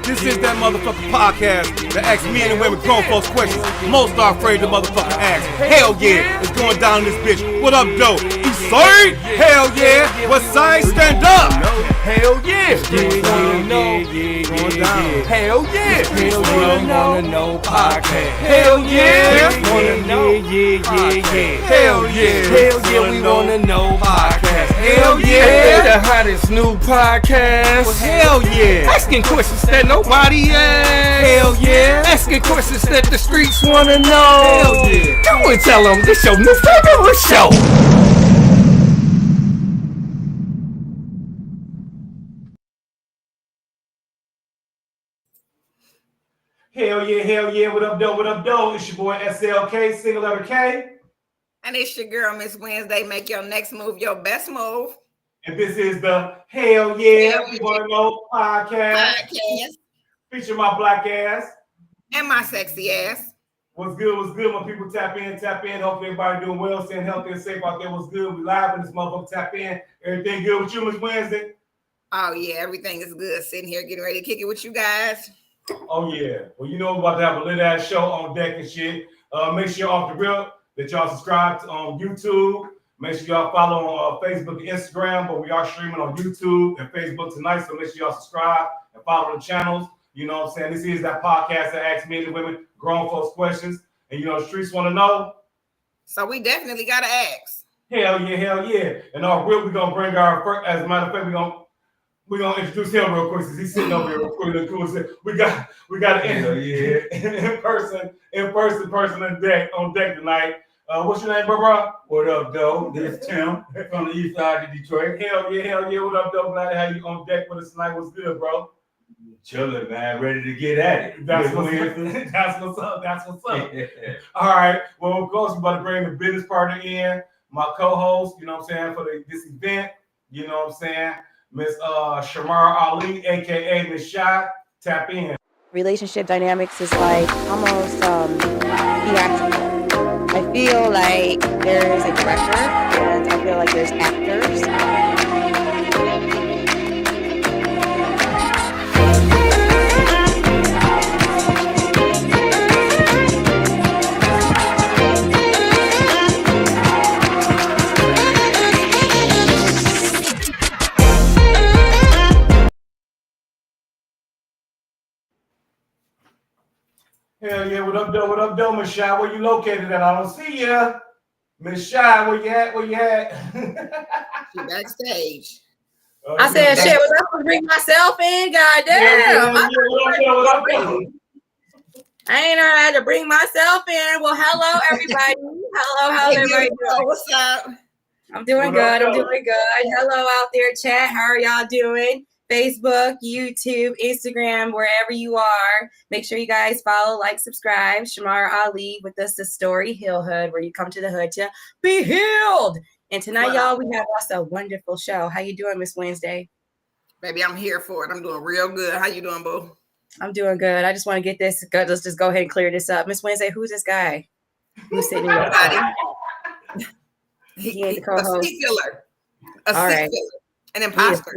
This is that motherfucking podcast that asks men and women grown folks questions most are afraid to motherfucking ask. Hell yeah, it's going down in this bitch. What up, though? East side? Hell yeah. West side? Stand up. Hell yeah. Going down. Hell yeah. Wanna know podcast. Hell yeah. Wanna know. Hell yeah. Hell yeah, we wanna know podcast. Hell yeah. The hottest new podcast. Well, hell yeah. Asking questions that nobody asks. Hell yeah. Asking questions that the streets wanna know. Hell yeah. Go and tell them this your new favorite show. Hell yeah, what up, though? It's your boy SLK, single letter K. And it's your girl, Miss Wednesday. Make your next move your best move. And this is the Hell Yeah, We Wanna Know podcast. Feature my black ass. And my sexy ass. What's good? My people tap in. Hopefully everybody doing well, staying healthy and safe out there. What's good? We live in this motherfucker, tap in. Everything good with you, Miss Wednesday? Oh, yeah, everything is good. Sitting here getting ready to kick it with you guys. Oh, yeah. Well, you know we're about to have a lit-ass show on deck and shit. Make sure off the rip that y'all subscribe to, on YouTube. Make sure y'all follow on Facebook and Instagram, but we are streaming on YouTube and Facebook tonight, so make sure y'all subscribe and follow the channels. You know what I'm saying? This is that podcast that asks men and women grown folks questions, and you know the streets want to know. So we definitely got to ask. Hell yeah. And our real, we're going to bring our first, as a matter of fact, we're gonna introduce him real quick since he's sitting over here real quick. We got in person on deck tonight. What's your name, bro? What up, though? This is Tim from the east side of Detroit. Hell yeah. What up, though? Glad to have you on deck with us tonight. What's good, bro? Chilling, man. Ready to get at it. That's what's up. All right. Well, of course, we're about to bring the business partner in, my co-host, you know what I'm saying, for this event. You know what I'm saying? Miss Shamara Ali, aka Miss Shot, tap in. Relationship dynamics is like almost theatrical. I feel like there is a director and I feel like there's actors. Hell yeah, what up, though, Miss Shy? Where you located at? I don't see ya. Miss Shy, where you at? She backstage. I said, shit, was I supposed to bring myself in? Goddamn. What up, though? I ain't know I had to bring myself in. Well, hello, everybody. How's everybody doing? What's up? I'm doing good. Hello out there, chat. How are y'all doing? Facebook, YouTube, Instagram, wherever you are. Make sure you guys follow, like, subscribe. Shamara Ali with us, the story Hill Hood, where you come to the hood to be healed. And tonight, y'all, we have us a wonderful show. How you doing, Miss Wednesday? Baby, I'm here for it. I'm doing real good. How you doing, boo? I'm doing good. I just want to get this. Let's just go ahead and clear this up. Miss Wednesday, who's this guy? Who's sitting in your body? He ain't the co-host. A seat filler. All right. An imposter.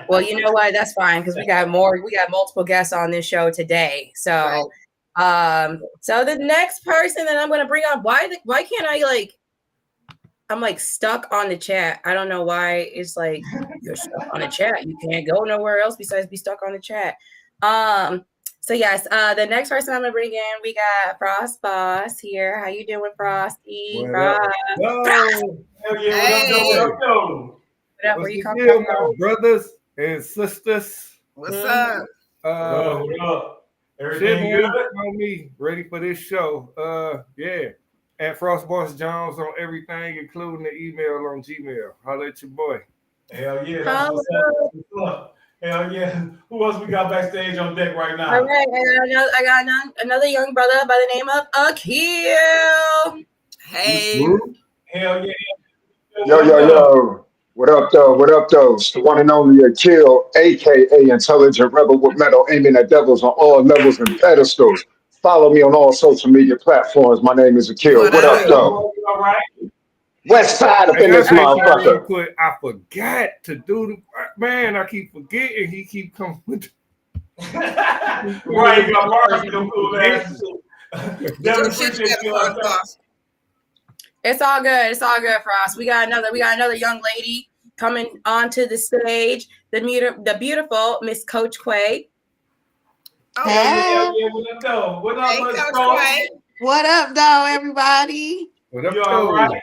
Well, you know what? That's fine because we got multiple guests on this show today. So, so the next person that I'm going to bring on, why can't I'm like stuck on the chat. I don't know why it's like you're stuck on the chat. You can't go nowhere else besides be stuck on the chat. So yes, the next person I'm gonna bring in, we got Frost Boss here. How you doing, Frosty? Frost. Hell yeah, what up? What up? Where you coming from? My brothers and sisters. What's up? What up? Everything good? On me, ready for this show. Yeah. At Frost Boss Jones on everything, including the email on Gmail. Holla at your boy. Hell yeah. That's what's up. Hell yeah. Who else we got backstage on deck right now? All right. I got another young brother by the name of Akil. Hey. Hell yeah. Yo. What up, though? It's the one and only Akil, a.k.a. Intelligent Rebel with metal, aiming at devils on all levels and pedestals. Follow me on all social media platforms. My name is Akil. What up, though? All right. West side up in this motherfucker. I forgot to do the man. I keep forgetting. He keep coming with. Right, you got Mars, you know, cool ass. Definitely appreciate you. It's all good. It's all good for us. We got another young lady coming onto the stage. The beautiful Miss Coach Quay. Oh, Hey. What up, though? What up, hey, Miss Coach Pro? Quay. What up, though, everybody? What up, You all right?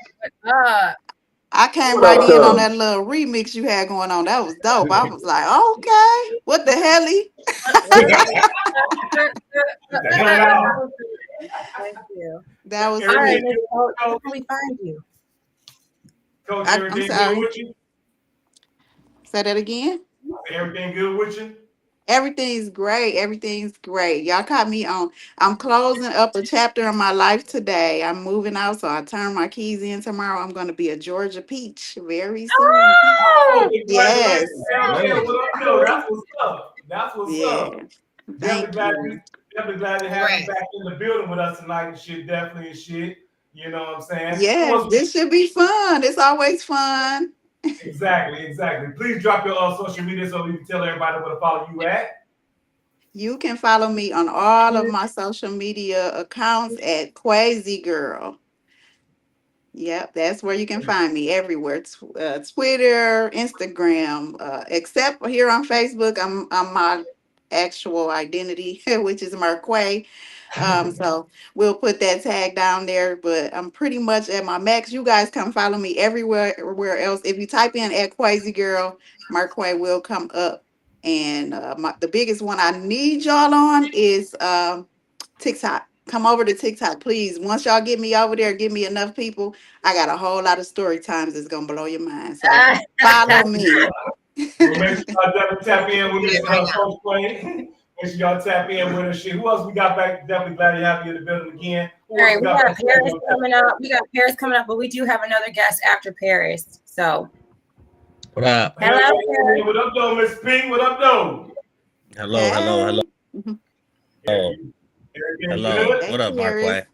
I came What right up, in on though? that little remix you had going on. That was dope. I was like, okay, what the helly? Thank you. That was All right, sweet. Miss Coach, where can we find you? Coach, I'm everything good sorry. with you? Say that again. Everything good with you? Everything's great. Everything's great. Y'all caught me on. I'm closing up a chapter in my life today. I'm moving out, so I turn my keys in tomorrow. I'm going to be a Georgia peach very soon. Oh, Yes. congratulations. Hell yeah, what up, though? That's what's up. That's what's Yeah. up. Thank you. Definitely glad to have you back in the building with us tonight and shit. Definitely and shit. You know what I'm saying? Yes, this should be fun. It's always fun. Exactly. Please drop your social media so we can tell everybody where to follow you at. You can follow me on all of my social media accounts at Quasi Girl. Yep, that's where you can find me everywhere. Twitter, Instagram, except here on Facebook. I'm my actual identity, which is Marquay. So we'll put that tag down there. But I'm pretty much at my max. You guys come follow me everywhere else. If you type in at Quasi Girl, Marquay will come up. And the biggest one I need y'all on is TikTok. Come over to TikTok, please. Once y'all get me over there, give me enough people. I got a whole lot of story times that's gonna blow your mind. So follow me. We'll make sure y'all definitely tap in with Miss Coach Quay. Make sure y'all tap in with us. Shit. Who else we got back? Definitely glad to have you in the building again. All right, we got Paris coming up. But we do have another guest after Paris. So What up? hello, Paris. What up, though, Miss Pink? What up, though? Hello. Everything Hello. good? What up, Paris. Marquay?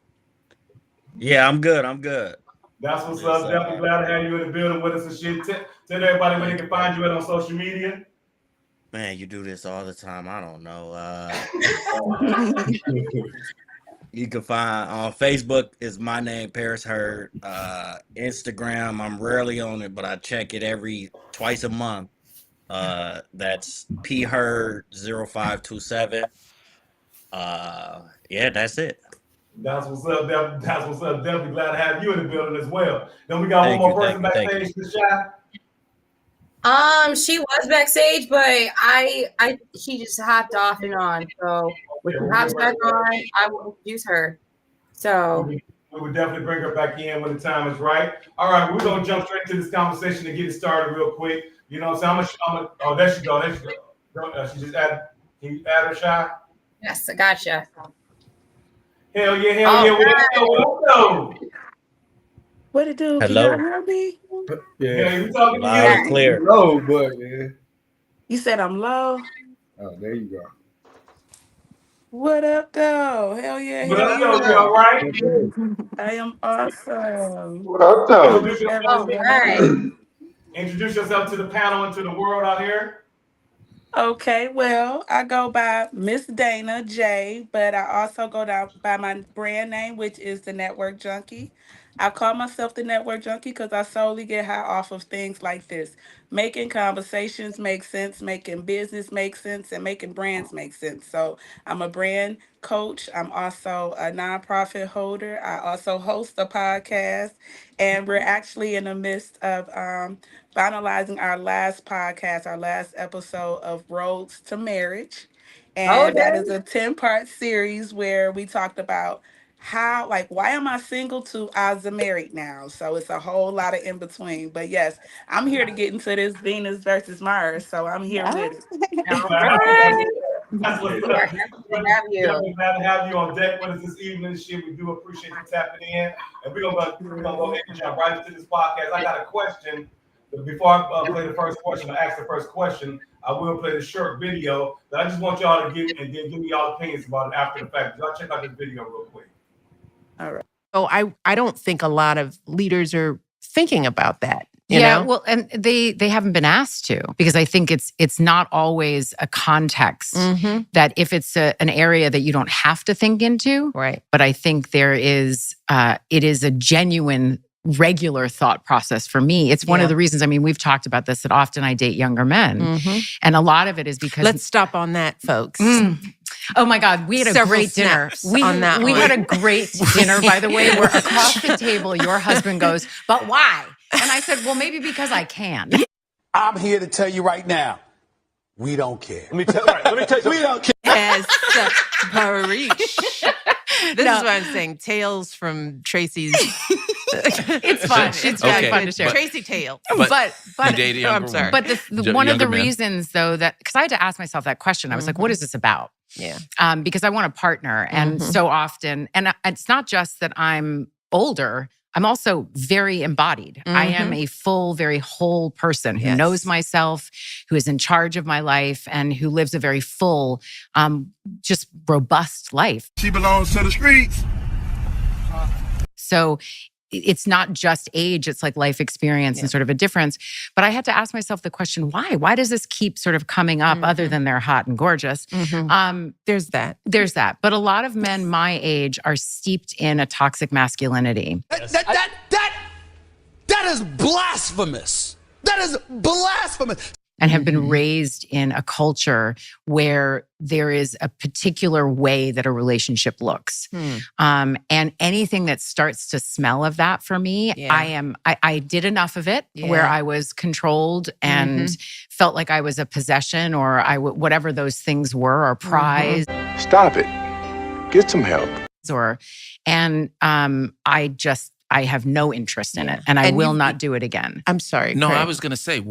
Yeah, I'm good. That's what's up. Definitely glad to have you in the building with us and shit. Tell everybody where they can find you at on social media. Man, you do this all the time. I don't know. You can find on Facebook is my name, Paris Hurd. Instagram, I'm rarely on it, but I check it twice a month. That's P Hurd 0527. Yeah, that's it. That's what's up. That's what's up. Definitely glad to have you in the building as well. Then we got one more person backstage to shine. She was backstage, but she just hopped off and on. So when she hops back on, I will introduce her. So we would definitely bring her back in when the time is right. All right, we're gonna jump straight to this conversation and get it started real quick. You know what I'm saying? Oh, there she go. She just add. Can you add her shot? Yes, I gotcha. Hell yeah. What up? What it do? Hello? Can y'all hear me? Yeah, we talking Loud to and clear. Low, but yeah. You said I'm low. Oh, there you go. What up, though? Hell yeah. What up, though? You all right? I am awesome. What up, though? Introduce yourself to the panel and to the world out here. Okay, well, I go by Miss Dana J, but I also go down by my brand name, which is the Network Junkie. I call myself the Network Junkie because I solely get high off of things like this: making conversations make sense, making business make sense, and making brands make sense. So I'm a brand coach. I'm also a nonprofit holder. I also host a podcast, and we're actually in the midst of finalizing our last podcast, our last episode of Roads to Marriage. And that is a 10-part series where we talked about why am I single to I was married now? So it's a whole lot of in between. But yes, I'm here to get into this Venus versus Mars. So I'm here with it. That's what's up. Definitely glad to have you on deck with us this evening. Shit, we do appreciate you tapping in. And we're gonna go ahead and jump right into this podcast. I got a question. Before I play the first question, I ask the first question. I will play the short video that I just want y'all to give and then give me y'all opinions about it after the fact. Y'all check out this video real quick. All right. So I don't think a lot of leaders are thinking about that. You Yeah, know? well, and they haven't been asked to, because I think it's not always a context Mm-hmm. that if it's an area that you don't have to think into, Right. but I think there is it is a genuine regular thought process for me. It's one Yeah. of the reasons, I mean, we've talked about this, that often I date younger men. Mm-hmm. And a lot of it is because Let's stop on that, folks. Oh my God, we had a Several great dinner. snaps We on that we one. had a great dinner, by the way, where across the table, your husband goes, "But why?" And I said, "Well, maybe because I can." I'm here to tell you right now, we don't care. Let me tell you something. We don't care. As Parish. This No. is what I'm saying. Tales from Tracie's. It's fun. It's really Okay, fun to share. Tracie tale. But you date a I'm younger sorry. woman. but one of the Younger men. reasons, though, that because I had to ask myself that question, I was like, "What is this about?" Yeah. Because I want a partner, and so often, and it's not just that I'm older. I'm also very embodied. I am a full, very whole person who Yes. knows myself, who is in charge of my life, and who lives a very full, just robust life. She belongs to the streets. So it's not just age, it's like life experience and sort of a difference. But I had to ask myself the question, why? Why does this keep sort of coming up other than they're hot and gorgeous? There's that. There's that. But a lot of men my age are steeped in a toxic masculinity. That is blasphemous. That is blasphemous. And have been raised in a culture where there is a particular way that a relationship looks. And anything that starts to smell of that for me, Yeah. I did enough of it Yeah. where I was controlled and felt like I was a possession or whatever those things were, or prize. Stop it. Get some help. I have no interest in it, and I And will you- not do it again. I'm sorry. No, Craig. I was going to say,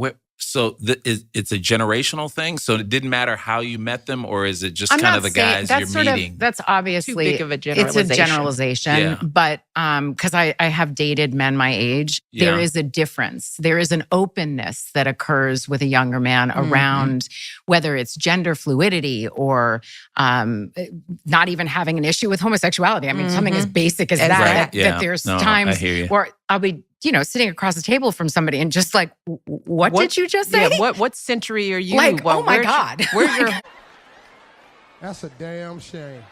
it's a generational thing. So it didn't matter how you met them, or is it just I'm kind not of the saying- guys that's you're sort of- meeting? That's obviously Too big of a It's generalization. a generalization, Yeah. but because I have dated men my age, there Yeah. is a difference. There is an openness that occurs with a younger man around whether it's gender fluidity or not even having an issue with homosexuality. I mean, something as basic as that. Right. That, Yeah. that there's No, I times hear you. where I'll be, sitting across the table from somebody and just like, what did you just say? Yeah, what century are you? Like, Well, oh my where's- God. Where's your That's a damn shame.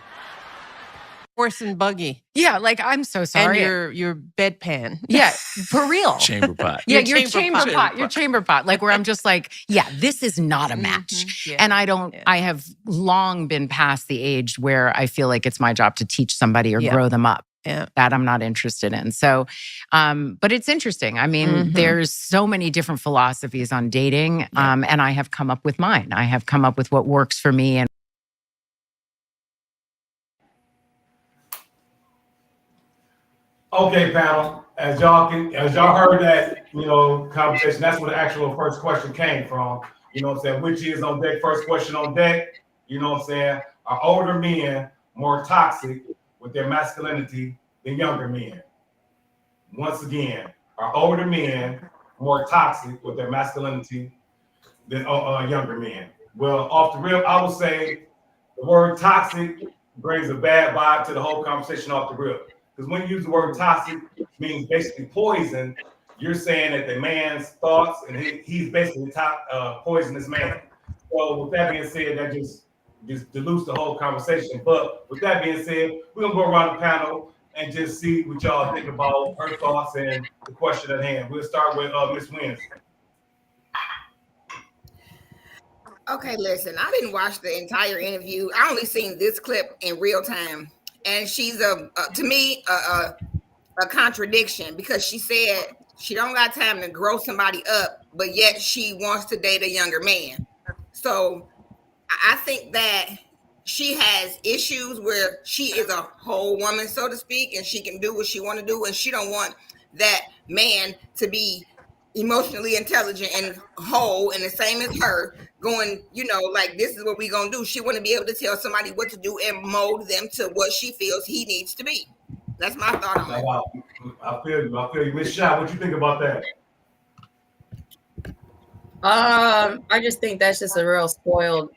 horse and buggy Yeah, like, I'm so sorry. and your bedpan? Yeah, for real. Chamber pot. Yeah, Your your chamber chamber pot. pot, your chamber pot. Like where I'm just like, yeah, this is not a match. Yeah. And I have long been past the age where I feel like it's my job to teach somebody or Yeah. grow them up. Yeah. That I'm not interested in. So, but it's interesting. I mean, there's so many different philosophies on dating. And I have come up with mine. I have come up with what works for me. And Okay, panel. As y'all heard that, conversation, that's where the actual first question came from. You know what I'm saying? Which is on deck, first question on deck. You know what I'm saying? Are older men more toxic with their masculinity than younger men? Once again, are older men more toxic with their masculinity than younger men? Well, off the rip, I would say the word toxic brings a bad vibe to the whole conversation off the rip. Because when you use the word toxic, it means basically poison. You're saying that the man's thoughts and he's basically a poisonous man. So with that being said, that just dilutes the whole conversation. But with that being said, we're gonna go around the panel and just see what y'all think about her thoughts and the question at hand. We'll start with Miss Wins. Okay, listen, I didn't watch the entire interview. I only seen this clip in real time. And she's to me a contradiction, because she said she don't got time to grow somebody up, but yet she wants to date a younger man. So I think that she has issues where she is a whole woman, so to speak, and she can do what she want to do, and she don't want that man to be emotionally intelligent and whole and the same as her, going, like, this is what we gonna do. She want to be able to tell somebody what to do and mold them to what she feels he needs to be. That's my thought on it. Wow. I feel you. Miss Shaw, what you think about that? I just think that's just a real spoiled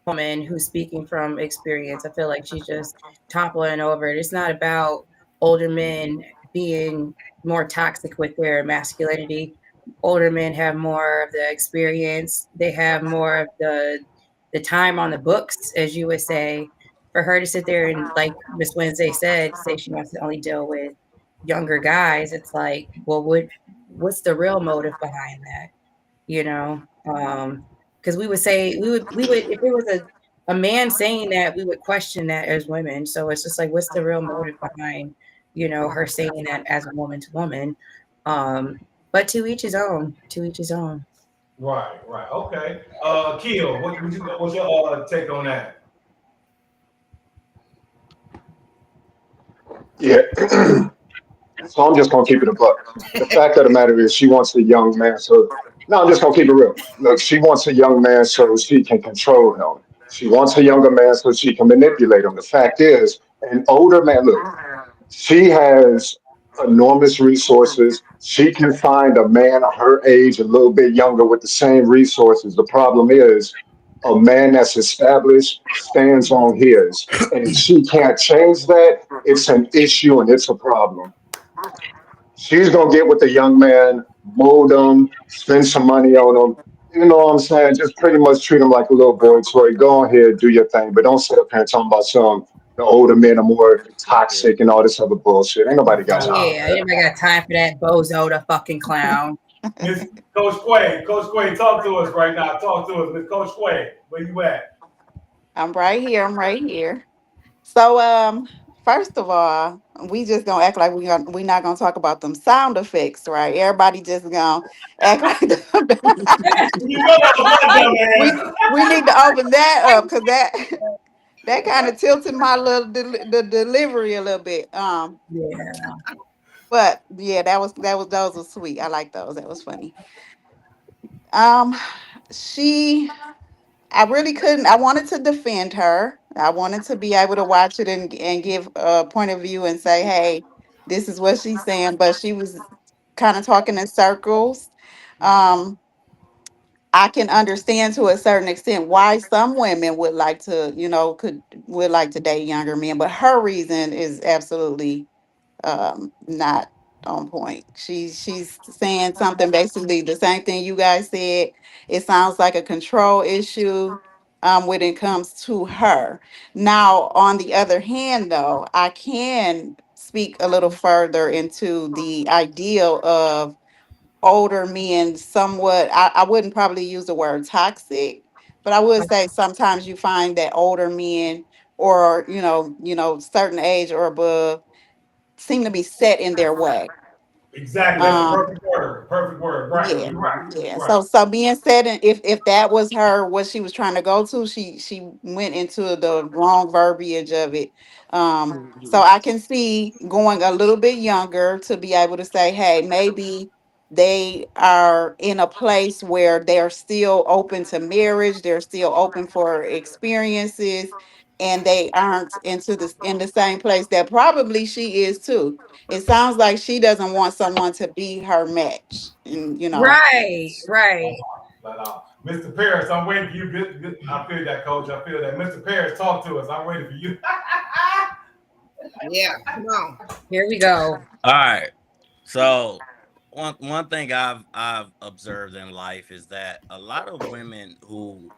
woman who's speaking from experience. I feel like she's just toppling over it. It's not about older men being more toxic with their masculinity. older men have more of the experience. They have more of the time on the books, as you would say. For her to sit there and, like Miss Wednesday said, say she wants to only deal with younger guys, it's like, well, what's the real motive behind that? You know, because we would say we would if it was a man saying that, we would question that as women. So it's just like, what's the real motive behind, her saying that as a woman to woman? But to each his own. To each his own. Right, right. Okay. Keel, what's your take on that? Yeah. So I'm just gonna keep it a buck. The fact of the matter is, she wants a young man. So no, I'm just gonna keep it real. Look, she wants a young man so she can control him. She wants a younger man so she can manipulate him. The fact is, an older man. Look, she has enormous resources. She can find a man her age, a little bit younger, with the same resources. The problem is, a man that's established stands on his, and if she can't change that, it's an issue and it's a problem. She's gonna get with the young man, mold him, spend some money on him. You know what I'm saying? Just pretty much treat him like a little boy toy. Go ahead, do your thing, but don't sit up here and talk about some the older men are more toxic and all this other bullshit. Ain't nobody got time for Yeah, that. anybody got time for that bozo, the fucking clown? Miss Coach Quay, talk to us right now. Talk to us, Miss Coach Quay. Where you at? I'm right here. I'm right here. So, first of all, we just gonna act like we not gonna talk about them sound effects, right? Everybody just gonna act like You know that was my dumb we ass. we need to open that up because that kind of tilted my the delivery a little bit. Yeah. But yeah, that was those were sweet. I like those. That was funny. Um, she I really couldn't. I wanted to defend her. I wanted to be able to watch it and give a point of view and say, hey, this is what she's saying. But she was kind of talking in circles. Um, I can understand to a certain extent why some women would like to, would like to date younger men, but her reason is absolutely not on point. She's saying something basically the same thing you guys said. It sounds like a control issue when it comes to her. Now, on the other hand, though, I can speak a little further into the ideal of older men somewhat. I wouldn't probably use the word toxic, but I would say sometimes you find that older men or certain age or above seem to be set in their way. Exactly. That's a Um, perfect word. Perfect word. Right. yeah, You're right. yeah. Right. So being said, and if that was her, what she was trying to go to, she went into the wrong verbiage of it. So I can see going a little bit younger to be able to say, hey, maybe they are in a place where they're still open to marriage, they're still open for experiences, and they aren't in the same place that probably she is too. It sounds like she doesn't want someone to be her match. And Right, right. Mr. Paris, I'm waiting for you. I feel that, Coach. I feel that. Mr. Paris, talk to us. I'm waiting for you. Yeah, come on. Here we go. All right. So one thing I've observed in life is that a lot of women who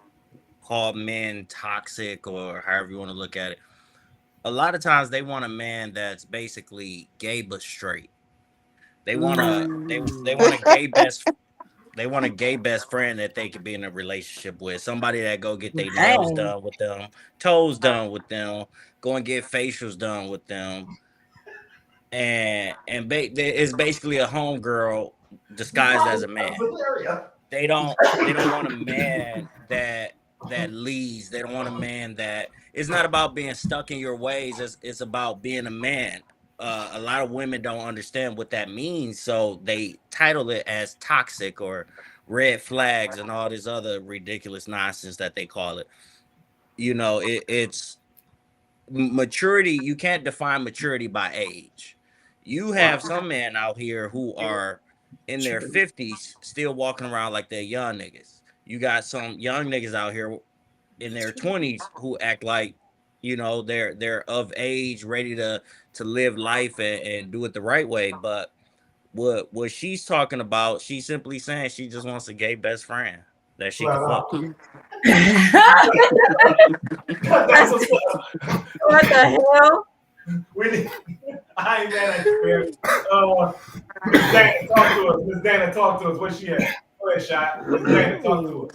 call men toxic or however you want to look at it, a lot of times they want a man that's basically gay but straight. They want a they want a gay best they want a gay best friend that they could be in a relationship with. Somebody that go get their nails Dang. done with them, toes done with them, go and get facials done with them, it's basically a homegirl disguised as a man. They don't want a man that leads. They don't want a man that it's not about being stuck in your ways. It's about being a man. A lot of women don't understand what that means, so they title it as toxic or red flags and all this other ridiculous nonsense that they call it. It's maturity. You can't define maturity by age. You have some men out here who are in their 50s still walking around like they're young niggas. You got some young niggas out here in their 20s who act like they're of age, ready to live life and do it the right way. But what she's talking about, she's simply saying she just wants a gay best friend that she can fuck. That's what's up. What the hell? I ain't mad at you, man. Miss Dana, talk to us. Miss Dana, talk to us. Where's she at? Go ahead, Shot. Miss Dana, talk to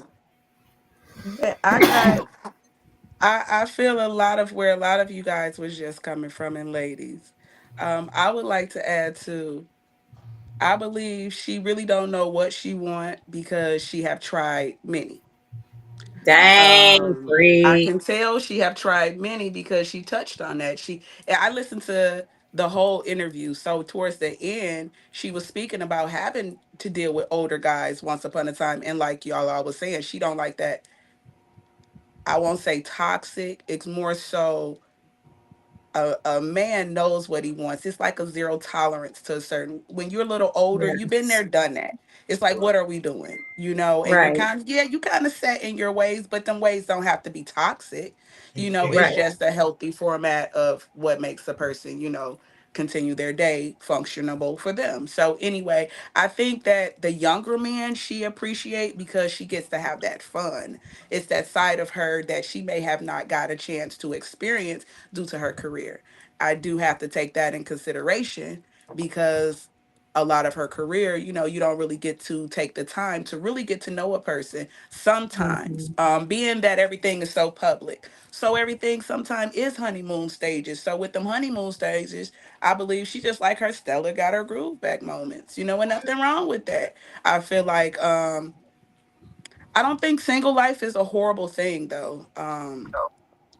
us. I feel a lot of where a lot of you guys was just coming from, and ladies. I would like to add to, I believe she really don't know what she want because she have tried many. Dang, I free. can tell she have tried many because she touched on that. I listened to the whole interview. So towards the end, she was speaking about having to deal with older guys once upon a time. And like y'all all was saying, she don't like that. I won't say toxic. It's more so a man knows what he wants. It's like a zero tolerance to a certain, when you're a little older, you've been Yes. there, done that. It's like, what are we doing? And you're Right. kind of, you kind of set in your ways, but them ways don't have to be toxic. It's Right. just a healthy format of what makes a person, continue their day functionable for them. So anyway, I think that the younger man she appreciate because she gets to have that fun. It's that side of her that she may have not got a chance to experience due to her career. I do have to take that in consideration because a lot of her career, you don't really get to take the time to really get to know a person sometimes, Mhm. being that everything is so public. So everything sometimes is honeymoon stages. So with them honeymoon stages, I believe she just like her Stella got her groove back moments, and nothing wrong with that. I feel like I don't think single life is a horrible thing though.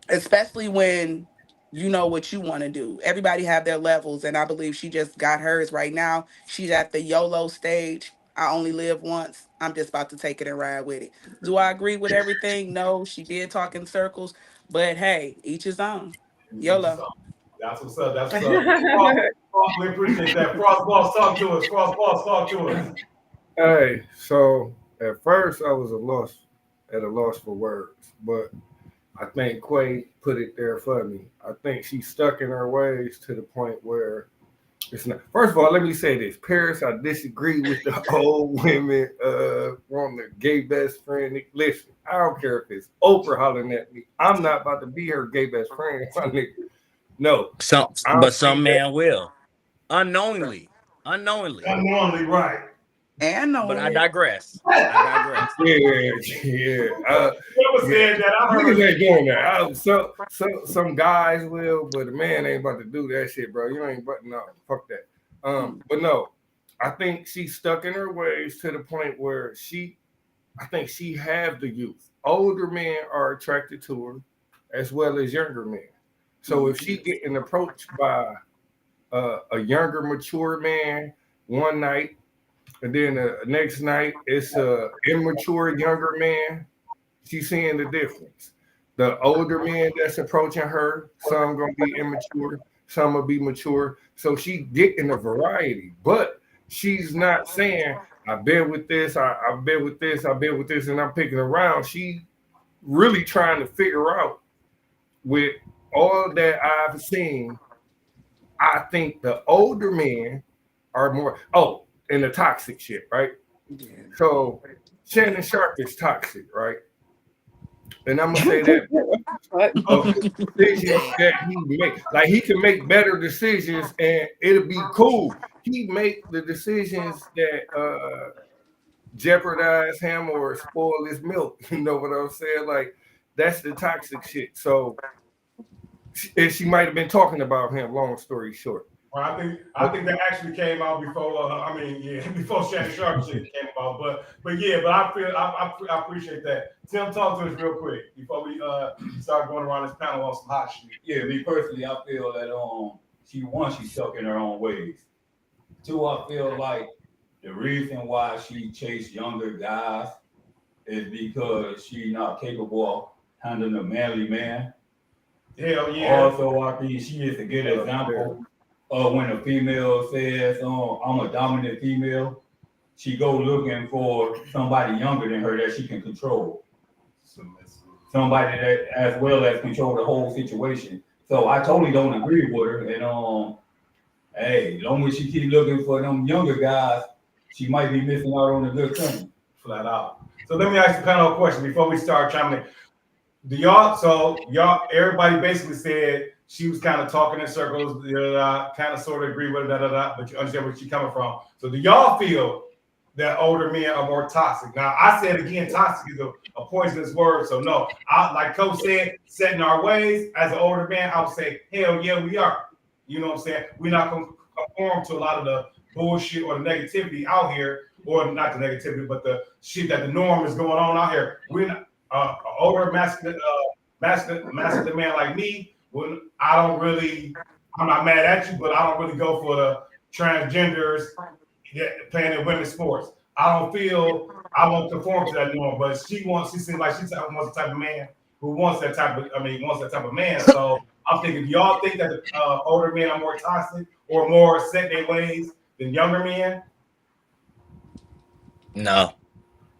Especially when you know what you want to do. Everybody have their levels, and I believe she just got hers right now. She's at the YOLO stage. I only live once. I'm just about to take it and ride with it. Do I agree with everything? No, she did talk in circles, but hey, each his own. YOLO. That's what's up. That's what's up. We appreciate that. Frost Boss, talk to us. Frost Boss, talk to us. Hey, so at first I was at a loss for words, but I think Quay put it there for me. I think she's stuck in her ways to the point where it's not. First of all, let me say this. Paris, I disagree with the old women wanting a gay best friend. Listen, I don't care if it's Oprah hollering at me. I'm not about to be her gay best friend, my nigga. No. I don't Some think that. man will unknowingly. Unknowingly, right. And But I knowingly. digress. Yeah. Whoever said that, I heard Niggas it. ain't doing that. Some guys will, but a man ain't about to do that shit, bro. You ain't but no, fuck that. But no, I think she's stuck in her ways to the point where I think she have the youth. Older men are attracted to her, as well as younger men. So if she getting approached by a younger, mature man one night, and then the next night it's a immature younger man, she's seeing the difference. The older men that's approaching her, some gonna be immature, some will be mature. So she getting a variety, but she's not saying I've been with this, I've been with this, I've been with this, and I'm picking around. She really trying to figure out with all that I've seen. I think the older men are more. Oh, and the toxic shit, right? So Shannon Sharp is toxic, right? And I'm gonna say that of the decisions that he make. Like he can make better decisions and it'll be cool. He make the decisions that jeopardize him or spoil his milk. You know what I'm saying? Like that's the toxic shit. So and she might have been talking about him, long story short. Well, I think that actually came out before. Before Shannon Sharp shit came out. But I appreciate that. Tim, talk to us real quick before we start going around this panel on some hot shit. Yeah, me personally, I feel that she's stuck in her own ways. Two, I feel like the reason why she chased younger guys is because she's not capable of handling a manly man. Hell yeah. Also, I think she is a good example of when a female says, I'm a dominant female, she go looking for somebody younger than her that she can control. Somebody that as well as control the whole situation. So I totally don't agree with her. hey, as long as she keep looking for them younger guys, she might be missing out on a good thing. Flat out. So let me ask the panel a question before we start chiming in. Do y'all? So y'all, everybody basically said she was kind of talking in circles. Kind of sort of agree with it, but you understand where she's coming from. So do y'all feel that older men are more toxic? Now I said again, toxic is a poisonous word. So no, I like Coach said, set in our ways. As an older man, I would say, hell yeah, we are. You know what I'm saying? We're not going to conform to a lot of the bullshit or the negativity out here, or not the negativity, but the shit that the norm is going on out here. We're not older masculine man like me. When I'm not mad at you, but I don't really go for the transgenders playing in women's sports. I don't feel I won't conform to that norm, but she seems like she wants the type of man who wants that type of man. So I'm thinking, do y'all think that older men are more toxic or more set in their ways than younger men? No.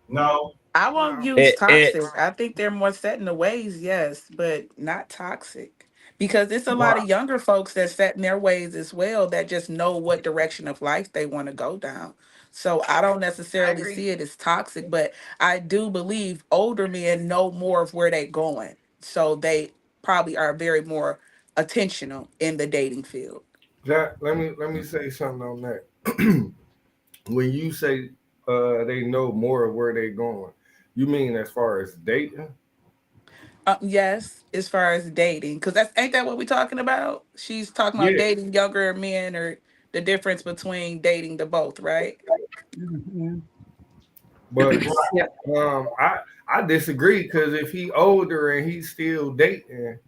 No. I won't use toxic. I think they're more set in the ways, yes, but not toxic. Because it's a lot of younger folks that set in their ways as well that just know what direction of life they want to go down. So I don't necessarily see it as toxic, but I do believe older men know more of where they're going. So they probably are very more attentional in the dating field. Jack, let me say something on that. When you say they know more of where they're going, you mean as far as dating? Yes, as far as dating, because that's ain't that what we're talking about? She's talking about Yeah, dating younger men or the difference between dating the both, right? but Yeah. I disagree because if he older and he's still dating,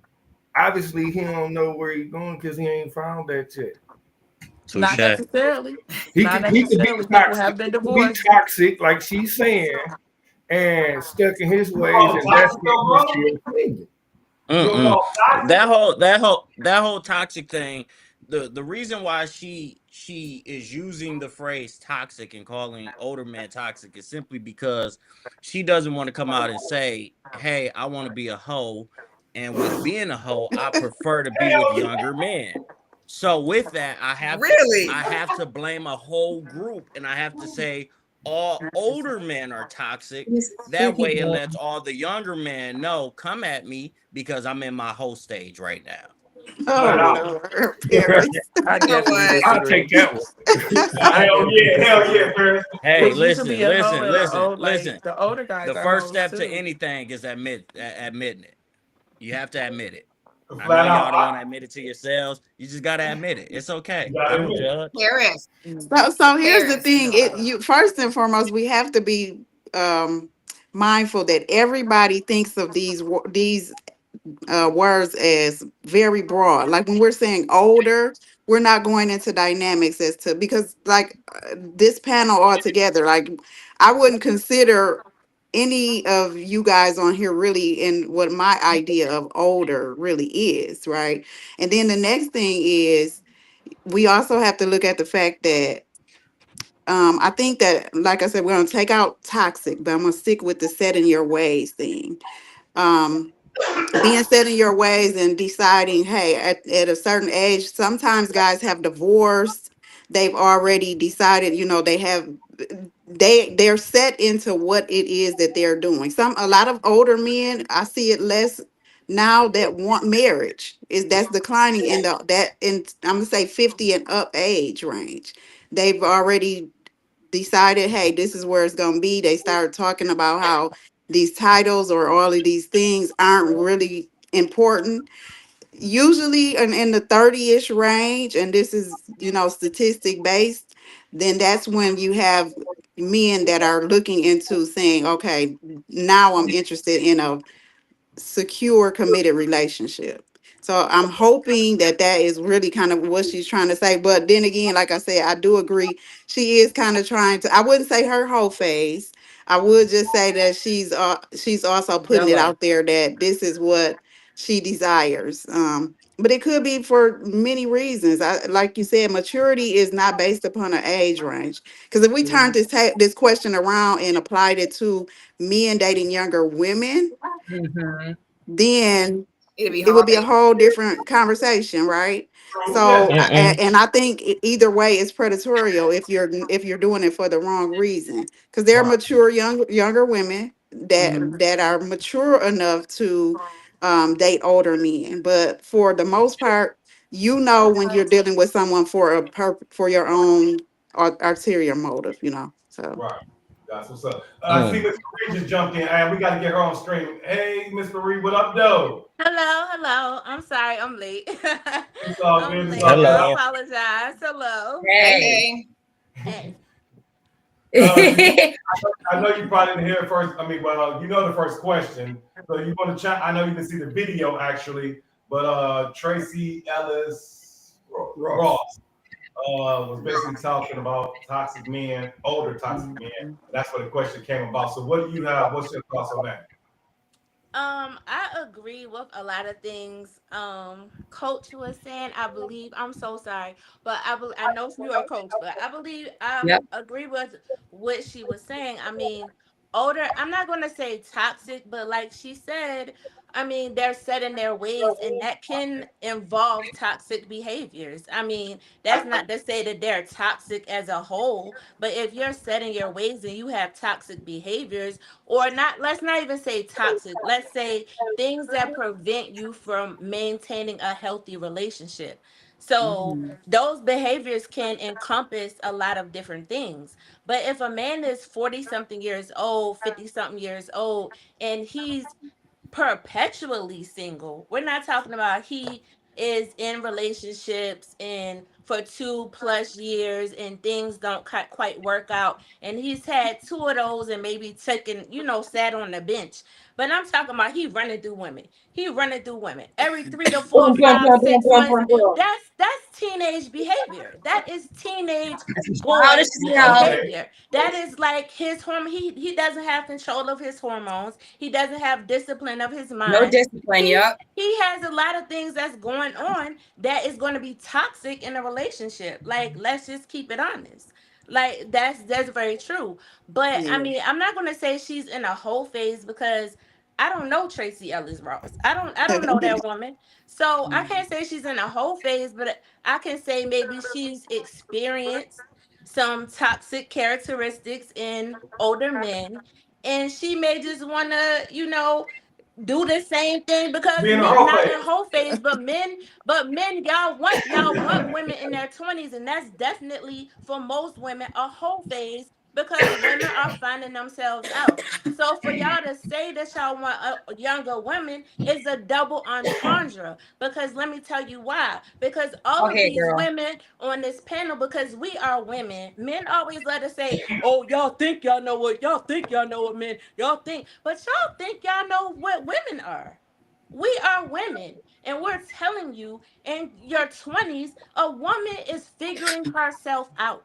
obviously he don't know where he's going because he ain't found that yet. Not Touche. necessarily. He Not could he could be necessarily. People toxic. have been He could be divorced. toxic, like she's saying, and stuck in his ways, and that's Toxic though, what he's bro? still thinking. You don't Mm-mm. call toxic? That whole toxic thing. The reason why she is using the phrase toxic and calling older men toxic is simply because she doesn't want to come out and say, "Hey, I want to be a hoe," and with being a hoe, I prefer to be with Hell yeah. younger men. So with that, Really? I have to blame a whole group, and I have to say all older men are toxic. That way, it lets all the younger men know, come at me because I'm in my whole stage right now. Oh Flat out. Lord, Paris. I You know definitely what? I'll take disagree. that one. I definitely Hell yeah, disagree. Paris. Hey, Because you could be listen, a hoe listen, and listen, like listen. the older guys The are first hoes step to too. anything is admitting it. You have to admit it. I know Flat out. y'all don't want to admit it to yourselves. You just gotta admit it. It's okay. You gotta I don't admit it. judge. Paris. So here's the Paris. thing. You first and foremost, we have to be um mindful that everybody thinks of these words as very broad. Like when we're saying older, we're not going into dynamics as to because like this panel altogether, like I wouldn't consider any of you guys on here really in what my idea of older really is, right? And then the next thing is we also have to look at the fact that I think that like I said, we're gonna take out toxic, but I'm gonna stick with the set in your ways thing. Um being set in your ways and deciding, hey, at a certain age, sometimes guys have divorced. They've already decided, they're set into what it is that they're doing. A lot of older men, I see it less now that want marriage is that's declining in I'm gonna say 50 and up age range. They've already decided, hey, this is where it's going to be. They started talking about how these titles or all of these things aren't really important. Usually in the 30-ish range, and this is, statistic based, then that's when you have men that are looking into saying, okay, now I'm interested in a secure committed relationship. So I'm hoping that that is really kind of what she's trying to say. But then again, like I said, I do agree. She is kind of trying to, I wouldn't say her whole phase. I would just say that she's also putting it Yellow. out there that this is what she desires. But it could be for many reasons. Like you said, maturity is not based upon an age range. Because if we turn this question around and applied it to men dating younger women, Mhm. then It'd be it would be a hard. whole different conversation, right? Yes, So, and I think either way is predatorial if you're doing it for the wrong reason, because there are right. mature younger women that are mature enough to date older men, but for the most part, you know when you're dealing with someone for for your own ulterior motive, you know. So Right. That's what's up. I see Miss Marie just jumped in, and we got to get her on stream. Hey, Miss Marie, what up, though? Hello. I'm sorry, I'm late. It's all I'm good. It's late. all good. I Hello. apologize. Hello. Hey. Hey, Hey. I know you probably didn't hear it first. I mean, well, you know the first question. So you want to chat? I know you can see the video actually, but Tracie Ellis Ross was basically talking about toxic men, older toxic men. That's what the question came about. So what do you have? What's your thoughts on that? I agree with a lot of things Coach was saying. I believe I'm so sorry, but I know you're a coach, but I believe Yep. agree with what she was saying. I mean, older. I'm not going to say toxic, but like she said, I mean they're set in their ways, and that can involve toxic behaviors. I mean, that's not to say that they're toxic as a whole, but if you're set in your ways and you have toxic behaviors, or not, let's not even say toxic, let's say things that prevent you from maintaining a healthy relationship. So those behaviors can encompass a lot of different things. But if a man is 40 something years old, 50 something years old, and he's perpetually single. We're not talking about he is in relationships and for 2+ years and things don't quite work out. And he's had two of those and maybe taken, sat on the bench. But I'm talking about he running through women. He running through women every 3 to 4, 5, 6 months. That's teenage behavior. That is teenage Childish boy as hell. Okay. behavior. That is like his he doesn't have control of his hormones. He doesn't have discipline of his No mind. discipline. He Yep. he has a lot of things that's going on that is going to be toxic in a relationship. Like, let's just keep it honest. Like, that's very true. But I yeah. mean, I'm not going to say she's in a whole phase because I don't know Tracie Ellis Ross. I don't know that woman. So I can't say she's in a whole phase, but I can say maybe she's experienced some toxic characteristics in older men, and she may just want to, do the same thing because Being a men, whole not face. in whole phase, but men, y'all want women in their 20s, and that's definitely for most women a whole phase because women are finding themselves out. So for y'all to say that y'all want younger women is a double entendre, because let me tell you why. Because all of Okay, these girl. women on this panel, because we are women, men always let us say, oh, y'all think y'all know what men, y'all think, but y'all think y'all know what women are. We are women, and we're telling you, in your 20s, a woman is figuring herself out.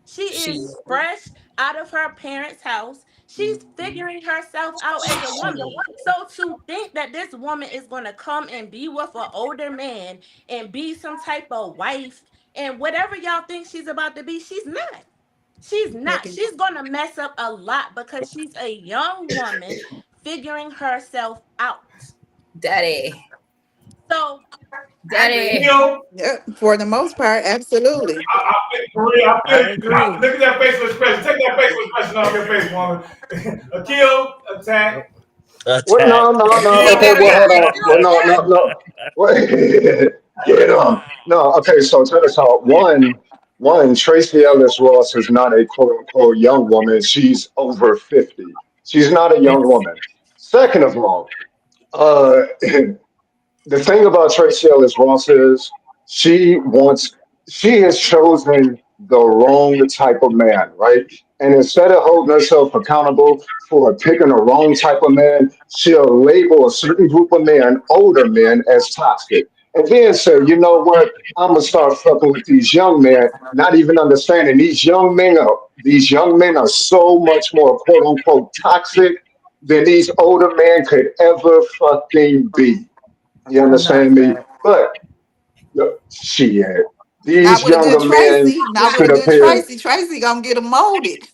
She She. is fresh out of her parents' house. She's figuring herself out as a woman. So to think that this woman is going to come and be with an older man and be some type of wife and whatever y'all think she's about to be, she's not. She's not. Making She's going to mess up a lot because she's a young woman figuring herself out. Daddy. So I agree. Daddy. yeah, for the most part, absolutely. I feel for real. I agree. Look at that facial expression. Take that facial expression off your face, woman. A kill, attack. Well, Attack. no. Kill, Okay, well, hold I on. Well, no. Wait. Get him. No, okay, so check this out. One, Tracy Ellis Ross is not a quote unquote young woman. She's over 50. She's not a young Yes. woman. Second of all, uh, the thing about Tracy Ellis Ross is she wants she has chosen the wrong type of man, right? And instead of holding herself accountable for picking the wrong type of man, she'll label a certain group of men, older men, as toxic. And then say, you know what? I'm gonna start fucking with these young men, not even understanding these young men are so much more quote unquote toxic than these older men could ever fucking be. You understand me? But shit, Not these with a good younger men Tracy. Not with a sit up good here. Tracy. Tracy gonna get them molded.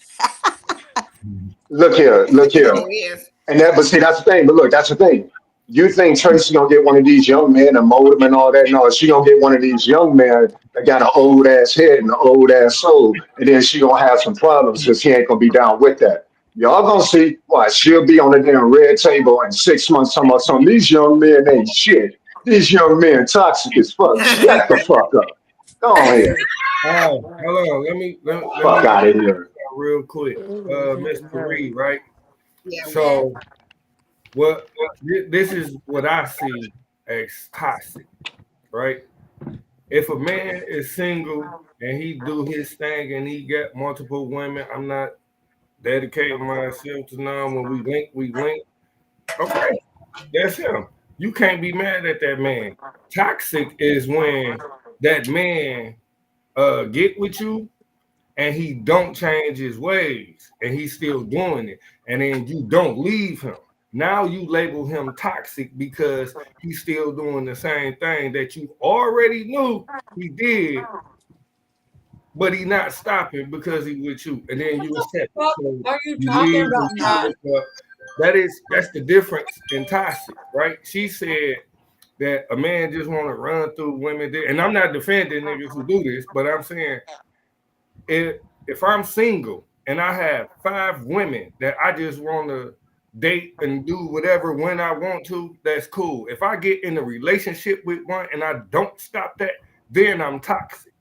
Look here, look It here. is. And that, but see, that's the thing. But look, that's the thing. You think Tracy gonna get one of these young men and mold them and all that? No, she gonna get one of these young men that got an old ass head and an old ass soul, and then she gonna have some problems because he ain't gonna be down with that. Y'all gonna see why she'll be on the damn red table in 6 months talking about some these young men ain't shit. These young men toxic as fuck. Shut the fuck up. Go ahead. Hold on. Let me Fuck out of here. real quick. Miss Paris, right? Yeah. So this is what I see as toxic, right? If a man is single and he do his thing and he got multiple women, I'm not dedicating myself to none. When we link. Okay, that's him. You can't be mad at that man. Toxic is when that man get with you and he don't change his ways and he's still doing it, and then you don't leave him. Now you label him toxic because he's still doing the same thing that you already knew he did, but he not stopping because he with you, and then you accept it. So are you you talking leave about, and Todd? that's the difference in toxic, right? She said that a man just want to run through women, and I'm not defending niggas who do this, but I'm saying if I'm single and I have 5 women that I just want to date and do whatever when I want to, that's cool. If I get in a relationship with one and I don't stop that, then I'm toxic.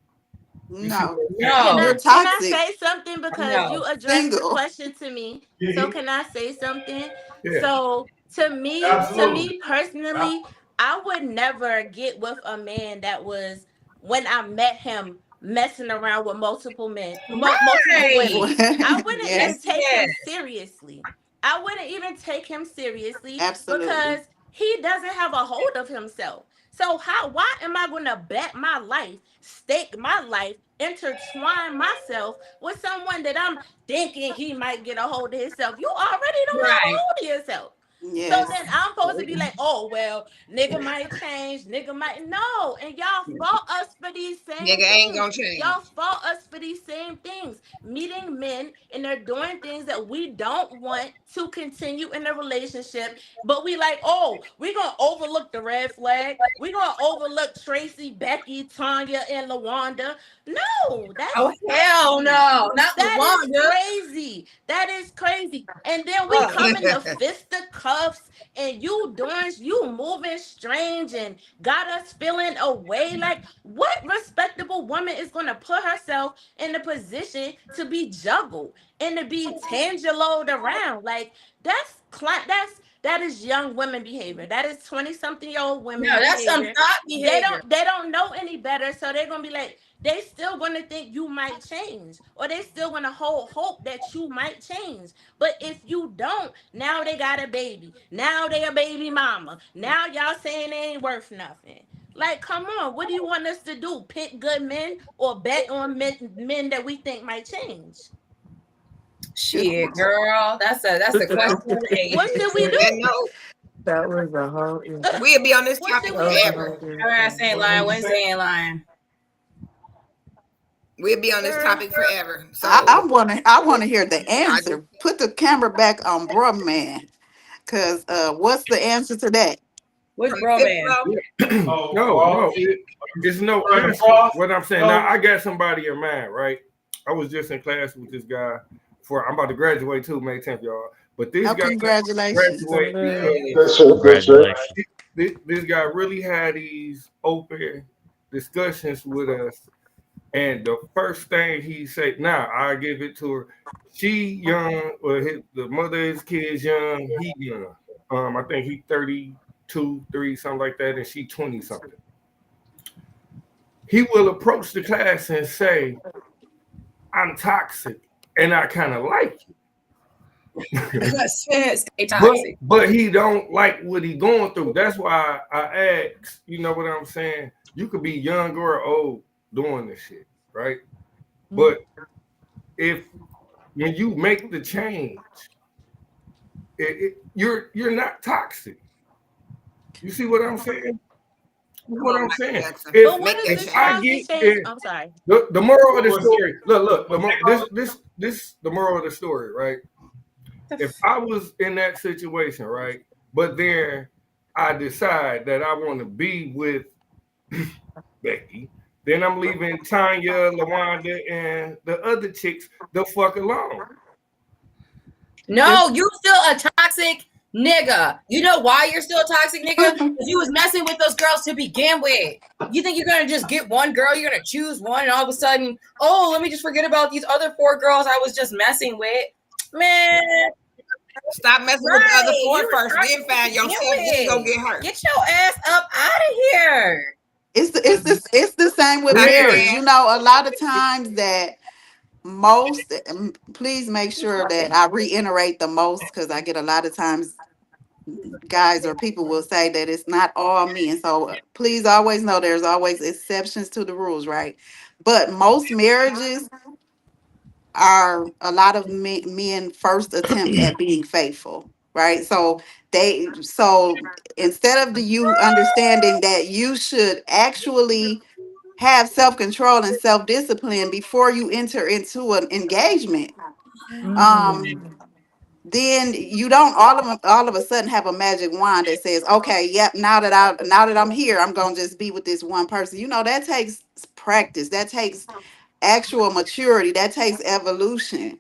No, Can you're I toxic. say something because No. you addressed the Single. question to me? So can I say something? Yeah. So to Absolutely. me personally, I would never get with a man that was when I met him messing around with multiple men, multiple Right. women. I wouldn't Yes, even Yes, take him yes. seriously. I wouldn't even take him seriously because absolutely. he doesn't have a hold of himself. So why am I going to bet my life, stake my life, intertwine myself with someone that I'm thinking he might get a hold of himself? You already don't have a Right. hold of yourself. So Yes. then I'm supposed to be like, oh well, nigga might change, nigga might no, and y'all fault us for these same Nigga ain't things. gonna change. Y'all fault us for these same things. Meeting men and they're doing things that we don't want to continue in a relationship, but we like, oh, we're gonna overlook the red flag. We're gonna overlook Tracy, Becky, Tanya, and Lawanda. No, Oh that's hell crazy. no, not That is Lawanda. crazy. That is crazy. And then we come in the fisticuffs and you moving strange and got us feeling away. Like, what respectable woman is gonna put herself in a position to be juggled and to be tangeloed around? Like, that is young women behavior. That is 20-something-year-old women No, that's some behavior. thought They behavior. don't know any better, so they're gonna be like, they still gonna think you might change, or they still gonna hold hope that you might change. But if you don't, now they got a baby. Now they a baby mama. Now y'all saying they ain't worth nothing. Like, come on, what do you want us to do? Pick good men or bet on men that we think might change? Shit, girl. That's a question of the What ages. should we do? And no, That was a whole. we'll be on this What topic should we do? forever. All right, I ain't lying. Wednesday ain't lying. We'll be on this Girl, topic forever. So I wanna hear the I just answer. Put the camera back on bruh man. Cause what's the answer to that? Which from bro fifth man? Oh, No, it's no Brother answer. Frost? What I'm saying No. now, I got somebody in mind, right? I was just in class with this guy I'm about to graduate too, May 10th, y'all. But this Oh, guy congratulations. graduate Good because shit, good shit. Congratulations. this guy really had these open discussions with us. And the first thing he said, now I give it to her. She young, or the mother of his kids young, he young. I think he 32, 3, something like that, and she 20 something. He will approach the class and say, I'm toxic and I kind of like Stay it. toxic. But he don't like what he going through. That's why I asked, you know what I'm saying? You could be young or old doing this shit, right? But when you make the change, you're not toxic. You see what I'm saying? come What on, I'm Michael saying. Jackson. but what Make is that the change. cause to change? I'm sorry. The moral of the What was story. Look. it? This the moral of the story, right? If I was in that situation, right, but then I decide that I want to be with Becky, then I'm leaving Tanya, LaWanda, and the other chicks the fuck alone. No, you still a toxic nigga. You know why you're still a toxic nigga? Because you was messing with those girls to begin with. You think you're gonna just get one girl, you're gonna choose one, and all of a sudden, oh, let me just forget about these other 4 girls I was just messing with. Man, stop messing with the other 4 first, then find yourself, then go get hurt. Get your ass up out of here. It's the same with marriage. You know, a lot of times that most, please make sure that I reiterate the most, because I get a lot of times guys or people will say that it's not all men. So please always know there's always exceptions to the rules, right? But most marriages are a lot of men first attempt at being faithful, right? So instead of you understanding that you should actually have self-control and self-discipline before you enter into an engagement, then you don't all of a sudden have a magic wand that says, okay, yep, now that I'm here, I'm gonna just be with this one person. You know, that takes practice, that takes actual maturity, that takes evolution.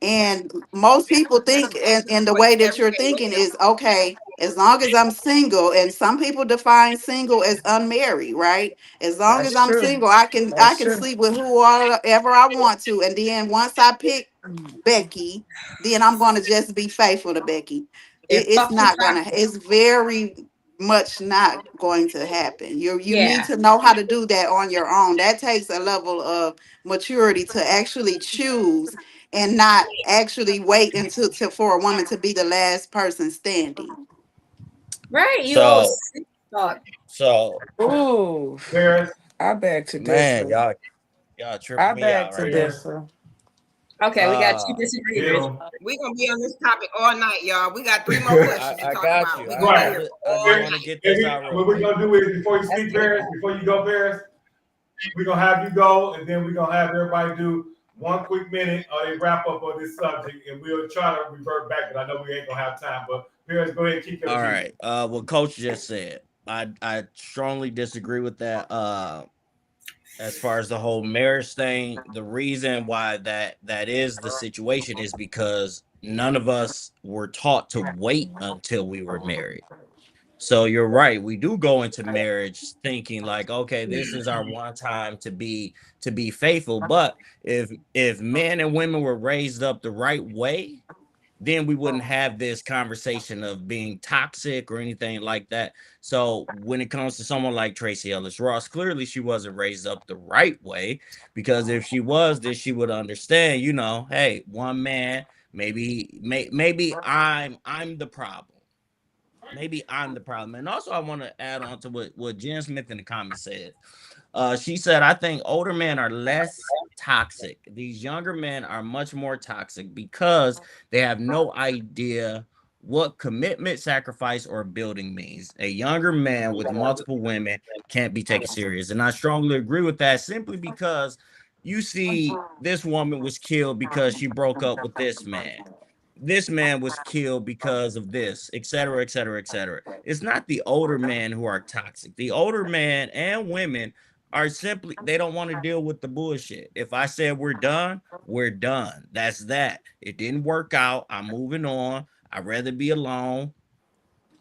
And most people think in the way that you're thinking is, okay, as long as I'm single, and some people define single as unmarried, right? As long as I'm single, I can sleep with whoever I want to. And then once I pick Becky, then I'm going to just be faithful to Becky. It's very much not going to happen. You need to know how to do that on your own. That takes a level of maturity to actually choose and not actually wait until for a woman to be the last person standing. Right, you So- old sick fuck. So, Ooh, Paris, I beg to man, differ. y'all tripping I me beg out to right now. differ. Okay, we got 2 hit disagreements. 'em. We're gonna be on this topic all night, y'all. We got 3 more questions to I talk got about. you. We're I gonna Right. be here just all want to night. get this out real What we're quick. gonna do is, before you speak, Paris, before you go, Paris, we're gonna have you go, and then we're gonna have everybody do 1 quick minute or they wrap up on this subject, and we'll try to revert back, but I know we ain't gonna have time. But Paris, go ahead and keep your All team. right. What Coach just said, I strongly disagree with that. As far as the whole marriage thing, the reason why that is the situation is because none of us were taught to wait until we were married. So you're right. We do go into marriage thinking like, okay, this is our one time to be faithful. But if men and women were raised up the right way, then we wouldn't have this conversation of being toxic or anything like that. So when it comes to someone like Tracie Ellis Ross, clearly she wasn't raised up the right way, because if she was, then she would understand, you know, hey, one man, maybe I'm the problem. Maybe I'm the problem. And also I want to add on to what Jen Smith in the comments said. She said, I think older men are less toxic. These younger men are much more toxic because they have no idea what commitment, sacrifice, or building means. A younger man with multiple women can't be taken serious. And I strongly agree with that, simply because you see, this woman was killed because she broke up with this man. This man was killed because of this, et cetera, et cetera, et cetera. It's not the older men who are toxic. The older men and women are simply, they don't want to deal with the bullshit. If I said we're done, we're done. That's that. It didn't work out. I'm moving on. I'd rather be alone.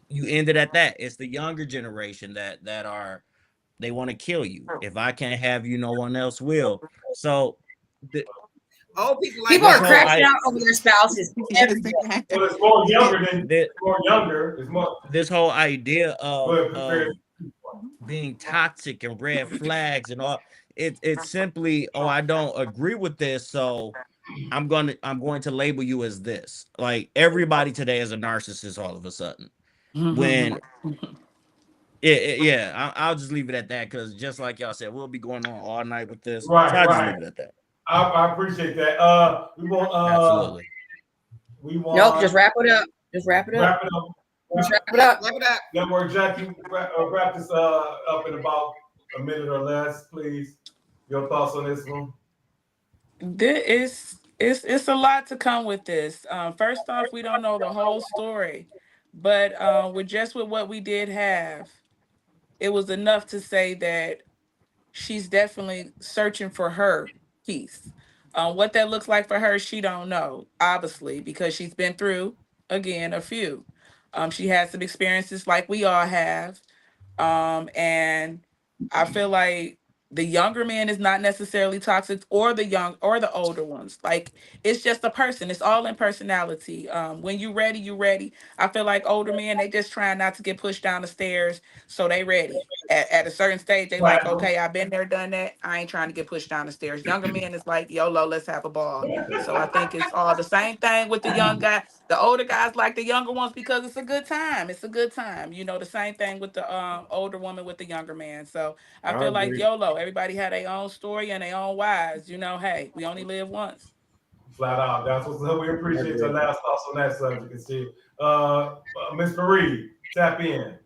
You ended at that. It's the younger generation that are, they want to kill you. If I can't have you, no one else will. So Old people like People are this whole crashing out over their spouses every day. Well, it's more younger than more younger. It's more this whole idea Go ahead, Paris. of being toxic and red flags and all, it's simply, oh, I don't agree with this, so I'm going to label you as this. Like, everybody today is a narcissist all of a sudden. When I'll just leave it at that, because just like y'all said, we'll be going on all night with this. Right, so I'll just right. leave it at that. I appreciate that. We want Absolutely. We want Nope, just wrap it up. Just wrap it up. Wrap it up. Just wrap it up. Wrap it up. Network Jackie, wrap this up in about a minute or less, please. Your thoughts on this one? It's a lot to come with this. First off, we don't know the whole story But with what we did have, it was enough to say that she's definitely searching for her peace. What that looks like for her, she don't know, obviously, because she's been through, again, a few. She had some experiences like we all have. And I feel like the younger man is not necessarily toxic, or the young or the older ones. Like, it's just a person. It's all in personality. When you ready, you ready. I feel like older men, they just trying not to get pushed down the stairs, so they ready. At a certain stage, they like, okay, I've been there, done that. I ain't trying to get pushed down the stairs. Younger men is like, YOLO, let's have a ball. So I think it's all the same thing with the young guy. The older guys like the younger ones because it's a good time. It's a good time. You know, the same thing with the older woman with the younger man. So I I feel like agree. YOLO. Everybody had their own story and their own whys. You know, hey, we only live once. Flat out. That's what's up. We I appreciate your agree. last thoughts on that subject. And see, Miss Marie, tap in.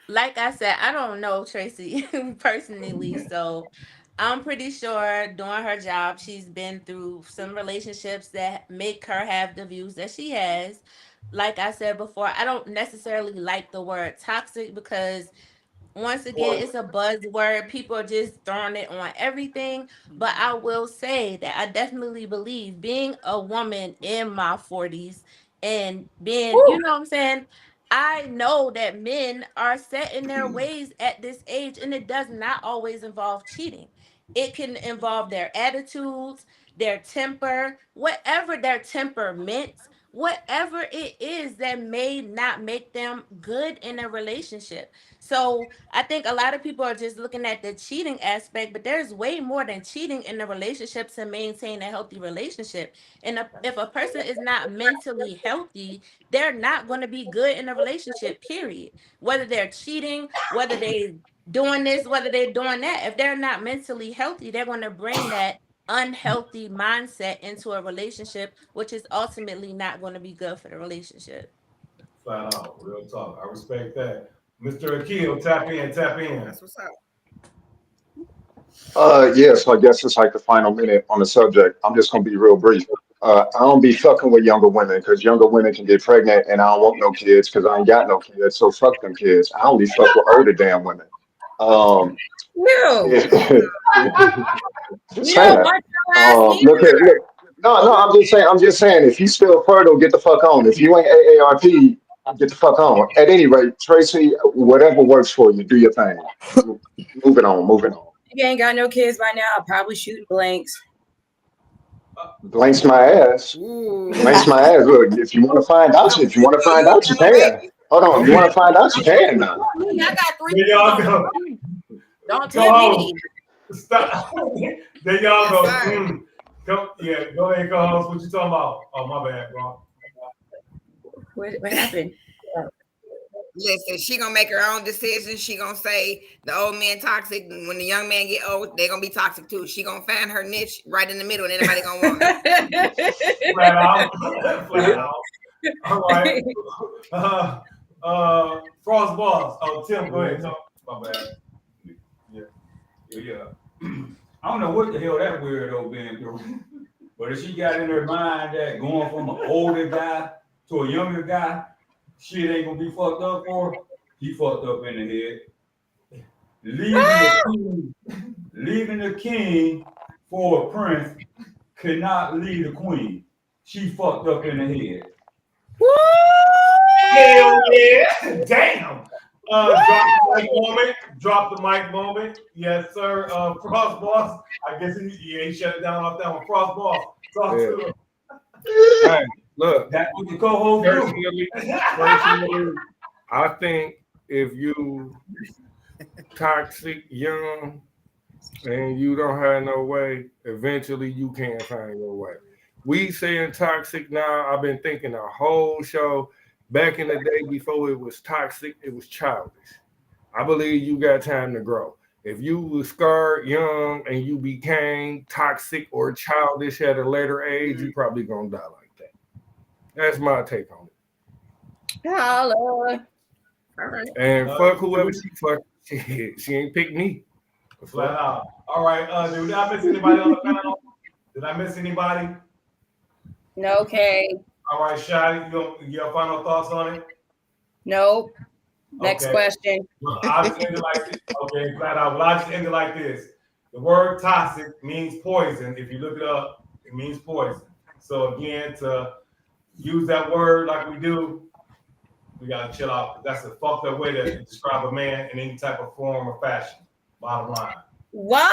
Like I said, I don't know Tracy personally, so I'm pretty sure doing her job, she's been through some relationships that make her have the views that she has. Like I said before, I don't necessarily like the word toxic because once again, it's a buzzword. People are just throwing it on everything. But I will say that I definitely believe being a woman in my 40s and being, you Woo! know what I'm saying? I know that men are set in their ways at this age, and it does not always involve cheating. It can involve their attitudes, their temper, whatever their temperament, whatever it is that may not make them good in a relationship. So I think a lot of people are just looking at the cheating aspect, but there's way more than cheating in a relationship to maintain a healthy relationship. And if a person is not mentally healthy, they're not going to be good in a relationship, period. Whether they're cheating, whether they're doing this, whether they're doing that, if they're not mentally healthy, they're going to bring that unhealthy mindset into a relationship, which is ultimately not going to be good for the relationship. Flat out. Real talk. I respect that. Mr. Akil, tap in, tap in. That's what's up. Yeah, so I guess it's like the final minute on the subject. I'm just gonna be real brief. I don't be fucking with younger women because younger women can get pregnant, and I don't want no kids because I ain't got no kids. So fuck them kids. I only fuck with older damn women. Um, No, just we don't saying. want your ass Look at neither. look. No, no, I'm just saying. I'm just saying. If you still fertile, get the fuck on. If you ain't AARP, get the fuck on. At any rate, Tracy, whatever works for you, do your thing. Moving on. Moving on. If you ain't got no kids by now, I'll probably shooting blanks. Blanks my ass. Blanks Ooh. my ass. Look, if you want to find out, if you want to find You out, you tell can. baby. Hold on. You want to find out, you can now. I got three There kids y'all on the go. way. Don't Go tempt on. me. Stop. There y'all Yes, go. sir. Go, yeah, go ahead, co-host. What you talking about? Oh, my bad, bro. What happened? Listen, she gonna make her own decisions. She gonna say the old man toxic. And when the young man get old, they gonna be toxic too. She gonna find her niche right in the middle, and anybody gonna want her. Flat out. Flat out. All right. Frost Boss. Oh, Tim, go ahead. Talk. My bad. Yeah. Yeah. I don't know what the hell that weirdo been through. But if she got in her mind that going from an older guy to a younger guy, shit ain't gonna be fucked up for her, he fucked up in the head. Leaving the king for a prince could not leave the queen. She fucked up in the head. Hell yeah. Damn. Drop the mic moment. Drop the mic moment. Yes, sir. Frost Boss. I guess he shut it down off that one. Frost Boss. Talk Yeah. to him. Hey, look, That's what the co-host do. personally, I think if you toxic young and you don't have no way, eventually you can't find your way. We saying toxic now. I've been thinking the whole show. Back in the day before it was toxic, it was childish. I believe you got time to grow. If you was scarred young and you became toxic or childish at a later age, you probably gonna die like that. That's my take on it. Holla. All right. And fuck whoever she fuck, she ain't pick me. Flat out. All right. Did I miss anybody on the panel? Did I miss anybody? No, okay. All right, Shy, you have final thoughts on it? Nope. Next Okay. question. Well, I'll just end it like this. Okay, flat out. Well, I'll just end it like this. The word toxic means poison. If you look it up, it means poison. So again, to use that word like we do, we gotta chill out. That's a fucked up way to describe a man in any type of form or fashion. Bottom line. What?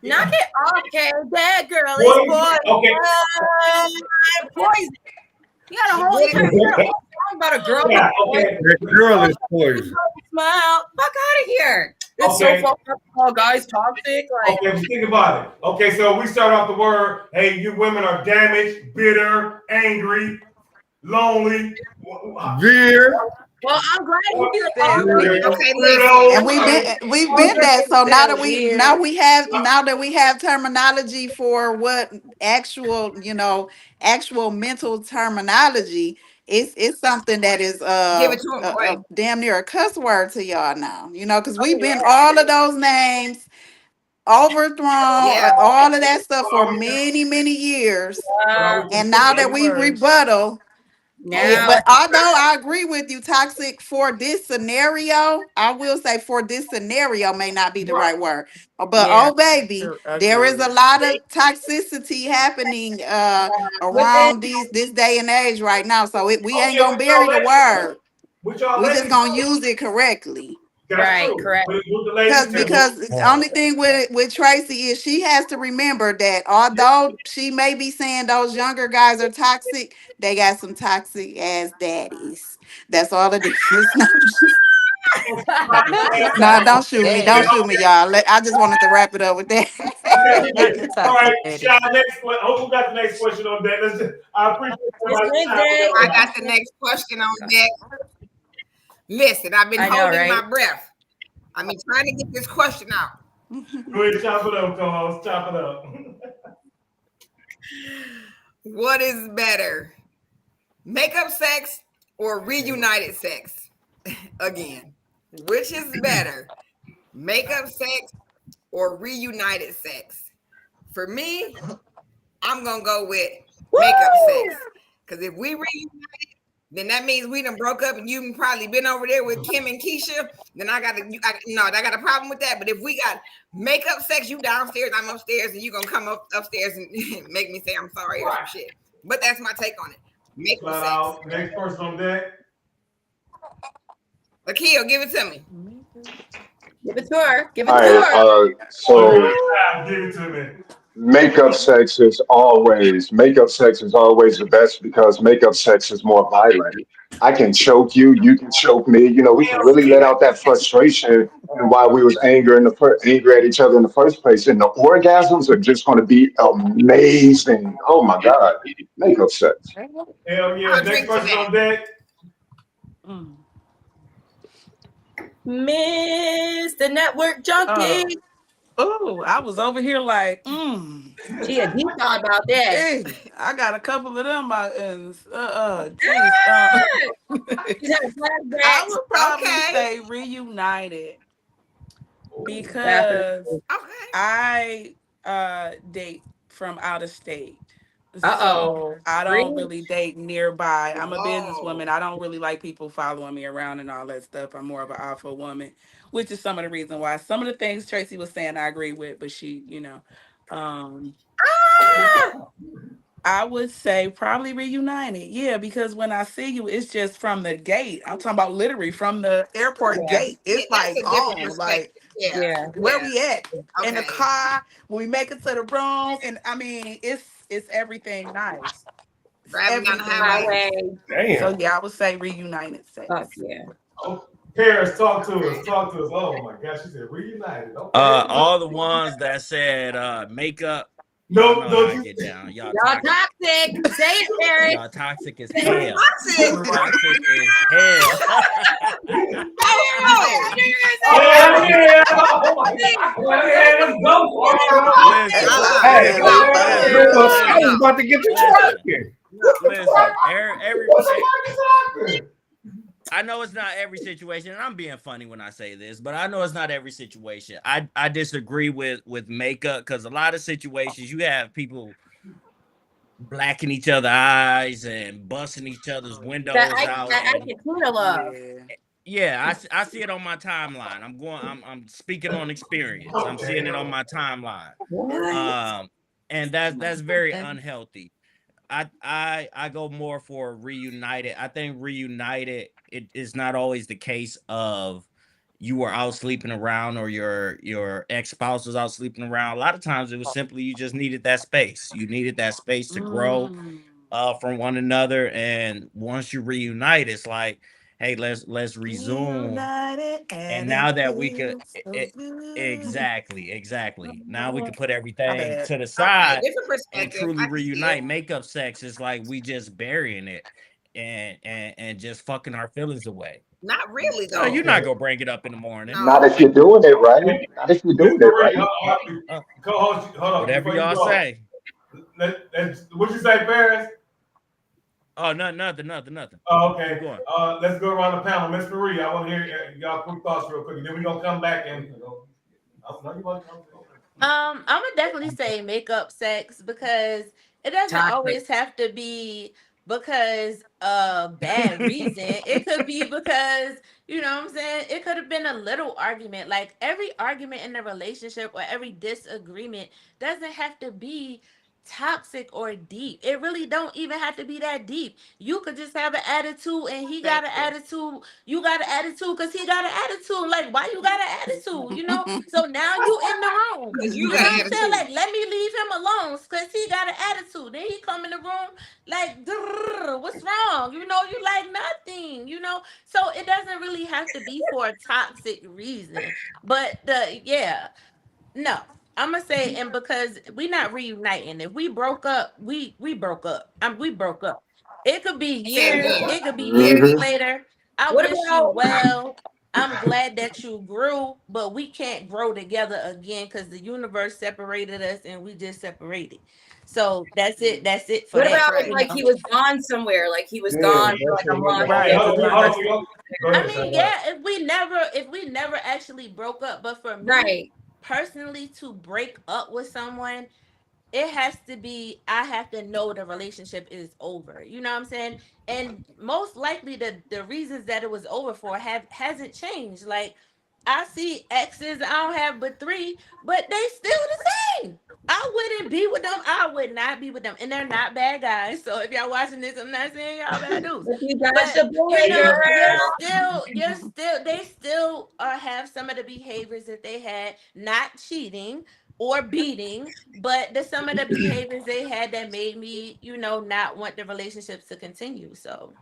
Knock it off, okay? That girl is Poison. poison. Okay. Poison. You got a whole song about a girl. Yeah, okay. That girl is poison. Smile. Fuck out of here. It's Okay. so fucked up. All guys toxic. Like, Okay, but think about it. Okay, so we start off the word, hey, you women are damaged, bitter, angry, lonely. Veer. well, I'm glad you Said said weird. Okay, Weirdo. listen. And we've been that. So now that we have terminology for what actual mental terminology, it's something that is Give it to him, boy. damn near a cuss word to y'all now. Because we've been all of those names overthrown, Yeah. all of that stuff for many, many years. And now that Big we words. rebuttal, Yeah. but although I agree with you, toxic for this scenario, I will say for this scenario may not be the right word. But Yeah. oh baby, there is a lot of toxicity happening around this day and age right now. So we ain't Okay, gonna with y'all bury the ladies. word. With y'all We just ladies. gonna use it correctly. That's Right, true. correct. With the ladies too. Because the only thing with Tracy is she has to remember that although she may be saying those younger guys are toxic, they got some toxic ass daddies. That's all it is. No, don't shoot me. Don't shoot me, y'all. I just wanted to wrap it up with that. Not the All right, toxic lady. Shy, next question. Who got the next question on that? I appreciate It's everybody's time. Wednesday. I got the next question on deck. Listen, I've been I know, holding right? my breath. I've been trying to get this question out. Go ahead, chop it up, co-host. Chop it up. What is better, makeup sex or reunited sex? Again, which is better, makeup sex or reunited sex? For me, I'm gonna go with makeup sex. Because if we reunited, then that means we done broke up and you've probably been over there with Kim and Keisha. Then I got a problem with that. But if we got makeup sex, you downstairs, I'm upstairs, and you gonna come upstairs and make me say I'm sorry or some shit. But that's my take on it. Makeup Flat sex. out. Next person on deck. Akil, give it to me. Give it to her. Give it All to right. her. So Give it to me. makeup sex is always the best because makeup sex is more violent. I can choke you, you can choke me. We can really let out that frustration and why we was angry at each other in the first place. And the orgasms are just going to be amazing. Oh my God, makeup sex. Hell yeah. I'll Next drink to person that. on deck. Mr. Network Junkie. Oh, I was over here like, She a deep thought about that. hey, I got a couple of them. Geez. She's having flashbacks. I would probably Okay. say reunited because Definitely. Okay. I date from out of state. Uh-oh. So I don't really date nearby. I'm a Oh. businesswoman. I don't really like people following me around and all that stuff. I'm more of an alpha woman, which is some of the reason why some of the things Tracy was saying I agree with, but she, I would say probably reunited. Yeah, because when I see you, it's just from the gate. I'm talking about literally from the airport Yeah. gate. It's That's like a different on, perspective. like Yeah. where we at in the Okay. car when we make it to the room, and I mean it's everything nice. It's Driving down the everything highway. nice. So Damn. yeah, I would say reunited sex. Fuck yeah. Oh, Paris, talk to us. Talk to us. Oh my gosh, she said reunited. Okay. All the ones that said makeup. No, Y'all know don't how I you? get down. Y'all Y'all toxic. toxic. Say it, Paris. Y'all toxic as hell. Toxic. Toxic as hell. Oh, Oh yeah! Oh my God! Yeah, let's go. Listen, Hey, no, I was no. about to get to twerking. listen. What's so fucking toxic? I know it's not every situation, and I'm being funny when I say this, but I know it's not every situation. I disagree with makeup because a lot of situations you have people blacking each other's eyes and busting each other's windows out. That And Tina love. yeah, I see it on my timeline. I'm speaking on experience. I'm seeing it on my timeline. And that's very unhealthy. I go more for reunited. I think reunited, it is not always the case of you were out sleeping around or your ex-spouse was out sleeping around. A lot of times it was simply you just needed that space. You needed that space to grow from one another. And once you reunite, it's like, hey, let's resume. And now that we could exactly. Now we can put everything to the Okay, side different and perspective. truly I can see it. reunite. Makeup sex is like we just burying it and just fucking our feelings away. Not really No, though. you're not gonna bring it up in the morning. Not No. if you're doing it right. Not if you're Miss doing it Marie, right. co-host, hold on Whatever before you y'all go. say. What you say, Paris? Oh, nothing. Oh, okay. Keep going. Let's go around the panel. Miss Marie, I want to hear y'all quick thoughts real quick, and then we're gonna come back and. I'm gonna definitely say makeup sex because it doesn't Toxic. always have to be because bad reason. It could be because, you know what I'm saying, it could have been a little argument. Like every argument in a relationship or every disagreement doesn't have to be toxic or deep. It really don't even have to be that deep. You could just have an attitude and he got an attitude. You got an attitude because he got an attitude. Like, why you got an attitude? You know? So now you in the wrong. Because you You got know an what I'm saying? attitude. Like, let me leave him alone because he got an attitude. Then he come in the room like, "Grrr, what's wrong? You know, you like nothing, you know? So it doesn't really have to be for a toxic reason. But no, I'm gonna say, and because we not reuniting. If we broke up, we broke up. We broke up. It could be Say it years. again. It could be Say it years again. Hmm. later. I What wish you about well. I'm glad that you grew, but we can't grow together again because the universe separated us and we just separated. So that's it. That's it for what that. That's about right. You like know. he was gone somewhere? Like he was Yeah, gone for that's like a what month. nigga Okay, Yeah, Right. hold he on, was hold on. Go I ahead, mean, Shayla. yeah, if we never actually broke up, but for me right. personally to break up with someone, it has to be, I have to know the relationship is over. You know what I'm saying? And most likely the reasons that it was over for hasn't changed. Like I see exes, I don't have but 3, but they still the same. I wouldn't be with them. I would not be with them. And they're not bad guys. So if y'all watching this, I'm not saying y'all bad dudes. If you dodged But a you bullet, know, girl. they still have some of the behaviors that they had, not cheating or beating, but some of the behaviors they had that made me, you know, not want the relationships to continue. So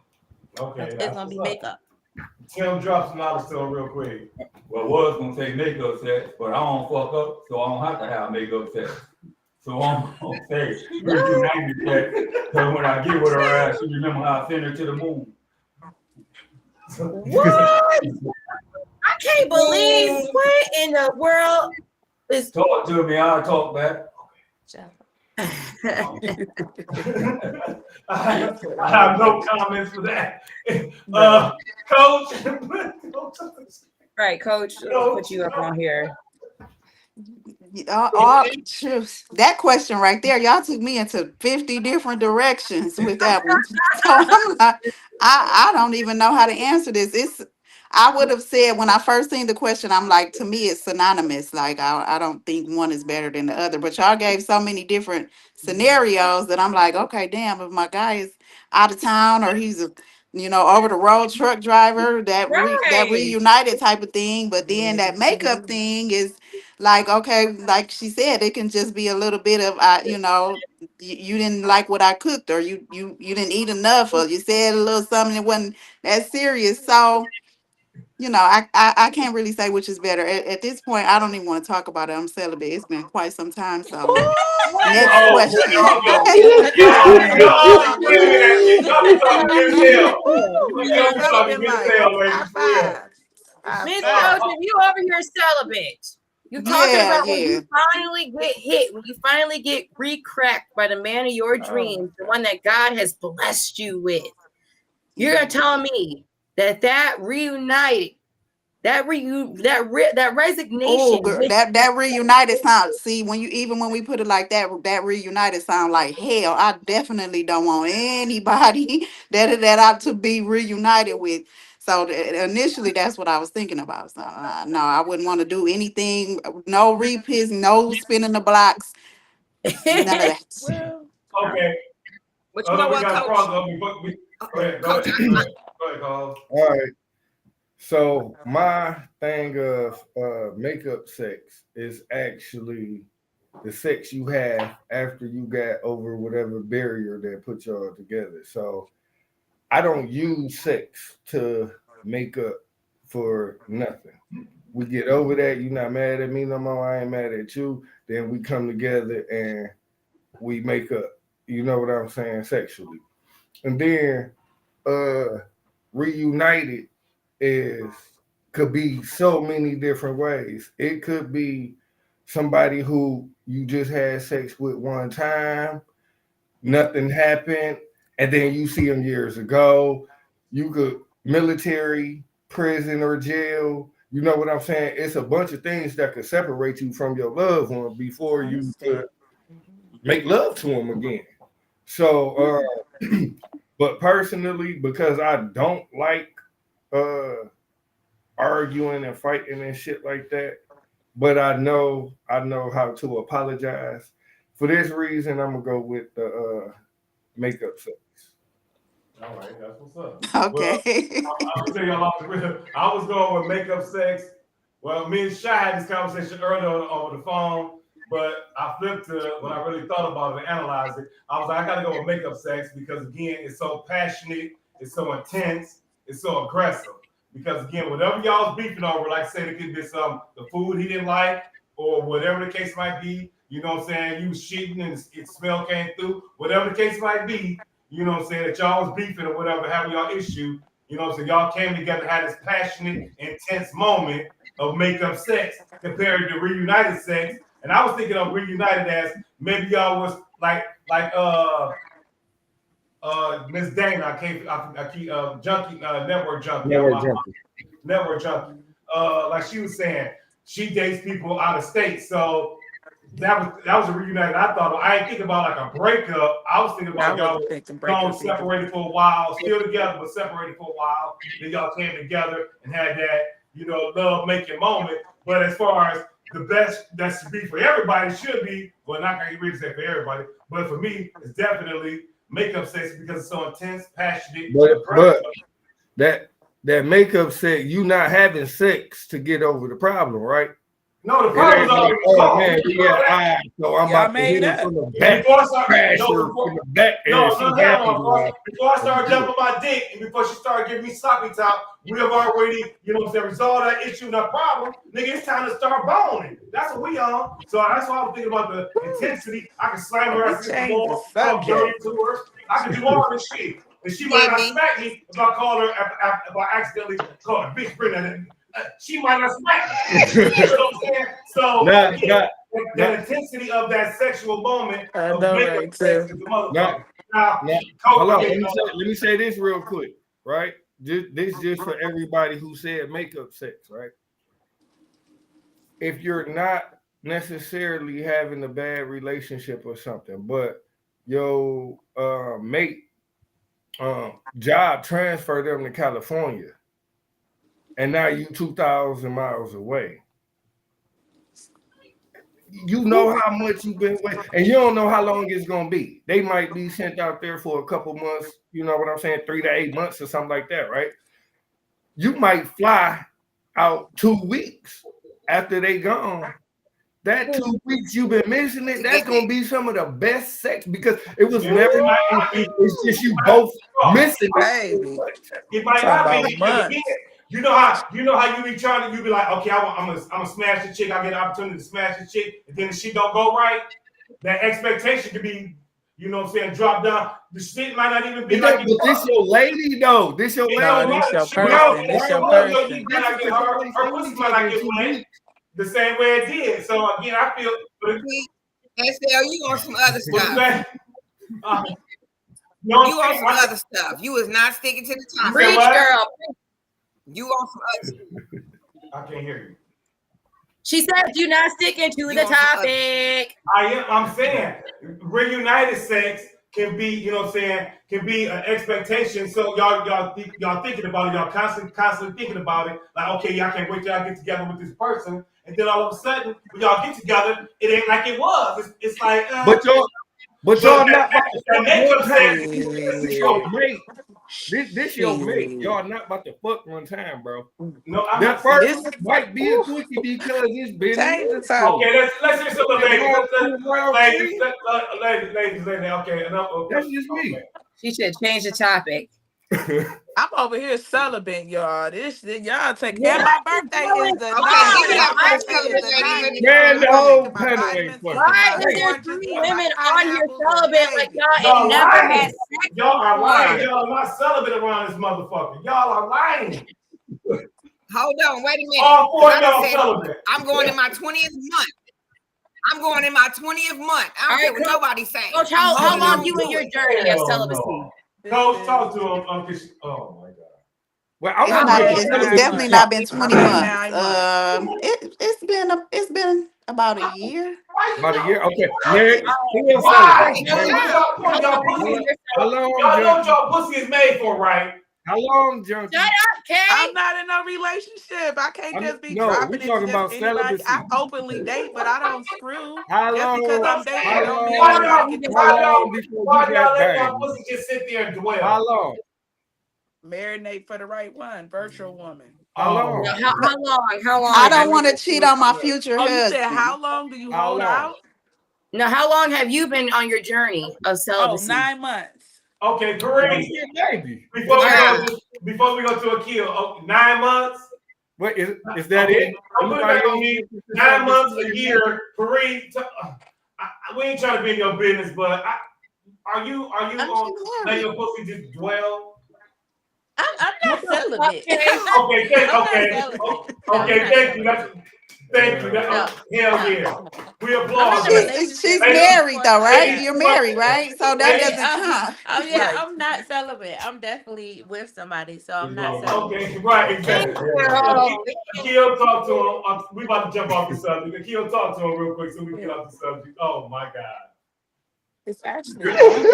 Okay, it's that's gonna what's be up. makeup. Tim, drop some knowledge to him real quick. Well, was gonna say makeup sex, but I don't fuck up, so I don't have to have makeup sex. So I'm gonna say reunited sex, because when I get with her ass, she remember how I sent her to the moon. What? I can't believe what in the world is. Talk to me, I'll talk back. I have no comments for that. Coach. Right, coach. I'll put you up on here. That question right there, y'all took me into 50 different directions with that one. So I'm like, I don't even know how to answer this. I would have said when I first seen the question, I'm like, to me, it's synonymous. Like, I don't think one is better than the other. But y'all gave so many different scenarios that I'm like, okay, damn, if my guy is out of town or he's a over the road truck driver, that Right. reunited type of thing. But then that makeup thing is like, okay, like she said, it can just be a little bit of you didn't like what I cooked, or you didn't eat enough, or you said a little something that wasn't that serious. So I can't really say which is better at this point. I don't even want to talk about it. I'm celibate. It's been quite some time. So next Oh, question. wait a minute. Y'all be talking good as hell. Y'all be talking Celibate good as life. hell, ladies, High for real. five. High Miss five. Joseph, you over here celibate. You talking Yeah, about when yeah. you finally get hit, when you finally get re-cracked by the man of your dreams, the one that God has blessed you with. You're gonna tell me that reunited that resignation. Oh, girl, that reunited sound. See, when we put it like that, that reunited sound like hell. I definitely don't want anybody that I to be reunited with. So initially, that's what I was thinking about. So no, I wouldn't want to do anything. No repeats, no spinning the blocks, none of that. Well, Okay. But you know We what, got Coach? Go ahead, Coach, Carl. All right. So my thing of makeup sex is actually the sex you have after you got over whatever barrier that put y'all together. So I don't use sex to make up for nothing. We get over that. You're not mad at me no more. I ain't mad at you. Then we come together and we make up. You know what I'm saying? Sexually. And then reunited could be so many different ways. It could be somebody who you just had sex with one time, nothing happened, and then you see them years ago. You could military, prison, or jail. You know what I'm saying? It's a bunch of things that could separate you from your loved one before you could make love to them again. So, but personally, because I don't like arguing and fighting and shit like that, but I know how to apologize. For this reason, I'm gonna go with the makeup sex. All right, that's what's up. Okay. Well, I'm gonna tell y'all off the real. I was going with makeup sex. Well, me and Shy had this conversation earlier over the phone, but I flipped to when I really thought about it and analyzed it. I was like, I gotta go with makeup sex because again, it's so passionate, it's so intense, it's so aggressive. Because again, whatever y'all was beefing over, like I said, it could be the food he didn't like, or whatever the case might be. You know what I'm saying? You was cheating and it smell came through. Whatever the case might be, you know what I'm saying, that y'all was beefing or whatever, having y'all issue. You know what I'm saying? Y'all came together, had this passionate, intense moment of makeup sex compared to reunited sex. And I was thinking of reunited as maybe y'all was like Miss Dana, I keep junkie, network junkie. Network junkie. Like she was saying, she dates people out of state. So that was a reunited. I thought I ain't thinking about like a breakup. I was thinking about y'all separated for a while, still together, but separated for a while. Then y'all came together and had that, love making moment. But as far as the best that should be for everybody should be, well, not gonna really say for everybody, but for me, it's definitely makeup sex because it's so intense, passionate. But that makeup sex, you not having sex to get over the problem, right? No, the problem's already solved. Man, so I'm about to hit it from the back. Before I started jumping my dick and before she started giving me sloppy top, we have already, resolved that issue and that problem. Nigga, it's time to start boning. That's what we on. So that's why I'm thinking about the intensity. I can slam her ass against the wall, talk dirty to her. I can do all this shit. And she might not smack me if I call her, if I accidentally call her bitch, bring that. She might not smack me. You know what I'm saying? So the intensity of that sexual moment of makeup sex is the motherfucker. Hold on, let me say this real quick, right? This just for everybody who said makeup sex, right? If you're not necessarily having a bad relationship or something, but your mate job transferred them to California, and now you 2,000 miles away. You know how much you've been waiting, and you don't know how long it's gonna be. They might be sent out there for a couple months, you know what I'm saying, 3 to 8 months or something like that, right? You might fly out 2 weeks after they gone. That 2 weeks you've been missing it, that's gonna be some of the best sex because it was never. It's just you both missing it. It might not be because again, you know how you be trying to, you be like, okay, I'm gonna smash the chick. I get an opportunity to smash the chick, and then the shit don't go right. That expectation could be, you know what I'm saying, drop down. The shit might not even be like. But this your lady though. This your lady. No, this your person. This your person. Her pussy might not get wet the same way it did. So again, I feel. SL, you on some other stuff. You on some other stuff. You was not sticking to the topic. Preach, girl. You on some other stuff. I can't hear you. She said you're not sticking to the topic. I'm saying reunited sex can be, you know what I'm saying, can be an expectation. So y'all thinking about it, y'all constantly thinking about it. Like, okay, y'all can't wait till y'all get together with this person. And then all of a sudden, when y'all get together, it ain't like it was. It's like But y'all not about to fuck makeup one sex. time. This your mate. This your mate. Y'all not about to fuck one time, bro. No, I'm that not first saying might be a quickie because it's been Change the topic. Okay, let's hear some of the ladies. Ladies. Ladies. Okay, enough. That's just me. She should change the topic. I'm over here celibate, y'all. Y'all take. And my birthday is the Okay, 9th. give me My that birthday is the 9th. Man, the I'm whole taking my panel ain't vitamins, fucking. eating my Why is there oranges, 3 eating my women on here pineapples, and celibate like baby. y'all ain't never had lying. sex Y'all are lying. before? Y'all are not celibate around this motherfucker. Y'all are lying. Hold on, wait a minute. All 4 of I y'all said, celibate. I'm going in my 20th month. I'm going in my 20th month. I don't care what nobody's saying. Coach, I'm how holding long on you to in your it. journey of Hell celibacy? no. Coach, talk to him. Oh my God. Well, I It's want not. to It's definitely not been 20 months. It's been about a year. About a year. Okay. Next. Who else Why? celibate? Y'all pussy. How long, Y'all know what Junkie? y'all pussy is made for, right? How long, Junkie? Shut up, Kay. I'm not in no relationship. I can't just be No, dropping we it to talking just about anybody. celibacy. I openly date, but I don't screw. How Just because long? I'm dating How don't mean long? I'm gonna get the How pussy. long before Why you y'all got let y'all banged? pussy just sit there and dwell? How long? Marinate for the right one, virtual woman. How long? Now, how long? How long? I don't want to cheat on my future Oh, you husband. said how long do you How hold long? out? Now, how long have you been on your journey of Oh, celibacy? 9 months. Okay, great. Baby. Before we go to a kill, 9 months. What is that Okay, it? don't put it back on me. 9 months, a year, Kareem. We ain't trying to be in your business, but are you letting your pussy just dwell? I'm not celibate. Okay, thank you. Thank you. No, Hell yeah. We I'm applaud in a that. relationship. She's married though, right? ladies, You're married, right? So that ladies, doesn't count. Oh yeah, I'm not celibate. I'm definitely with somebody, so I'm not celibate. Okay, right, exactly. Girl. Akil, talk to him. We about to jump off the subject. Akil, talk to him real quick so we can get off the subject. Oh my God. It's actually open.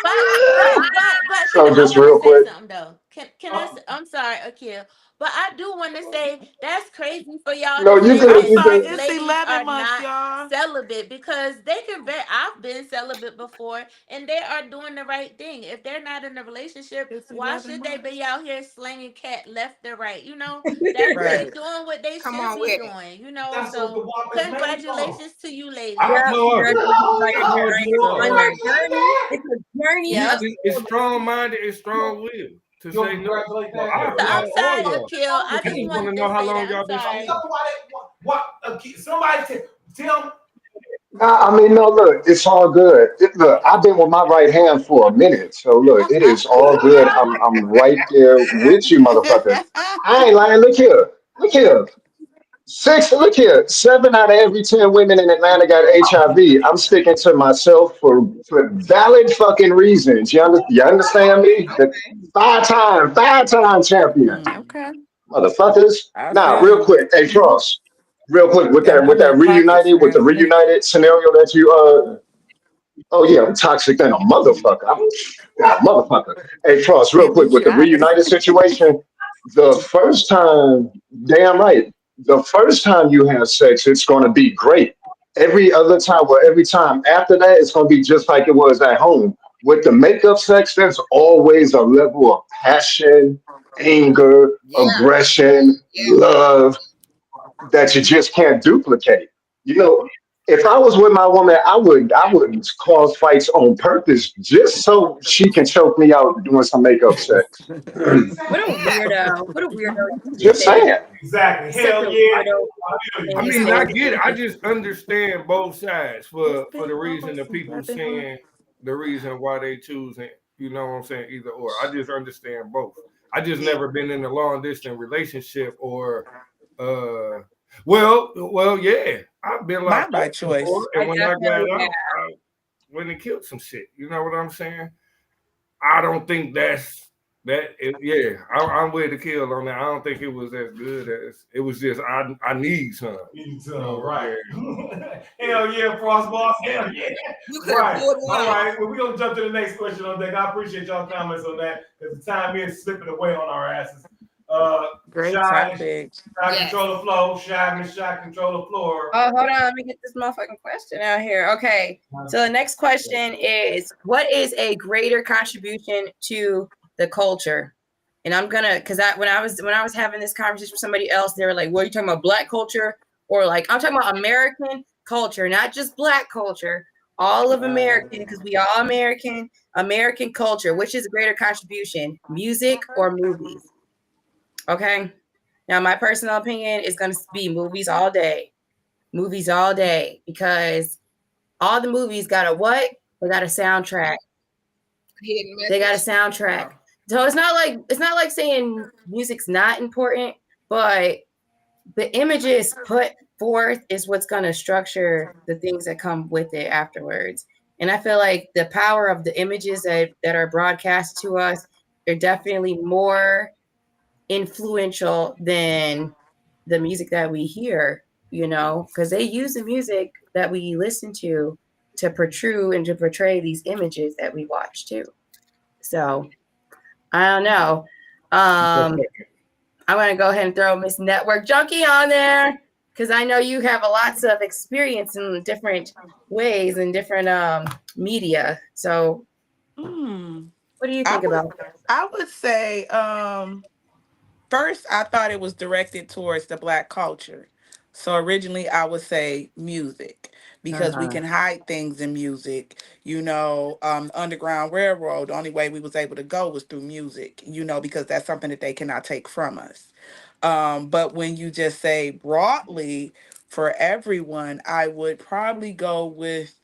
But So I just want real to say quick, something though. Can I? I'm sorry, Akil, but I do want to say that's crazy for y'all no, to you say good, I'm that you sorry, good. these it's ladies 11 are months, not y'all. celibate because they can bet I've been celibate before and they are doing the right thing. If they're not in a relationship, It's why 11 should they months. be out here slinging cat left and right? That's they Right. doing what they Come should on be with it. doing. That's what the So walk is made for. congratulations to you, I ladies. Yeah, applaud her. congratulations I on applaud your her. journey. It's a journey Yep. of It's strong-minded and strong-willed to You say no. congratulate So that I girl. So applaud I'm all sorry, y'all. Akil. I I just just want to wanted know to how say long that. I'm y'all been sorry. together. Somebody tell Nah, I mean, no, look, it's all good. Look, I've been with my right hand for a minute, so look, it is all good. I'm right there with you, motherfucker. I ain't lying. Look here. Look here. 7 out of every 10 women in Atlanta got HIV. I'm sticking to myself for valid fucking reasons. You understand me? The five time champion, Okay. motherfuckers. I Now, feel real you. quick, hey Cross, real quick with And I'm in pockets, with the man. reunited scenario that you oh yeah, I'm toxic than a motherfucker. Yeah, motherfucker. Hey Cross, real At quick least with you're the honest. reunited situation. The first time, damn right. The first time you have sex, it's going to be great. Every other time, well, every time after that, it's going to be just like it was at home. With the makeup sex, there's always a level of passion, anger, Yeah, aggression, yeah. love that you just can't duplicate. You know, if I was with my woman, I would cause fights on purpose just so she can choke me out doing some makeup sex. what a Yeah. weirdo. What a weirdo you Just say. saying. exactly. Such Hell a yeah. weirdo I feel I you. you mean, say. I get it. I just understand both sides It's for been the reason almost that people 11 months. saying the reason why they choosing, you know what I'm saying, either or. I just understand both. I just Yeah. never been in a long distance relationship or well, yeah. I've been Not locked by up before, choice. and I when I got definitely out, have. I went and killed some shit. You know what I'm saying? I don't think that's I'm with the kill on that. I don't think it was as good as it was. Just I need some. Need some, right? Hell yeah, Frost Boss. Hell yeah. You could have Right. pulled All one off. right. Well, we're gonna jump to the next question on deck. I appreciate y'all comments on that because the time is slipping away on our asses. Great Shy, topic. Shy Yes. control the flow. Shy, Miss Shy control the floor. Oh, hold on. Let me get this motherfucking question out here. Okay. So the next question is, what is a greater contribution to the culture? And I'm gonna, because when I was having this conversation with somebody else, they were like, "What are you talking about, Black culture?" Or like, I'm talking about American culture, not just Black culture, all of American, because we all American culture. Which is a greater contribution, music or movies? Okay. Now, my personal opinion is going to be movies all day, because all the movies got a what? They got a soundtrack. They got a soundtrack. So it's not like saying music's not important, but the images put forth is what's going to structure the things that come with it afterwards. And I feel like the power of the images that are broadcast to us are definitely more influential than the music that we hear, because they use the music that we listen to protrude and to portray these images that we watch too. So I don't know. I'm going to go ahead and throw Miss Network Junkie on there because I know you have lots of experience in different ways and different media. So what do you think about that? I would say, first, I thought it was directed towards the Black culture. So originally, I would say music because we can hide things in music. Underground Railroad, the only way we was able to go was through music, because that's something that they cannot take from us. But when you just say broadly for everyone, I would probably go with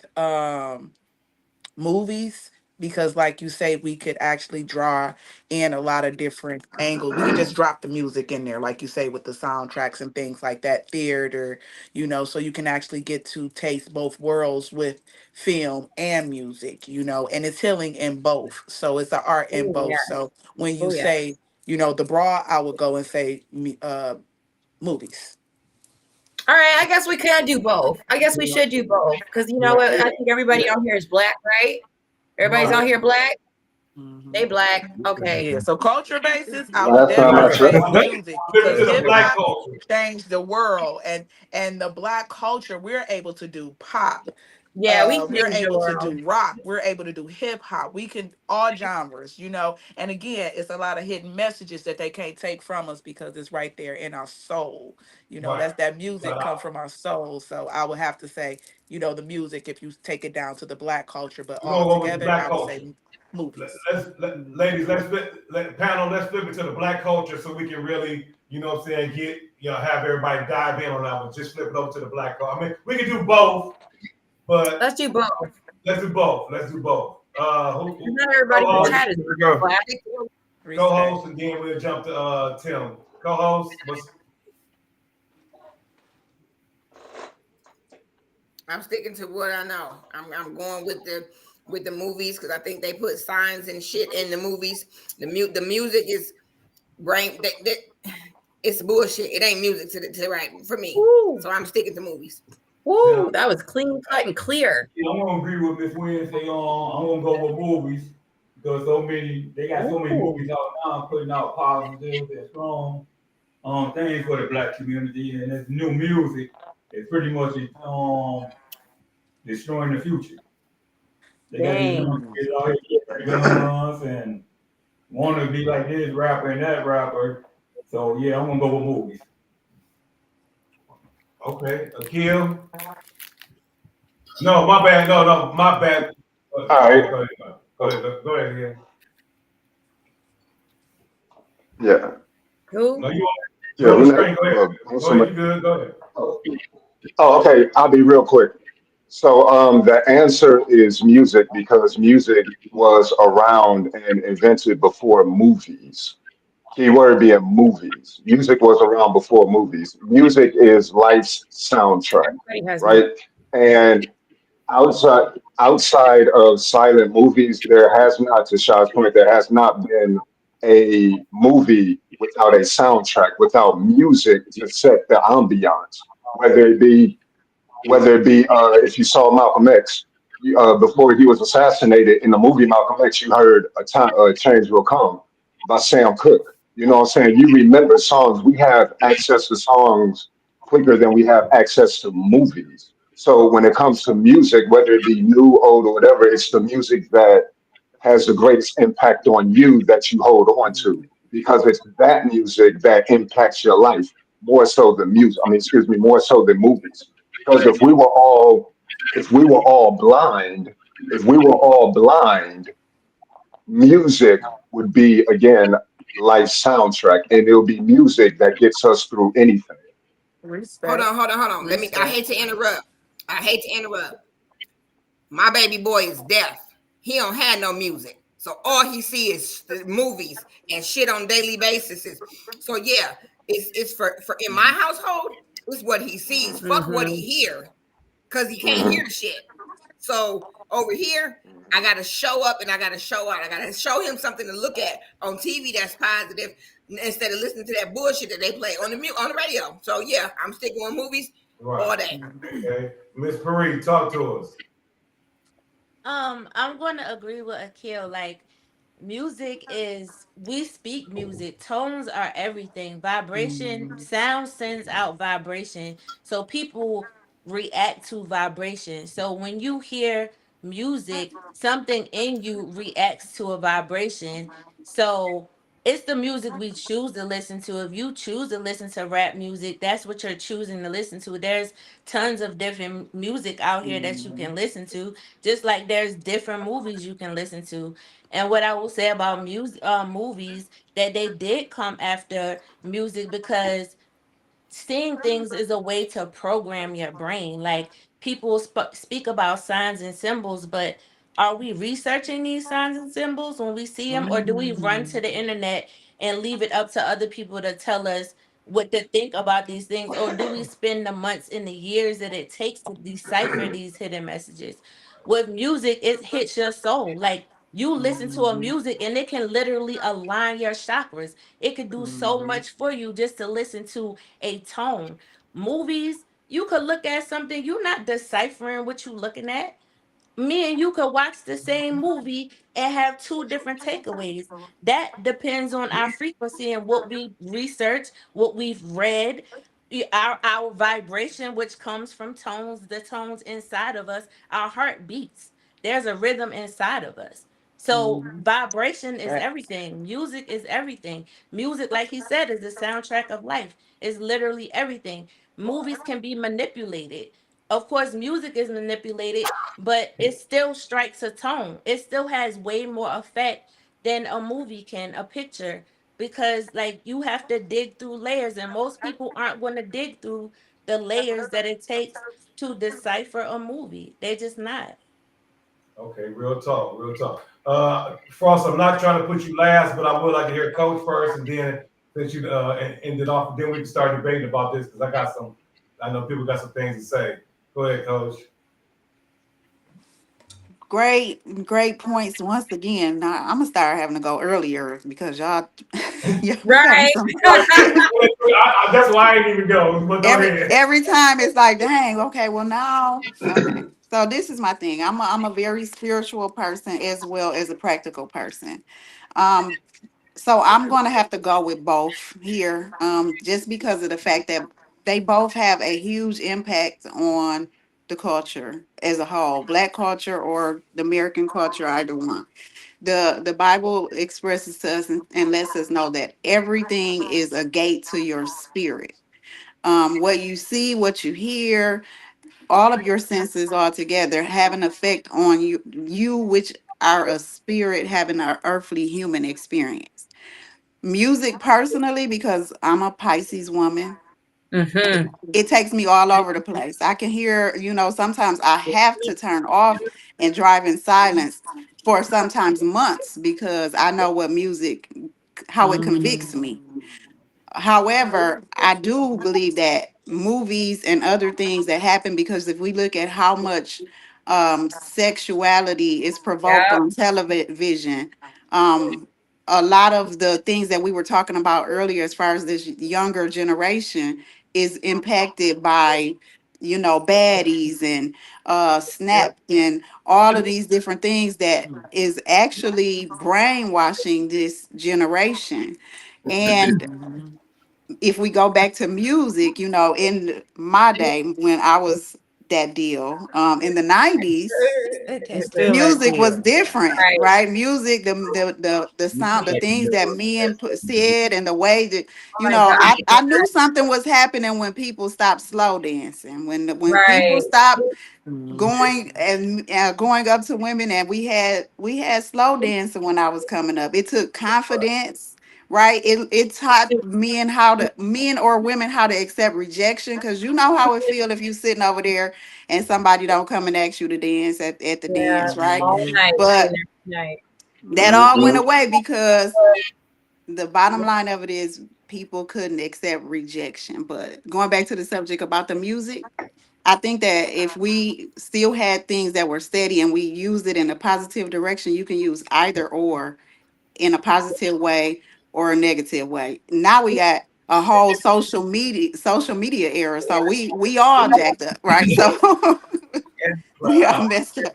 movies because like you say we could actually draw in a lot of different angles. We could just drop the music in there like you say with the soundtracks and things like that, theater, so you can actually get to taste both worlds with film and music, and it's healing in both, so it's an art in Ooh, both. yeah. So when you Oh, yeah. say the broad, I would go and say movies. All right, I guess we can do both. I guess we should do both because you know what? I think everybody on here is Black, right? Everybody's on here Black. They Black. Okay. Yeah. So culture basis, I would Last time I definitely say checked. music because To the hip Black hop culture. changed the world, and the Black culture, we're able to do pop. Yeah, we We're changed the able to world. do rock. We're able to do hip hop. We can all genres, And again, it's a lot of hidden messages that they can't take from us because it's right there in our soul. Right. That's that music come from our soul. So I would have to say, the music if you take it down to the Black culture, but We're gonna all go with the together, Black I would culture. say movies. Ladies, let's flip, panel, let's flip it to the Black culture so we can really, get, have everybody dive in on that one. Just flip it over to the Black culture. I mean, we can do both, but let's do both. Let's do both. Not everybody in the chat is Black. Co-host, and then we'll jump to Tim. Co-host, I'm sticking to what I know. I'm going with the movies because I think they put signs and shit in the movies. The music is brain. It's bullshit. It ain't music to right for me. Ooh. So I'm sticking to movies. Woo, that was clean cut and clear. Yeah, I'm gonna agree with Miss Wednesday. I'm gonna go with movies because they got so many movies out now putting out positive and strong things for the Black community, and this new music is pretty much destroying the future. They got these young kids out here getting guns and want to be like this rapper and that rapper. So yeah, I'm gonna go with movies. okay, Akil. No, my bad. No, my bad. All right. Go ahead, Akil. Yeah. Who? No, you Yeah. on the screen. Go ahead. You good? Go ahead. Oh, okay. I'll be real quick. So the answer is music because music was around and invented before movies. Keyword being movies. Music was around before movies. Music is life's soundtrack, right? And outside of silent movies, there has not, to Shah's point, there has not been a movie without a soundtrack, without music to set the ambiance, whether it be if you saw Malcolm X, before he was assassinated in the movie Malcolm X, you heard a change will come by Sam Cooke. You know what I'm saying? You remember songs. We have access to songs quicker than we have access to movies. So when it comes to music, whether it be new, old, or whatever, it's the music that has the greatest impact on you that you hold on to because it's that music that impacts your life more so than music. I mean, excuse me, more so than movies. Because if we were all blind, if we were all blind, music would be again life soundtrack, and it'll be music that gets us through anything. Hold Respect. on, hold on, hold on. I Respect. hate to interrupt. I hate to interrupt. My baby boy is deaf. He don't have no music. So all he see is the movies and shit on daily basis. So yeah, it's for in my household, it's what he sees. Fuck what he Mm-hmm. hear. Cause he can't hear the shit. So over here, I gotta show up and I gotta show out. I gotta show him something to look at on TV that's positive instead of listening to that bullshit that they play on the radio. So yeah, I'm sticking with movies all Right. day. Okay. Miss Paris, talk to us. I'm going to agree with Akil. Like, music is, we speak music. Tones are everything. Vibration, sound sends out vibration. So people react to vibration. So when you hear music, something in you reacts to a vibration. So it's the music we choose to listen to. If you choose to listen to rap music, that's what you're choosing to listen to. There's tons of different music out here that you can listen to, just like there's different movies you can listen to. And what I will say about music, movies, that they did come after music because seeing things is a way to program your brain. Like, people speak about signs and symbols, but are we researching these signs and symbols when we see them, or do we run to the internet and leave it up to other people to tell us what to think about these things, or do we spend the months and the years that it takes to decipher these hidden messages? With music, it hits your soul. Like, you listen to a music and it can literally align your chakras. It could do so much for you just to listen to a tone. Movies, you could look at something, you're not deciphering what you're looking at. Me and you could watch the same movie and have two different takeaways. That depends on our frequency and what we research, what we've read, our vibration, which comes from tones, the tones inside of us, our heart beats. There's a rhythm inside of us. So vibration is Right. everything. Music is everything. Music, like he said, is the soundtrack of life. It's literally everything. Movies can be manipulated. Of course, music is manipulated, but it still strikes a tone. It still has way more effect than a movie can, a picture, because like you have to dig through layers, and most people aren't going to dig through the layers that it takes to decipher a movie. They're just not. Okay, real talk, real talk. Frost, I'm not trying to put you last, but I would like to hear Coach first, and then since you ended off, then we can start debating about this because I know people got some things to say. Go ahead, Coach. Great points once again. Now I'm gonna start having to go earlier because y'all, y'all having Right. some That's why I didn't even go. But go ahead. every time it's like, dang, okay, well now, okay. So this is my thing. I'm a very spiritual person as well as a practical person. Um, so I'm gonna have to go with both here, just because of the fact that they both have a huge impact on the culture as a whole, Black culture or the American culture, either one. The Bible expresses to us and lets us know that everything is a gate to your spirit. What you see, what you hear, all of your senses all together have an effect on you which are a spirit having an earthly human experience. Music personally, because I'm a Pisces woman, Mm-hmm. it takes me all over the place. I can hear, sometimes I have to turn off and drive in silence for sometimes months because I know what music, how it convicts me. However, I do believe that movies and other things that happen, because if we look at how much sexuality is provoked Yep. on television, um, a lot of the things that we were talking about earlier, as far as this younger generation, is impacted by, you know, baddies and snap and all of these different things that is actually brainwashing this generation. And if we go back to music, you know, in my day when I was that deal, in the 90s, Okay. music was different, Right. right? Music, the sound, the things that men said, and the way that, Oh you my know, God. I knew something was happening when people stopped slow dancing, when people Right. stopped going and going up to women, and we had slow dancing when I was coming up. It took confidence, right? It taught men or women how to accept rejection, because you know how it feel if you sitting over there and somebody don't come and ask you to dance at the Yeah. dance, right? All night. But Night. that all went away because the bottom line of it is people couldn't accept rejection. But going back to the subject about the music, I think that if we still had things that were steady and we used it in a positive direction, you can use either or in a positive way or a negative way. Now we got a whole social media era. So we all jacked up, right? So we Right. all messed up.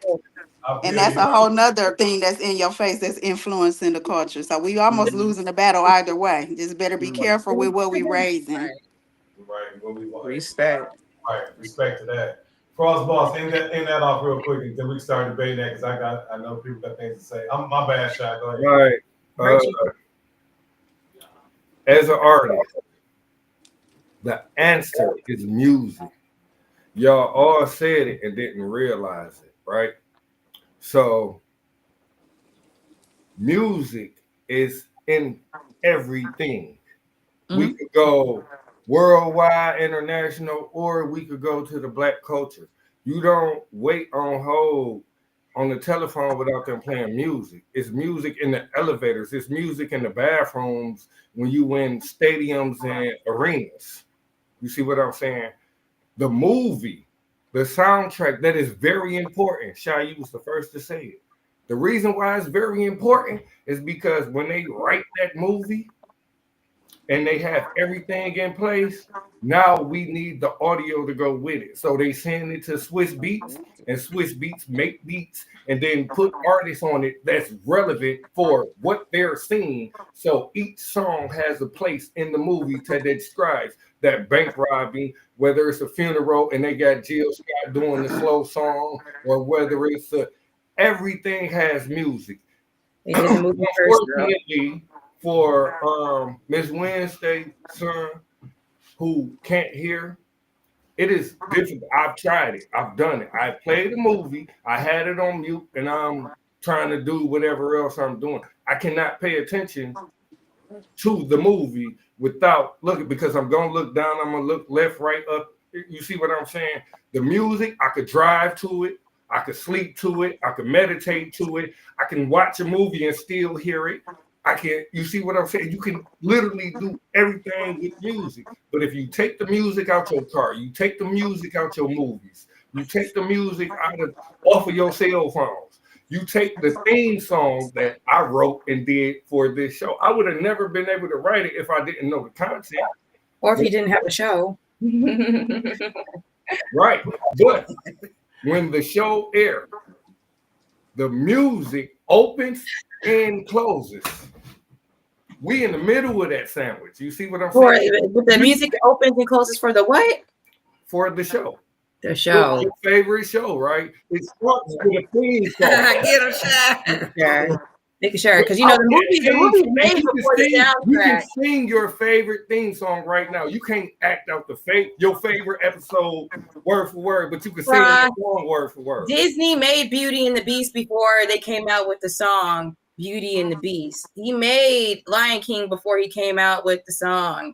I And feel that's you. a whole nother thing that's in your face that's influencing the culture. So we almost losing the battle either way. Just better be careful with what we raising. Right. What we want. Respect. Right. Respect to that. Cross boss, end that off real quick, and then we can start debating that because I know people got things to say. My bad, Shy. Go ahead. Right. As an artist, the answer is music. Y'all all said it and didn't realize it, right? So music is in everything. We could go worldwide, international, or we could go to the black culture. You don't wait on hold on the telephone without them playing music. It's music in the elevators. It's music in the bathrooms when you in stadiums and arenas. You see what I'm saying? The movie, the soundtrack, that is very important. Shy, you was the first to say it. The reason why it's very important is because when they write that movie and they have everything in place, now we need the audio to go with it. So they send it to Swiss Beats, and Swiss Beats make beats and then put artists on it that's relevant for what they're seeing. So each song has a place in the movie that describes that bank robbing, whether it's a funeral and they got Jill Scott doing the slow song, or whether it's everything has music. They did the movie first, girl. Unfortunately, for Miss Wednesday, son, who can't hear, it is difficult. I've tried it. I've done it. I played the movie. I had it on mute, and I'm trying to do whatever else I'm doing. I cannot pay attention to the movie without looking, because I'm gonna look down. I'm gonna look left, right, up. You see what I'm saying? The music, I could drive to it. I could sleep to it. I could meditate to it. I can watch a movie and still hear it. You see what I'm saying? You can literally do everything with music. But if you take the music out your car, you take the music out your movies, you take the music off of your cell phones, you take the theme song that I wrote and did for this show. I would have never been able to write it if I didn't know the concept. Or if you didn't have a show. Right. But when the show airs, the music opens and closes. We in the middle of that sandwich. You see what I'm saying? But the music opens and closes for the what? For the show. The show. Your favorite show, right? It starts with a theme song. Get a shot. Yeah. Making sure, because you know the movie made before the soundtrack. You can sing your favorite theme song right now. You can't act out your favorite episode word for word, but you can sing the song word for word. Disney made Beauty and the Beast before they came out with the song Beauty and the Beast. He made Lion King before he came out with the song.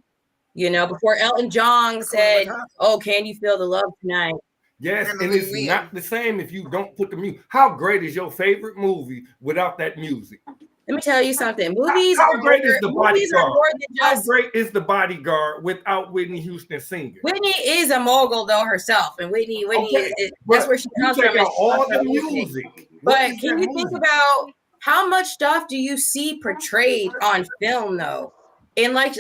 You know, before Elton John said, "Oh, can you feel the love tonight?" Yes, and it's not the same if you don't put the music. How great is your favorite movie without that music? Let me tell you something. Movies How are great is The movies are Bodyguard? more than just. How great is The Bodyguard without Whitney Houston singing? Whitney is a mogul though herself, and Whitney Okay, is that's where she comes from. All the music. But can you think about how much stuff do you see portrayed on film though? And like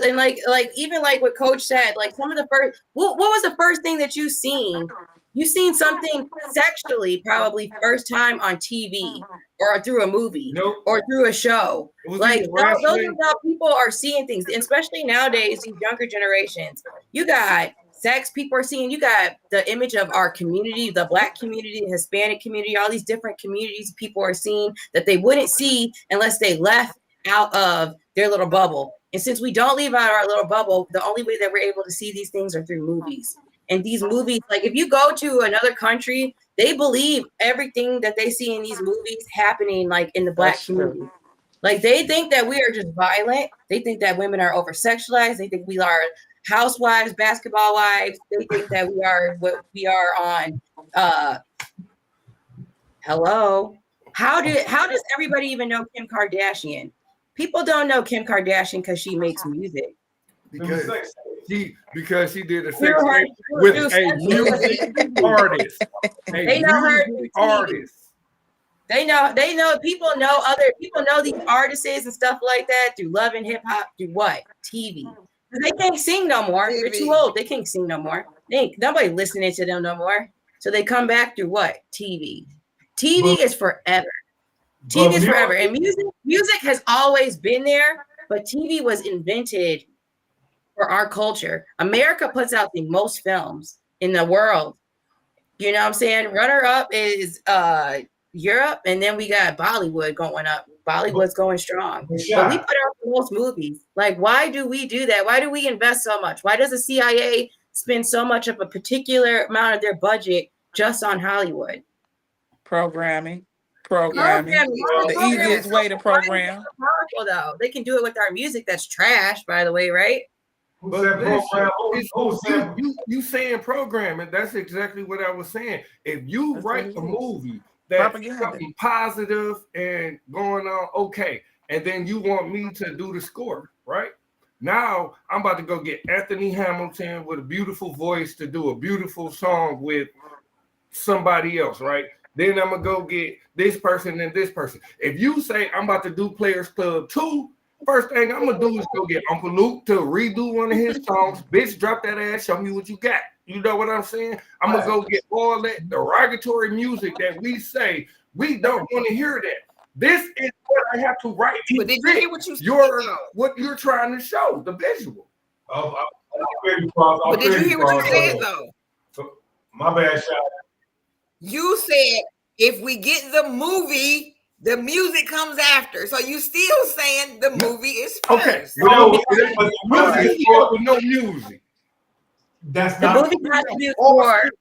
even like what Coach said, like some of the first, what was the first thing that you seen? You seen something sexually probably first time on TV or through a movie or through a show. Like those are how people are seeing things, and especially nowadays, these younger generations. You got sex, people are seeing, you got the image of our community, the Black community, the Hispanic community, all these different communities people are seeing that they wouldn't see unless they left out of their little bubble. And since we don't leave out our little bubble, the only way that we're able to see these things are through movies. And these movies, like if you go to another country, they believe everything that they see in these movies happening like in the Black community. Like they think that we are just violent. They think that women are over sexualized. They think we are housewives, basketball wives. They think that we are what we are on. Hello. How does everybody even know Kim Kardashian? People don't know Kim Kardashian because she makes music. Because she did a sex tape with a music artist. They know her artist. They know people know these artists and stuff like that through love and hip hop, through what? TV. They can't sing no more. They're too old. They can't sing no more. Nobody listening to them no more. So they come back through what? TV. TV is forever. TV is forever. And music has always been there, but TV was invented for our culture. America puts out the most films in the world. You know what I'm saying? Runner up is Europe, and then we got Bollywood going up. Bollywood's going strong. But we put out the most movies. Like, why do we do that? Why do we invest so much? Why does the CIA spend so much of a particular amount of their budget just on Hollywood? Programming. The easiest way to program. Powerful though. They can do it with our music that's trash, by the way, right? But you saying programming, that's exactly what I was saying. If you write a movie that's something positive and going on, okay, and then you want me to do the score, right? Now I'm about to go get Anthony Hamilton with a beautiful voice to do a beautiful song with somebody else, right? Then I'm gonna go get this person and this person. If you say I'm about to do Players Club 2, first thing I'm gonna do is go get Uncle Luke to redo one of his songs. Bitch, drop that ass, show me what you got. You know what I'm saying? I'm gonna go get all that derogatory music that we say we don't want to hear that. This is what I have to write. But did you hear what what you're trying to show, the visual. But did you hear what you said though? My bad, shot. You said if we get the movie, the music comes after. So you still saying the movie is first. Okay. With no music. That's the not movie has to be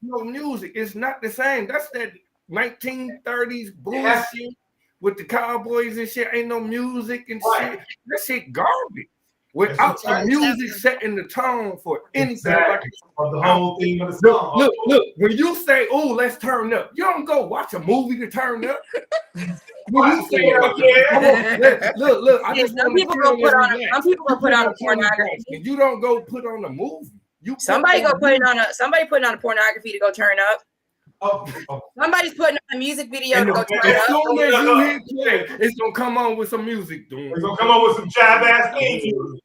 no music. It's not the same. That's that 1930s bullshit with the cowboys and shit. Ain't no music and shit. That shit garbage. Without the music setting the tone for anything like the whole thing of the song. Look, when you say, "Oh, let's turn up," you don't go watch a movie to turn up. Look, I just some people go put on a pornography. You don't go put on a movie. Somebody putting on a pornography to go turn up. Somebody's putting on a music video to go turn up. As soon as you hit play, it's gonna come on with some music. It's gonna come on with some jive ass things.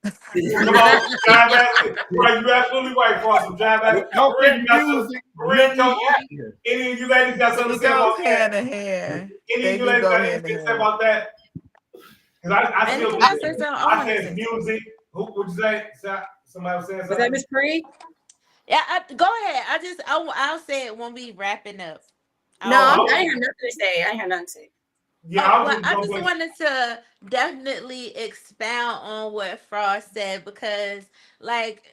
Come on, jive ass. Right, you absolutely right, for some jive ass. Music. Any of you ladies got something to say about that? Any of you ladies got anything to say about that? Because I said music. Who would you say? Somebody was saying something. Was that Miss Bree? Yeah, go ahead. I'll say it when we wrapping up. I have nothing to say. Yeah, I just wanted to definitely expound on what Frost said, because like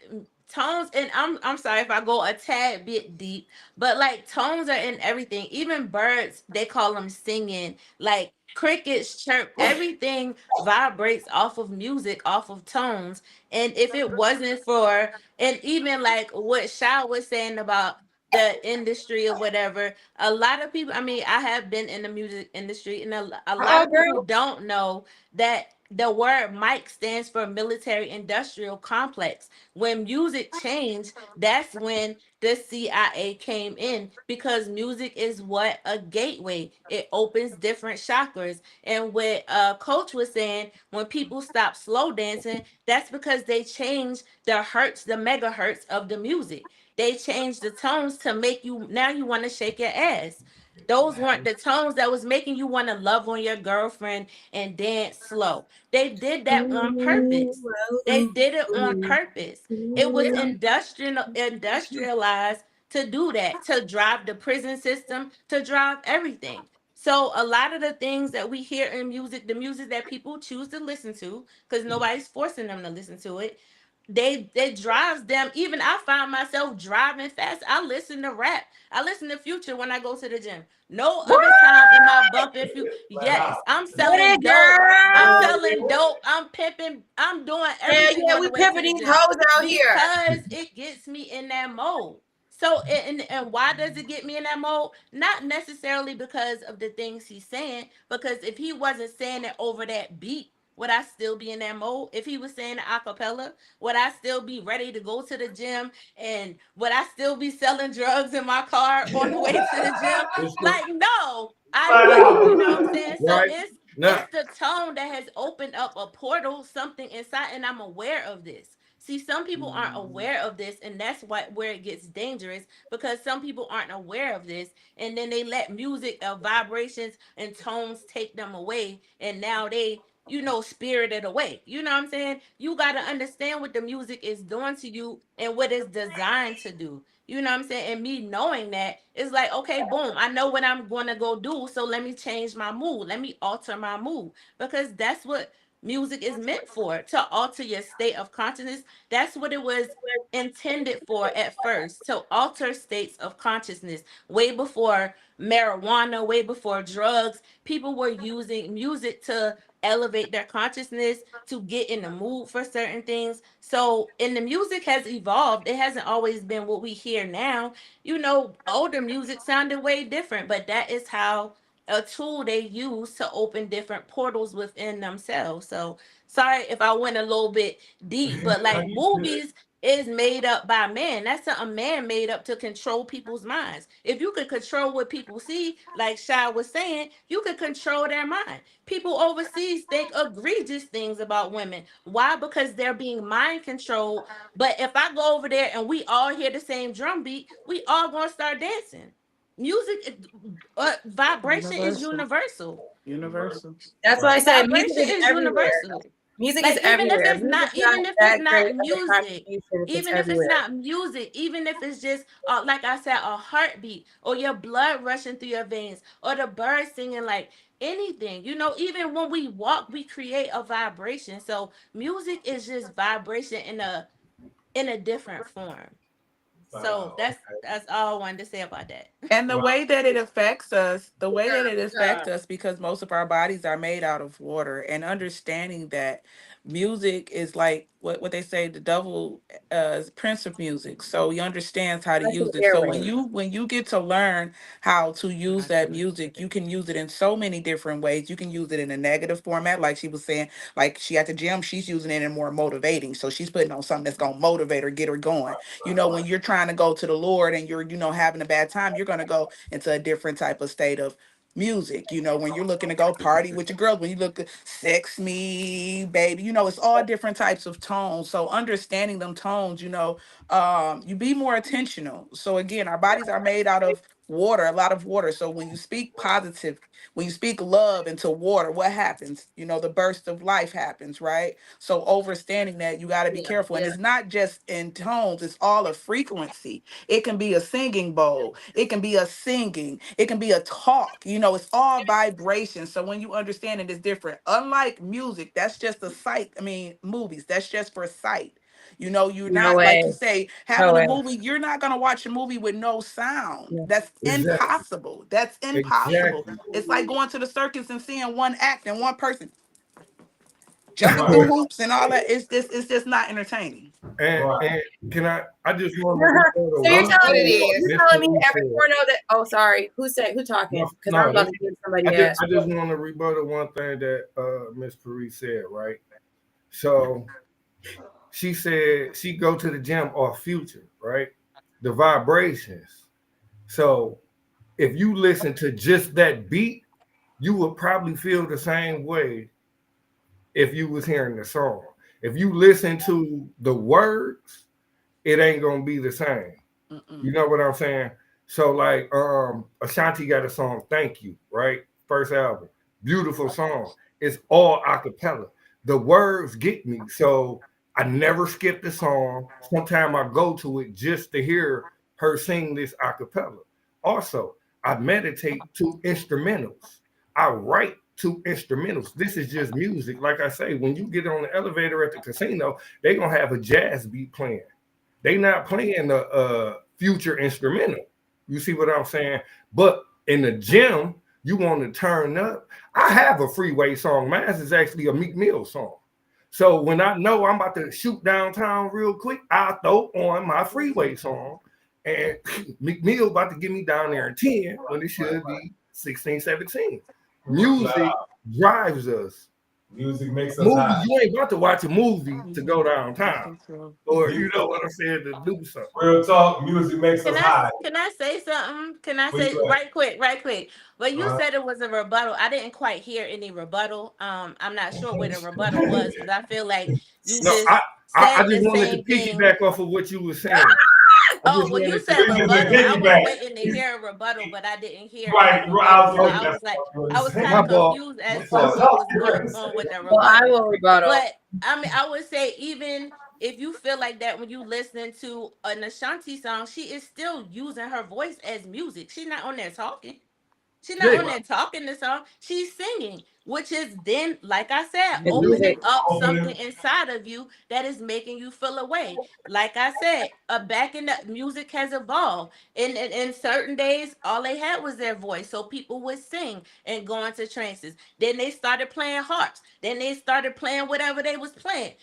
tones, and I'm sorry if I go a tad bit deep, but like tones are in everything. Even birds, they call them singing. Like crickets chirp, everything vibrates off of music, off of tones. And if it wasn't for, and even like what Shao was saying about the industry or whatever, a lot of people, I mean, I have been in the music industry, and a lot of people don't know that the word mic stands for military industrial complex. When music changed, that's when the CIA came in, because music is what a gateway. It opens different chakras. And what Coach was saying, when people stop slow dancing, that's because they changed the hertz, the megahertz of the music. They changed the tones to make you now you want to shake your ass. Those weren't the tones that was making you want to love on your girlfriend and dance slow. They did that on purpose. They did it on purpose. It was industrialized to do that, to drive the prison system, to drive everything. So a lot of the things that we hear in music, the music that people choose to listen to, because nobody's forcing them to listen to it, they drives them. Even I find myself driving fast. I listen to rap. I listen to Future when I go to the gym. No What? other time am I bumping Future. Flat Yes, out. I'm Get selling it, dope. I'm girl. selling dope. I'm pimping. I'm doing Hell everything yeah, on we the way to pimping the these gym hoes out here. because it gets me in that mode. So and why does it get me in that mode? Not necessarily because of the things he's saying, because if he wasn't saying it over that beat, would I still be in that mode? If he was saying it a cappella, would I still be ready to go to the gym? And would I still be selling drugs in my car on the way to the gym? It's the Like, no, I Flat wouldn't. You out. know what I'm saying? So right it's now. the tone that has opened up a portal, something inside, and I'm aware of this. See, some people aren't aware of this, and that's what where it gets dangerous, because some people aren't aware of this, and then they let music, vibrations, and tones take them away, and now they, spirited away. You know what I'm saying? You got to understand what the music is doing to you and what it's designed to do. You know what I'm saying? And me knowing that, it's like, okay, boom, I know what I'm going to go do. So let me change my mood. Let me alter my mood, because that's what music is meant for, to alter your state of consciousness. That's what it was intended for at first, to alter states of consciousness. Way before marijuana, way before drugs, people were using music to elevate their consciousness, to get in the mood for certain things. So, and the music has evolved. It hasn't always been what we hear now. Older music sounded way different, but that is how a tool they use to open different portals within themselves. So, sorry if I went a little bit deep, but No, like you good. movies is made up by man. That's a man made up to control people's minds. If you could control what people see, like Shy was saying, you could control their mind. People overseas think egregious things about women. Why? Because they're being mind controlled. But if I go over there and we all hear the same drum beat, we all gonna start dancing. Music, vibration is Universal. universal. Universal. That's why I said music Vibration is is everywhere. universal. Music is Like everywhere. Music's not even if it's that great not of a music, contribution if it's even if it's everywhere. not music, even if it's just like I said, a heartbeat, or your blood rushing through your veins, or the birds singing, like anything. Even when we walk, we create a vibration. So music is just vibration in a different form. Flat So out. that's all I wanted to say about that. And the Right. way that it affects us, the way that it Yeah. affects us, because most of our bodies are made out of water, and understanding that music is like what they say, the devil is prince of music. So he understands how to That's an use it. So when earring. you get to learn how to use that music, you can use it in so many different ways. You can use it in a negative format, like she was saying, like she at the gym, she's using it in more motivating. So she's putting on something that's gonna motivate her, get her going. When you're trying to go to the Lord and you're, having a bad time, you're going to go into a different type of state of music. When you're looking to go party with your girls, when you look at sex me, baby, it's all different types of tones. So understanding them tones, you be more intentional. So again, our bodies are made out of water, a lot of water. So when you speak positive, when you speak love into water, what happens? The burst of life happens, right? So understanding that, you got to be Yeah, careful. And yeah. it's not just in tones, it's all a frequency. It can be a singing bowl, it can be a singing, it can be a talk. It's all vibration. So when you understand it, it's different. Unlike music, that's just a sight. I mean, movies, that's just for sight. You're No not, like way. you say, No having a way. movie, you're not going to watch a movie with no sound. Yeah. That's Exactly. impossible. That's impossible. Exactly. It's like going to the circus and seeing one act and one person jumping through hoops and all that. It's just not entertaining. And can I just want So to you're one telling me thing you're Miss telling me Marie every said. porno that sorry, who talking? Because I'm about to give somebody I just want to rebuttal one thing that Miss Marie said, right? So she said she go to the gym off Future, right? The vibrations. So if you listen to just that beat, you would probably feel the same way if you was hearing the song. If you listen to the words, it ain't gonna be the same. You know what I'm saying? So like Ashanti got a song, Thank You, right? First album. Beautiful song. It's all a cappella. The words get me. So I never skip the song. Sometimes I go to it just to hear her sing this a cappella. Also, I meditate to instrumentals. I write to instrumentals. This is just music. Like I say, when you get on the elevator at the casino, they're gonna have a jazz beat playing. They not playing the Future instrumental. You see what I'm saying? But in the gym, you want to turn up. I have a freeway song. Mine is actually a Meek Mill song. So when I know I'm about to shoot downtown real quick, I throw on my freeway song. And Meek Mill about to get me down there in 10 when it should be 16, 17. Music drives us. Music makes us high. You ain't about to watch a movie to go downtown. Or you know what I'm saying, to do something. Real talk, music makes us high. Can I say something? Can I say right quick? But you said it was a rebuttal. I didn't quite hear any rebuttal. I'm not sure what the rebuttal was because I feel like you I said just the wanted same to thing. piggyback off of what you were saying. Oh, well, you said rebuttal. I was waiting to hear a rebuttal, but I didn't hear any rebuttal. So I was kind of confused as to what was going on with the rebuttal. Well, I will rebuttal. But I mean, I would say even if you feel like that when you listen to an Ashanti song, she is still using her voice as music. She's not on there talking. She's not on there talking the song. She's singing, which is then, like I said, opening up something inside of you that is making you feel away. Like I said, back in the music has evolved. In certain days, all they had was their voice. So people would sing and go into trances. Then they started playing harps. Then they started playing whatever they was playing.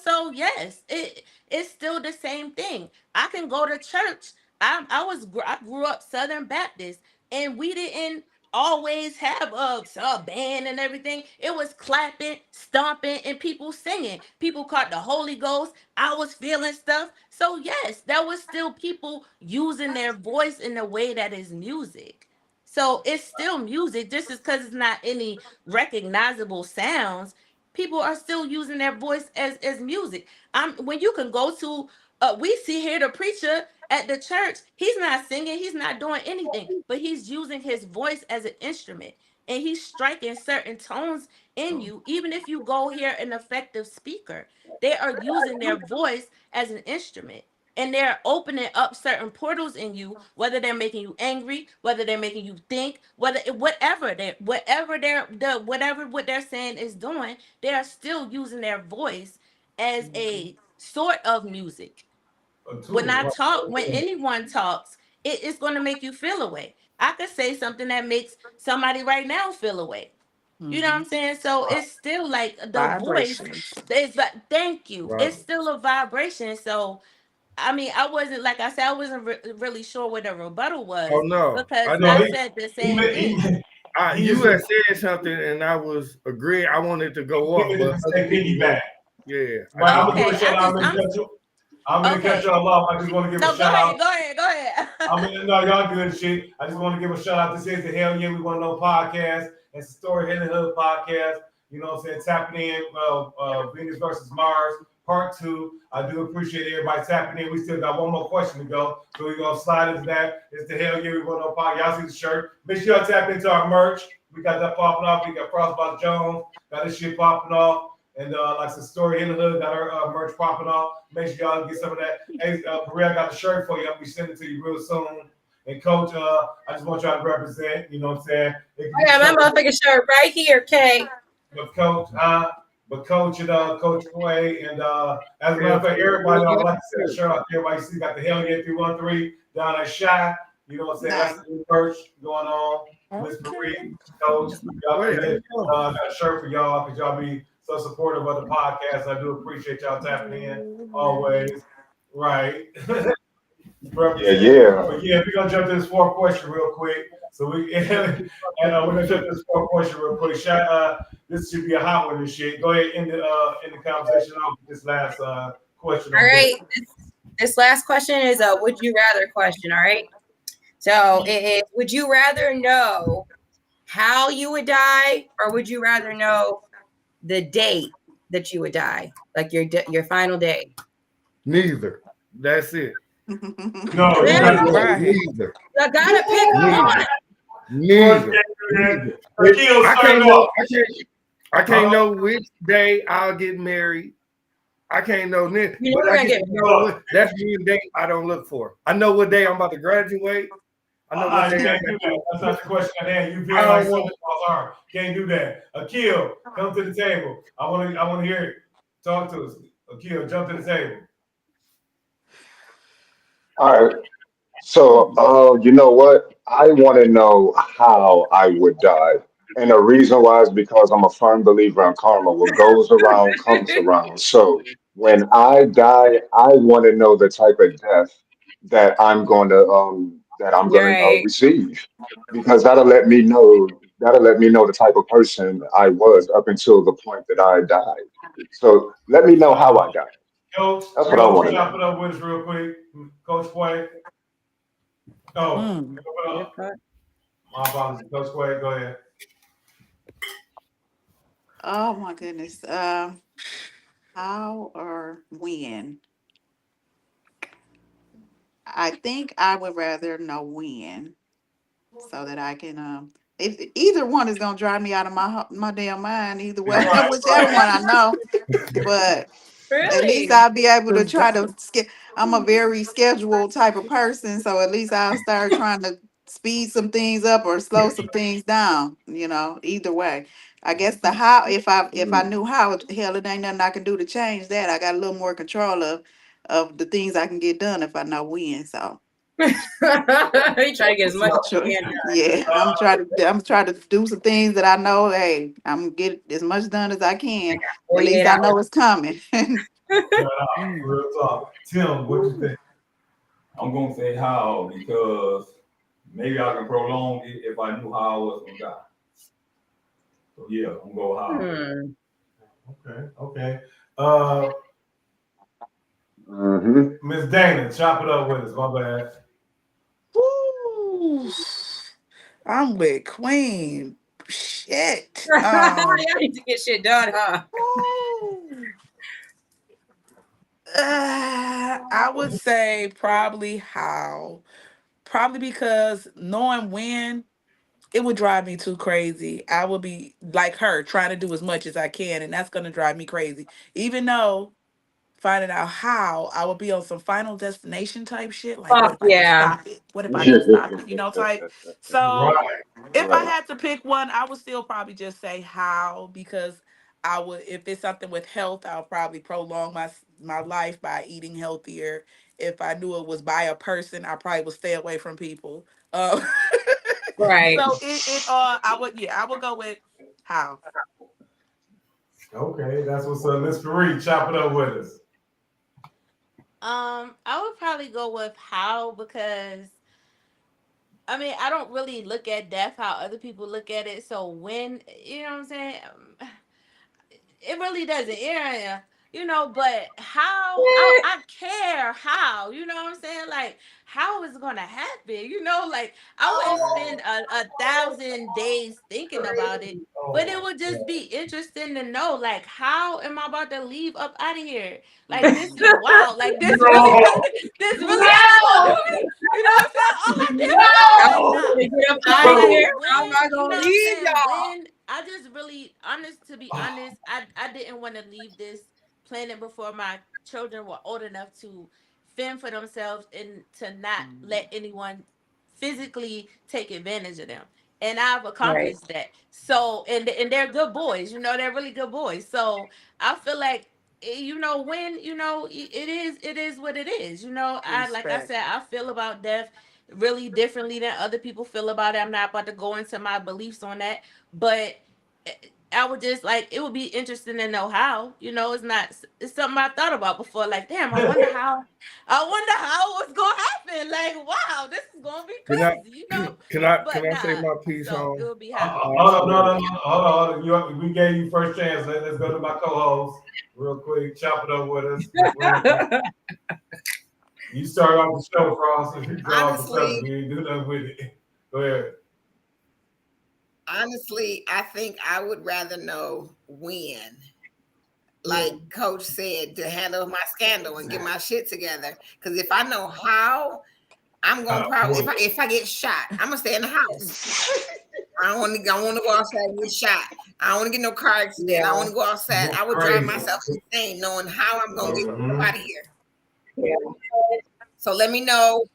So yes, it's still the same thing. I can go to church. I grew up Southern Baptist, and we didn't always have a band and everything. It was clapping, stomping, and people singing. People caught the Holy Ghost. I was feeling stuff. So yes, that was still people using their voice in the way that is music. So it's still music, just as because it's not any recognizable sounds. People are still using their voice as music. When you can go to we see here the preacher at the church, he's not singing, he's not doing anything, but he's using his voice as an instrument, and he's striking certain tones in you. Even if you go hear an effective speaker, they are using their voice as an instrument, and they're opening up certain portals in you, whether they're making you angry, whether they're making you think, whatever what they're saying is doing, they are still using their voice as a sort of music. When anyone talks, it's going to make you feel away. I could say something that makes somebody right now feel away. You know what I'm saying? So it's still like the voice. It's like, thank you. Right. It's still a vibration. So I mean, I wasn't, like I said, I wasn't really sure what the rebuttal was. Oh no, Because I said the same thing. You had said something and I was agreeing. I wanted to go off, but piggyback. Yeah. Right, I'm gonna give a shout out. I'm gonna catch y'all off. I just want to give a shout out. Go ahead. No, y'all good shit. I just want to give a shout out. This is the Hell Yeah We Want to Know podcast. It's a Story in the Hood podcast. You know what I'm saying? Tapping in Venus versus Mars, part 2. I do appreciate everybody tapping in. We still got one more question to go. So we're going to slide into that. It's the Hell Yeah We Want to Know podcast. Y'all see the shirt. Make sure y'all tap into our merch. We got that popping off. We got Frostbite Jones. Got this shit popping off. And like the Story in the Hood, got our merch popping off. Make sure y'all get some of that. Hey, Perea, I got the shirt for you. I'll be sending it to you real soon. And Coach, I just want y'all to represent, you know what I'm saying? I got my motherfucking shirt right here, Kay. But Coach, Coach Quay, and as a matter of fact, everybody, I like to send a shirt out there. Everybody see got the Hell Yeah 313 down at Shy. You know what I'm saying? That's the new merch going on. Miss Marie, Coach, y'all got a shirt for y'all because y'all be so supportive of the podcast. I do appreciate y'all tapping in always. Right. Yeah, Represent. yeah. But yeah, we're gonna jump to this fourth question real quick. So we and we're gonna jump to this fourth question real quick. This should be a hot one and shit. Go ahead in the conversation off with this last question All on right. this. This last question is a would you rather question. All right. So it is, would you rather know how you would die, or would you rather know the date that you would die, like your final day? Neither. That's it. No, you Really? gotta Right. Neither. You gotta pick one. Neither. Akil, I start can't it know. off. I can't know which day I'll get married. I can't know this, You but never I gonna can get know what that's one day I don't look for. I know what day I'm about to graduate. I know what You day can't do that. That's not the question at hand. You I feel don't like want. Santa Claus are. Can't do that. Akil, come to the table. I wanna hear it. Talk to us. Akil, jump to the table. All right. So, you know what? I want to know how I would die. And the reason why is because I'm a firm believer in karma. What goes around comes around. So, when I die, I want to know the type of death that I'm going to Right. receive, because that'll let me know the type of person I was up until the point that I died. So, let me know how I died. Coach, That's what I want to chop know. it up with us real quick. Coach Quay. Oh, Mm. my apologies. Coach Quay, go ahead. Oh my goodness. How or when? I think I would rather know when, so that I can if either one is gonna drive me out of my damn mind, either way, Right, whichever one I know. But at least Really? I'll be able to try to I'm a very scheduled type of person, so at least I'll start trying to speed some things up or slow some things down, either way. I guess the how, if I Mm. knew how, hell, it ain't nothing I can do to change that. I got a little more control of the things I can get done if I know when. So You try to get as much I'm as sure, you can yeah, I'm trying to do some things that I know, hey, I'm gonna get as much done as I can. done. At 48 least I hours. know it's coming. real talk. Tim, what you think? I'm gonna say how because maybe I can prolong it if I knew how I was gonna die. So yeah, I'm gonna go how. Hmm. Okay. Hmm. Miss Dana, chop it up with us. My bad. Woo. I'm with Queen. Shit. Y'all need to get shit done, huh? Woo. I would say probably how. Probably because knowing when, it would drive me too crazy. I would be like her, trying to do as much as I can, and that's gonna drive me crazy. Even though finding out how, I would be on some final destination type shit. Like, what Fuck if I can yeah. stop it? What if I can stop it? Type. So Right. if I Right. had to pick one, I would still probably just say how, because I would, if it's something with health, I'll probably prolong my life by eating healthier. If I knew it was by a person, I probably would stay away from people. Um, Right. so I would go with how. Okay, that's what's up. Miss Reed, chop it up with us. I would probably go with how because I mean I don't really look at death how other people look at it. So when you know what I'm saying, it really doesn't. Yeah, but how I care how, you know what I'm saying? Like how is it gonna happen? Like I wouldn't spend a thousand days thinking about it, but it Oh, would just be interesting to know like how am I about to leave up out of here? Like this is wild. Like this really no. this really how it's gonna be. You know what I'm saying? Oh I damn it, How no, am like I nah. gonna get up out of So here? How am when I you gonna know what I'm leave saying, y'all? when I just really honest to be honest, I didn't want to leave this planet before my children were old enough to fend for themselves and to not let anyone physically take advantage of them. And I've Right. accomplished that. So and they're good boys, they're really good boys. So I feel like when it is what it is. I like I Respect. said, I feel about death really differently than other people feel about it. I'm not about to go into my beliefs on that, but I would just like, it would be interesting to know how. You know, it's something I thought about before. Like, damn, I wonder how it's gonna happen. Like, wow, this is gonna be Can I crazy. You know, can I but say nah. my piece So it on? would be how. Hold on, no. Hold on. We gave you first chance. Let's go to my co-host real quick. Chop it up with us. You start off the show, Frost. If you draw off the subject, you ain't do nothing with it. Go ahead. Honestly, I think I would rather know when, like Coach said, to handle my scandal and get my shit together. Because if I know how, I'm gonna probably if I get shot, I'm gonna stay in the house. I don't want to go outside and get shot. I don't want to get no car accident. I don't want to go outside. I would drive myself insane knowing how I'm gonna get out of here. Yeah. So let me know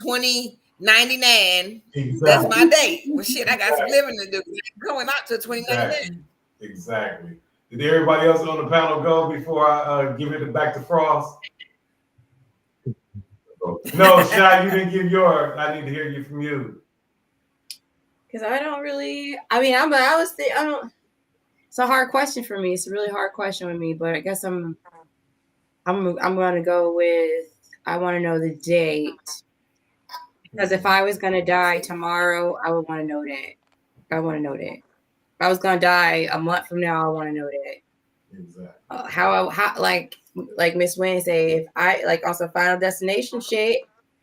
2099. That's my date. Well, shit, I got some living to do. I'm going out to 2099. Exactly. Did everybody else on the panel go before I give it back to Frost? No, Shy, you didn't give yours. I need to hear you from you. Because I don't really. I mean, I don't. It's a hard question for me. It's a really hard question with me. But I guess I'm gonna go with. I want to know the date. Because if I was gonna die tomorrow, I would want to know that. I want to know that. If I was gonna die a month from now, I want to know that. Exactly. How like Miss Wayne say, if I like also Final Destination shit,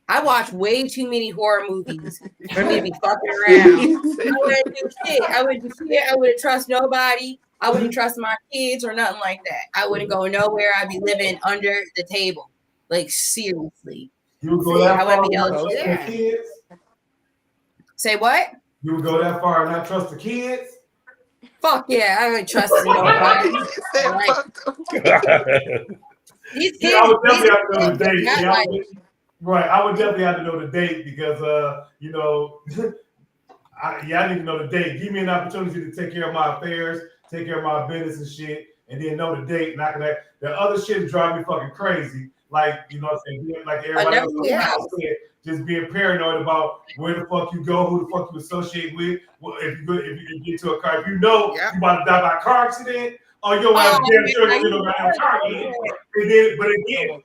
I watch way too many horror movies for me to be fucking around. I wouldn't do shit. I wouldn't trust nobody. I wouldn't trust my kids or nothing like that. I wouldn't go nowhere. I'd be living under the table. Like seriously. You would go that I far wouldn't be and not able to trust the kids? Say what? You would go that far and not trust the kids? Fuck yeah, I wouldn't trust nobody. These kids, I would definitely have to know the date. I would definitely have to know the date because you know, I need to know the date. Give me an opportunity to take care of my affairs, take care of my business and shit, and then know the date. Not that the other shit drive me fucking crazy. Like, you know what I'm saying? Like everybody else on the house said, just being paranoid about where the fuck you go, who the fuck you associate with. Well, if you get to a car, if you know you about to die by a car accident, or your ass damn sure you know got a car accident. And then, but again,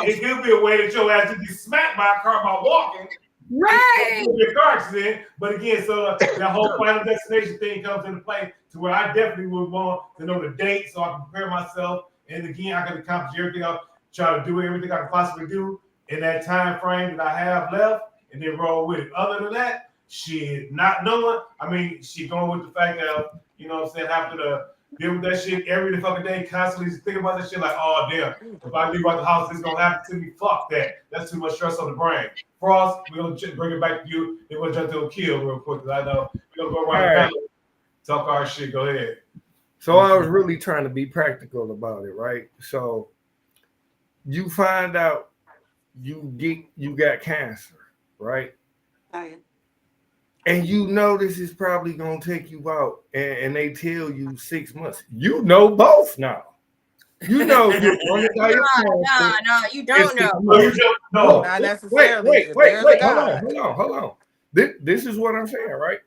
it could be a way that your ass to be smacked by a car by walking. Right. Your car accident. But again, so that whole Final Destination thing comes into play to where I definitely would want to know the date so I can prepare myself. And again, I can accomplish everything I try to do, everything I can possibly do in that time frame that I have left, and then roll with it. Other than that, shit, not knowing. I mean, she going with the fact that, you know what I'm saying, having to deal with that shit every fucking day, constantly thinking about that shit like, oh damn, if I leave out the house, this gonna happen to me. Fuck that. That's too much stress on the brain. Frost, we're gonna bring it back to you. Then we'll jump to a kill real quick, because I know we're gonna go around the talk our shit. Go ahead. So I was really trying to be practical about it, right? So you find out you got cancer, right? And you know this is probably gonna take you out, and they tell you 6 months. You know both now. You know you're gonna die. No, you don't know. No, not necessarily. Wait, hold on. This is what I'm saying, right?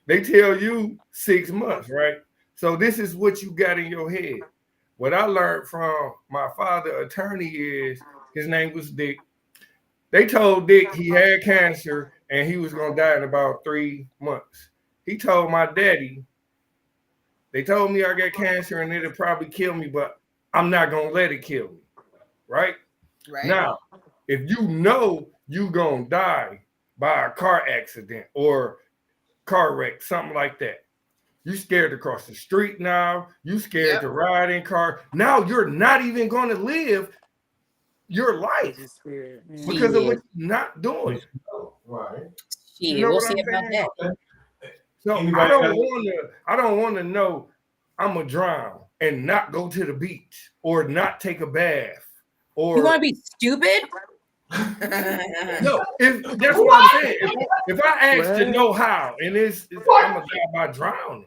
They tell you 6 months, right? So this is what you got in your head. What I learned from my father, attorney, is his name was Dick. They told Dick he had cancer and he was gonna die in about 3 months. He told my daddy, they told me I got cancer and it'll probably kill me, but I'm not gonna let it kill me. Right? Now, if you know you gonna die by a car accident or car wreck, something like that, you scared to cross the street now. You scared to ride in car. Now you're not even going to live your life because of what you're not doing. Right. Yeah, you know we'll what see I'm about saying? that. So I don't want to know I'm gonna drown and not go to the beach or not take a bath. Or you want to be stupid? No, that's what I'm saying. If I ask to know how, and I'm gonna die by drowning.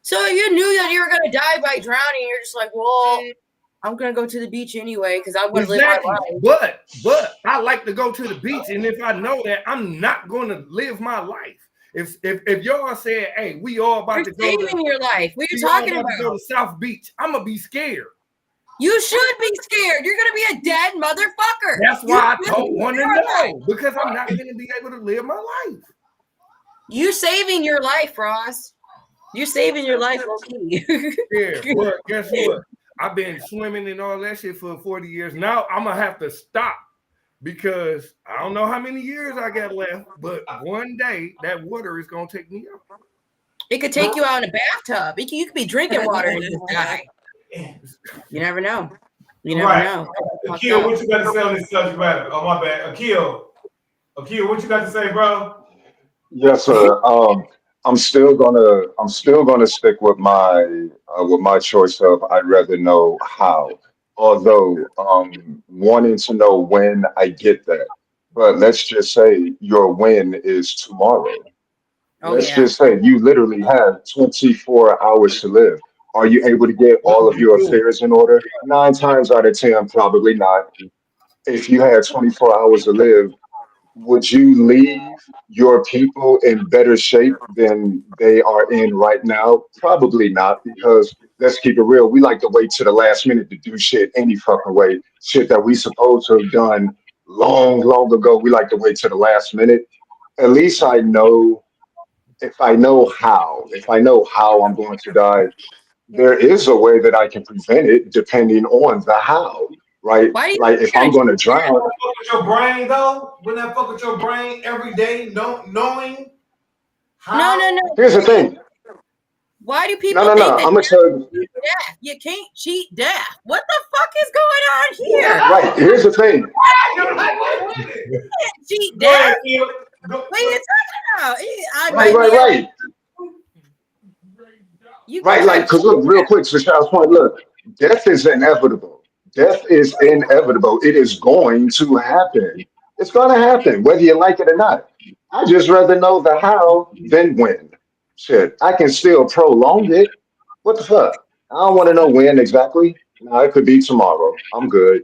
So you knew that you were gonna die by drowning. You're just like, well, I'm gonna go to the beach anyway because I want to live my life. But I like to go to the beach, and if I know that I'm not going to live my life, If y'all saying, hey, we all about You're to go saving your life. What are you we all talking about to go about? to South Beach, I'm gonna be scared. You should be scared. You're gonna be a dead motherfucker. That's You why I should don't be want to terrified. know, because I'm not gonna be able to live my life. You saving your life, Ross. You're saving your life, low-key. Yeah, but guess what? I've been swimming and all that shit for 40 years. Now I'm gonna have to stop because I don't know how many years I got left, but one day that water is gonna take me out. It could take you out in a bathtub. You could be drinking water and just die. You never know. You never know. Akil, what you got to say on this subject matter? Oh, my bad. Akil, what you got to say, bro? Yes, sir. I'm still gonna stick with my choice of I'd rather know how. Although wanting to know when, I get that. But let's just say your win is tomorrow. Oh, Let's yeah. just say you literally have 24 hours to live. Are you able to get all of your affairs in order? 9 times out of 10, probably not. If you had 24 hours to live, would you leave your people in better shape than they are in right now? Probably not, because let's keep it real. We like to wait to the last minute to do shit any fucking way. Shit that we supposed to have done long, long ago. We like to wait to the last minute. At least I know if I know how I'm going to die, there is a way that I can prevent it depending on the how, right? Why do you Like if I'm going to drown, Fuck with your brain, though? Wouldn't that fuck with your brain every day, knowing how? No. here's the thing. Why do No, people no, think no. that I'm gonna tell you. death? You can't cheat death. What the fuck is going on here? Right. Here's the thing. You can't cheat Go ahead, death. Akil. What are you talking about? I Right, might right, be right. You can Right, try like, to because cheat look, real quick, to Child's point, look, death is inevitable. Death is inevitable. It is going to happen. It's going to happen, whether you like it or not. I just rather know the how than when. Shit, I can still prolong it. What the fuck? I don't want to know when exactly. No, it could be tomorrow. I'm good.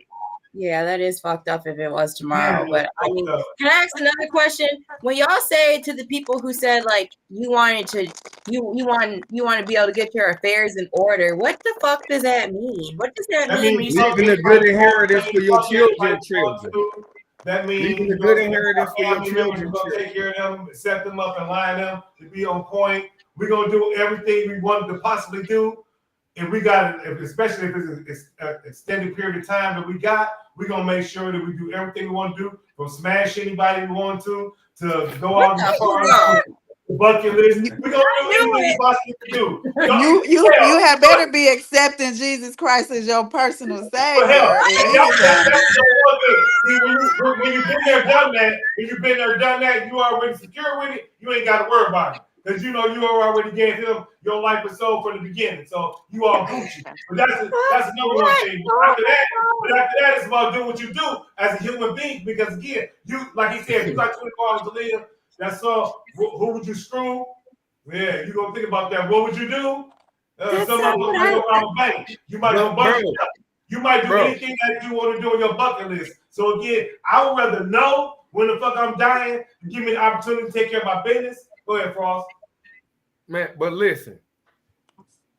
Yeah, that is fucked up if it was tomorrow. Man, But I mean, can I ask another question? When y'all say to the people who said like you want to be able to get your affairs in order, what the fuck does that mean? What does that mean when you say Leaving a good inheritance for your children. That means Leaving a you know, good inheritance for your family members are children. gonna take care of them, set them up, and line them to be on point. We're gonna do everything we wanted to possibly do. If we got it, especially if it's an extended period of time that we got, we're gonna make sure that we do everything we want to do, from smash anybody we want to go out in the car, bucket list. We're gonna do anything we possibly can do. You had better be accepting Jesus Christ as your personal For hell, savior, if that's anything. the one thing. See, when you've been there, done that, you already secure with it. You ain't got to worry about it because you know you already gave him your life and soul from the beginning. So you all Gucci. But that's another one thing. But after that, it's about doing what you do as a human being. Because again, you like he said, if you got 24 hours to live. That's all. Who would you screw? Yeah, you gonna think about that. What would you do? Somebody might go rob a bank. You might go bunch of stuff. You might do anything that you want to do on your bucket list. So again, I would rather know when the fuck I'm dying to give me the opportunity to take care of my business. Go ahead, Frost. Man, but listen,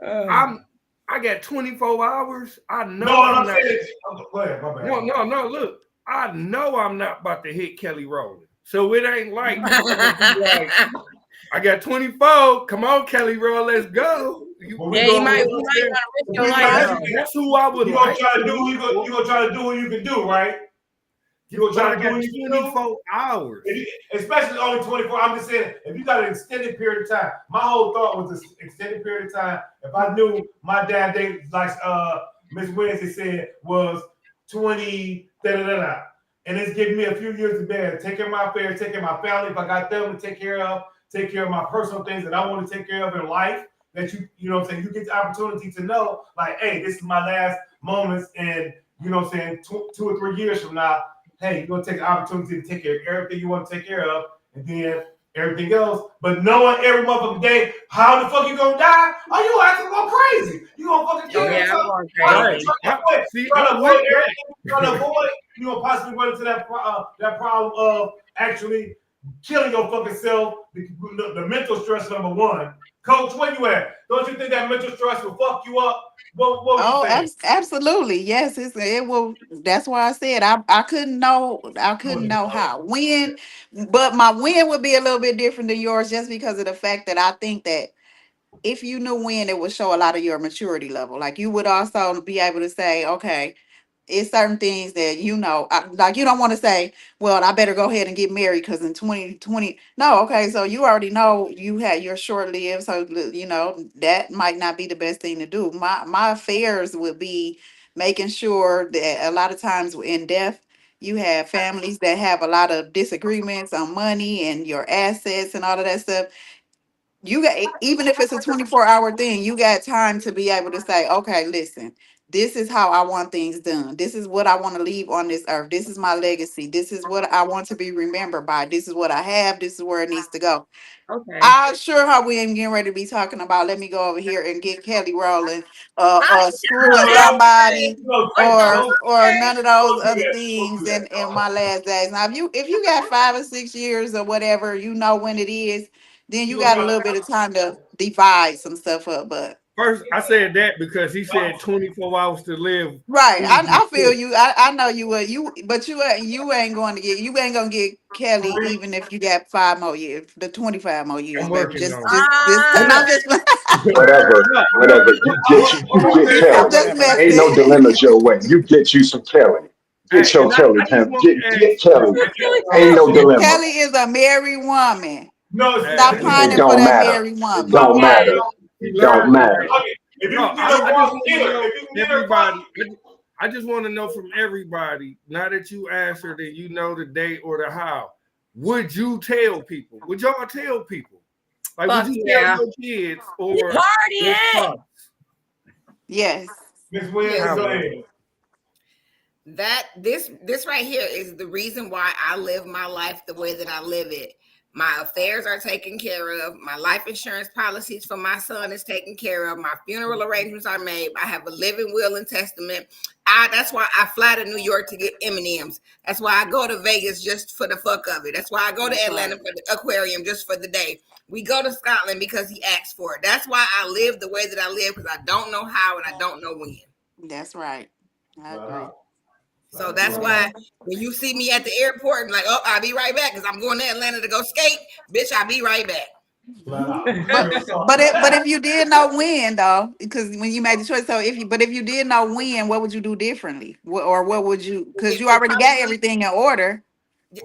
I got 24 hours. I know I'm not. Go ahead, my bad. No. Look, I know I'm not about to hit Kelly Rowland. So it ain't like, I got 24. Come on, Kelly Rowland, let's go. You might want to risk your life. That's who I would you like. Gonna try to do, you gonna try to do what you can do, right? You gonna try to do what you can do. 24 hours. Especially only 24. I'm just saying, if you got an extended period of time, my whole thought was this extended period of time. If I knew my dad date, like Miss Wednesday said, was 20, and it's giving me a few years to bear, take care of my affairs, take care of my family. If I got them to take care of my personal things that I want to take care of in life, that you know what I'm saying, you get the opportunity to know, like, hey, this is my last moments, and you know what I'm saying, 2 or 3 years from now, hey, you're gonna take the opportunity to take care of everything you want to take care of, and then everything else. But knowing every motherfucking day how the fuck you gonna die, are you acting go crazy? You gonna fucking kill yourself? Trying to avoid everything. Trying to avoid, you gonna possibly run into that problem of actually killing your fucking self. The mental stress #1. Coach, where you at? Don't you think that mental stress will fuck you up? What was you Oh, saying? absolutely. Yes, it will. That's why I said I couldn't know. I couldn't know how when, but my win would be a little bit different than yours just because of the fact that I think that if you knew when, it would show a lot of your maturity level. Like you would also be able to say, okay, it's certain things that like you don't want to say, well, I better go ahead and get married because in 2020, no, okay, so you already know you had your short lived, so that might not be the best thing to do. My affairs would be making sure that a lot of times in death, you have families that have a lot of disagreements on money and your assets and all of that stuff. You got, even if it's a 24-hour thing, you got time to be able to say, okay, listen, this is how I want things done. This is what I want to leave on this earth. This is my legacy. This is what I want to be remembered by. This is what I have. This is where it needs to go. Okay. I sure hope we ain't getting ready to be talking about let me go over here and get Kelly rolling, screwing somebody, or none of those other things in my last days. Now, if you got 5 or 6 years or whatever, when it is, then you got a little bit of time to divide some stuff up. But First, I said that because he said 24 hours to live. right, I feel you. I know you would. But you ain't going to get. You ain't gonna get Kelly even if you got 5 more years, the 25 more years, I'm baby. working Just, on just, just. it. And I'm just. Whatever. You get I'm Kelly. just Ain't no messing. dilemmas your way. You get you some Kelly. Hey, Get your and Kelly, I just pimp. want to Get ask. Kelly. Ain't no Kelly dilemmas. is a married woman. No, Stop It pining for don't that matter. married It woman. don't matter. It don't matter. Okay, if you No, can get her I just proper, want get to her. know If you can get her everybody. proper, I just want to know from everybody. Now that you answered and you know the date or the how, would you tell people? Would y'all tell people? Like, would Fuck you tell yeah. your kids We or your partying. spouse? Yes. Miss Williams, How, go man? ahead. This right here is the reason why I live my life the way that I live it. My affairs are taken care of. My life insurance policies for my son is taken care of. My funeral arrangements are made. I have a living will and testament. That's why I fly to New York to get M&Ms. That's why I go to Vegas just for the fuck of it. That's why I go to That's Atlanta right. for the aquarium just for the day. We go to Scotland because he asked for it. That's why I live the way that I live, because I don't know how and I don't know when. That's right. I agree. So that's why when you see me at the airport and like, oh, I'll be right back because I'm going to Atlanta to go skate, bitch, I'll be right back. But if you did know when though, because when you made the choice, so if you did know when, what would you do differently, or what would you? Because you It already got probably, everything in order.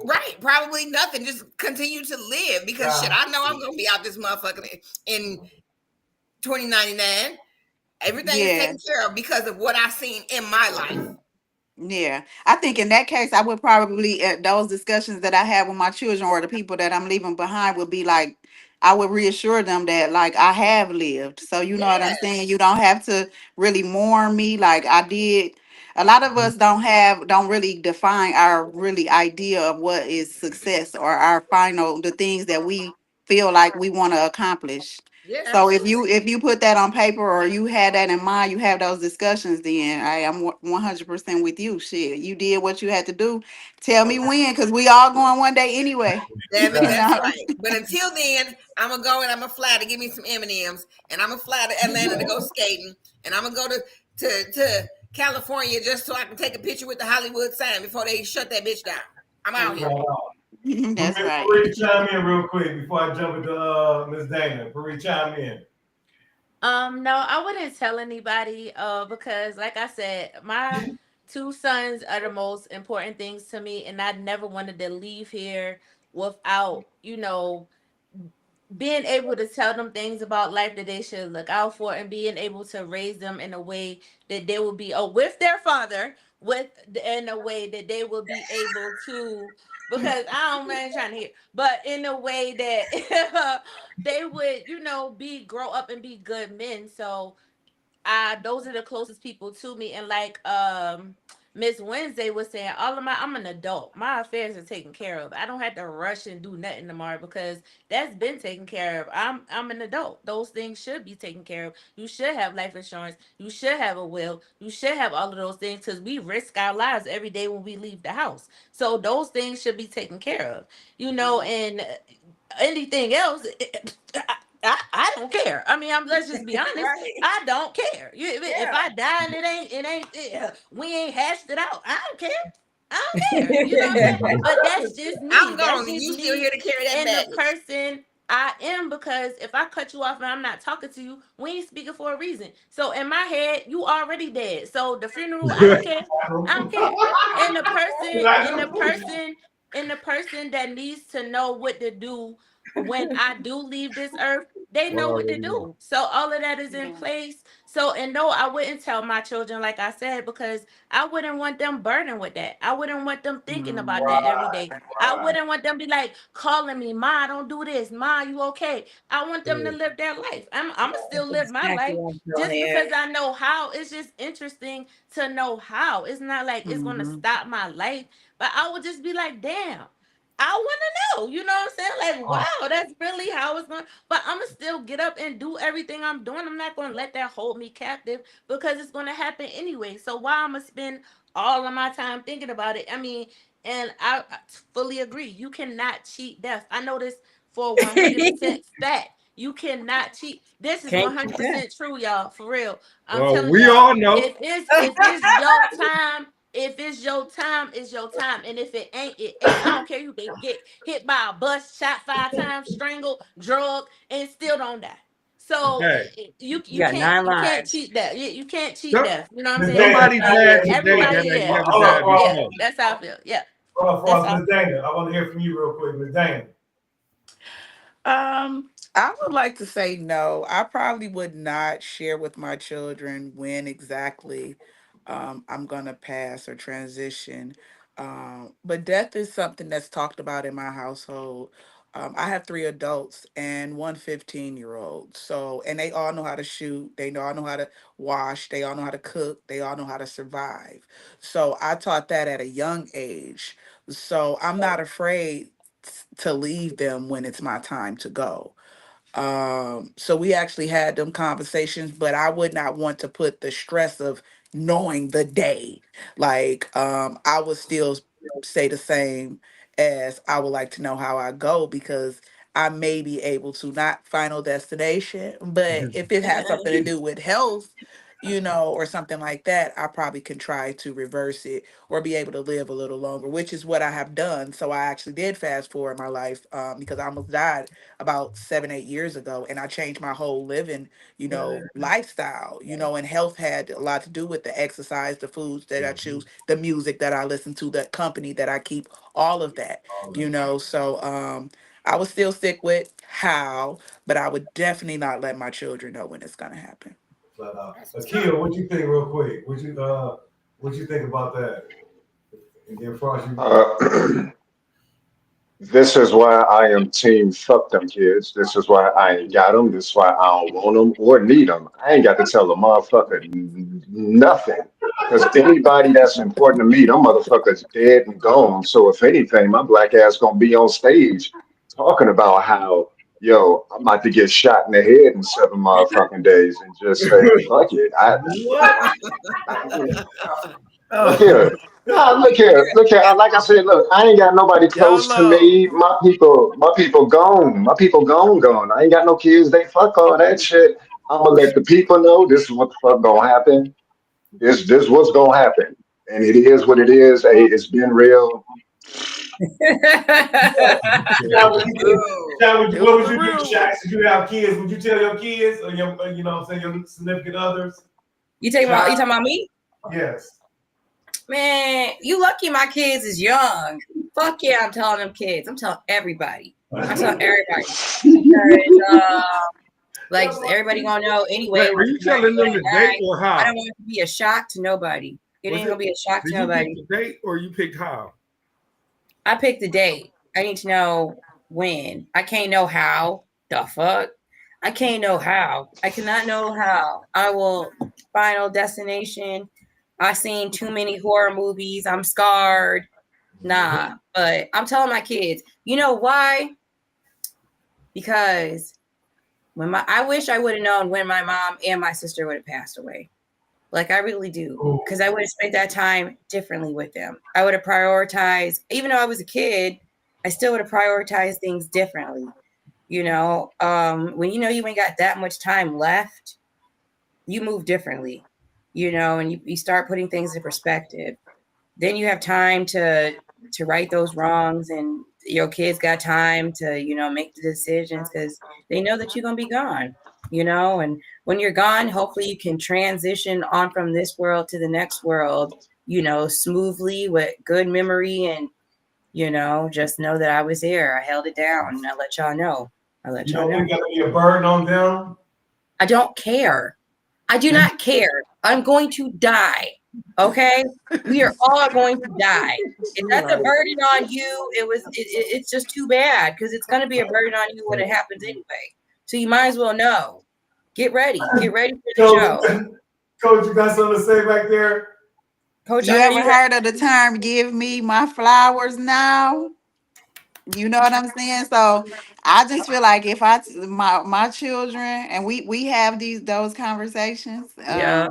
right, probably nothing. Just continue to live because shit, I know I'm gonna be out this motherfucker in 2099. Everything is Yeah. taken care of because of what I've seen in my life. Yeah, I think in that case, I would probably those discussions that I have with my children or the people that I'm leaving behind would be like, I would reassure them that like I have lived. So you know what I'm Yes. saying? You don't have to really mourn me like I did. A lot of us don't really define our really idea of what is success or our the things that we feel like we want to accomplish. Yeah, So absolutely. if you put that on paper or you had that in mind, you have those discussions, then I am 100% with you. Shit, you did what you had to do. Tell me when, because we all going one day anyway. Damn it, You that's know? right. But until then, I'm gonna go and I'm gonna fly to give me some M&Ms, and I'm gonna fly to Atlanta to go skating, and I'm gonna go to California just so I can take a picture with the Hollywood sign before they shut that bitch down. I'm out here. That's right. Marie, chime in real quick before I jump into Miss Dana. Marie, chime in. No, I wouldn't tell anybody, because like I said, my two sons are the most important things to me, and I never wanted to leave here without, being able to tell them things about life that they should look out for, and being able to raise them in a way that they will be with their father, in a way that they will be able to, because I don't mind trying to hear, but in a way that they would, be grow up and be good men. So those are the closest people to me. And like Miss Wednesday was saying, I'm an adult. My affairs are taken care of. I don't have to rush and do nothing tomorrow because that's been taken care of. I'm an adult. Those things should be taken care of. You should have life insurance. You should have a will. You should have all of those things because we risk our lives every day when we leave the house. So those things should be taken care of. And anything else, I don't care. I mean, let's just be honest. Right. I don't care. If Yeah. I die and we ain't hashed it out. I don't care. I don't care. You know what I'm saying? But that's just me. I'm That's gone, and just you still me here to carry that and the baggage. person I am, because if I cut you off and I'm not talking to you, we ain't speaking for a reason. So in my head, you already dead. So the funeral, I don't care. I don't care. And the person that needs to know what to do when I do leave this earth, they know what to do. So all of that is in place. So, and no, I wouldn't tell my children, like I said, because I wouldn't want them burdened with that. I wouldn't want them thinking about that every day. I wouldn't want them to be like calling me, Ma, don't do this. Ma, you okay? I want them to live their life. I'm gonna still live my Exactly life what I'm just feeling because here. I know how. It's just interesting to know how. It's not like it's gonna stop my life, but I would just be like, damn. I want to know, you know what I'm saying? Like, wow, that's really how it's going. But I'm gonna still get up and do everything I'm doing. I'm not gonna let that hold me captive because it's gonna happen anyway. So why I'm gonna spend all of my time thinking about it? I mean, and I fully agree. You cannot cheat death. I know this for 100% fact. You cannot cheat. This is Can't keep that. 100% true, y'all. For real. I'm Well, telling we y'all. all know. If it's your time, if it's your time, it's your time. And if it ain't, it ain't. I don't care. You can get hit by a bus, shot 5 times, strangled, drug, and still don't die. So Hey, You got 9 you can't lives. cheat that. You can't cheat death. You know what I'm Miss saying? Dana, somebody I died hear- today that Everybody, ain't yeah, never hold died on, yeah. before. That's how I feel. Yeah, for that's us, how. Miss Dana. I want to hear from you real quick, Miss Dana. I would like to say no. I probably would not share with my children when exactly I'm gonna pass or transition. But death is something that's talked about in my household. I have 3 adults and one 15-year-old. So, and they all know how to shoot. They all know how to wash. They all know how to cook. They all know how to survive. So I taught that at a young age. So I'm not afraid to leave them when it's my time to go. So we actually had them conversations, but I would not want to put the stress of knowing the day. Like, I would still say the same as I would like to know how I go because I may be able to, not final destination, but if it has something to do with health, or something like that, I probably can try to reverse it or be able to live a little longer, which is what I have done. So I actually did fast forward my life because I almost died about 7, 8 years ago, and I changed my whole living, lifestyle, and health had a lot to do with the exercise, the foods that I choose, the music that I listen to, the company that I keep, all of that, So I would still stick with how, but I would definitely not let my children know when it's gonna happen. Akia, what you think, real quick? What you think about that? And then, as far as you, This is why I am team fuck them kids. This is why I ain't got them. This is why I don't want them or need them. I ain't got to tell a motherfucker nothing. Because anybody that's important to me, them motherfuckers dead and gone. So if anything, my black ass gonna be on stage talking about how, yo, I'm about to get shot in the head in 7 motherfucking days and just say, fuck it. what? Look here. Nah, look here. Look here. Like I said, look, I ain't got nobody close to YOLO. me. My people gone. My people gone. I ain't got no kids. They fuck all that shit. I'ma let the people know this is what the fuck gonna happen. This what's gonna happen. And it is what it is. Hey, it's been real. Shaq, what It what was would a you do, real Shaq? one. If you have kids, would you tell your kids or your, what I'm saying, your significant others? You talking about me? Yes. Man, you lucky my kids is young. Fuck yeah, I'm telling them kids. I'm telling everybody. I'm telling everybody. Because, like everybody gonna know anyway. Wait, are you telling them the date or I how? don't want it to be a shock to nobody. It ain't gonna be a shock to Did you nobody. pick the date or you picked how? I picked the date. I need to know when. I can't know how. The fuck? I can't know how. I cannot know how. I will final destination. I seen too many horror movies. I'm scarred. Nah, but I'm telling my kids, you know why? Because I wish I would have known when my mom and my sister would have passed away. Like, I really do. Because I would have spent that time differently with them. I would have prioritized, even though I was a kid, I still would have prioritized things differently. You know, when you know you ain't got that much time left, you move differently, you know, and you start putting things in perspective. Then you have time to right those wrongs, and your kids got time to, you know, make the decisions because they know that you're gonna be gone, you know. And when you're gone, hopefully you can transition on from this world to the next world, you know, smoothly with good memory. And you know, just know that I was there. I held it down, and I let y'all know. You don't think that would be a burden on them? I don't care. I do not care. I'm going to die. Okay, we are all going to die. If that's a burden on you, it's just too bad, because it's going to be a burden on you when it happens anyway. So you might as well know. Get ready. Get ready for the show. Coach, you got something to say back there? Coach, You ever heard of the term "give me my flowers now"? You know what I'm saying? So I just feel like if my children, and we have those conversations, Yeah.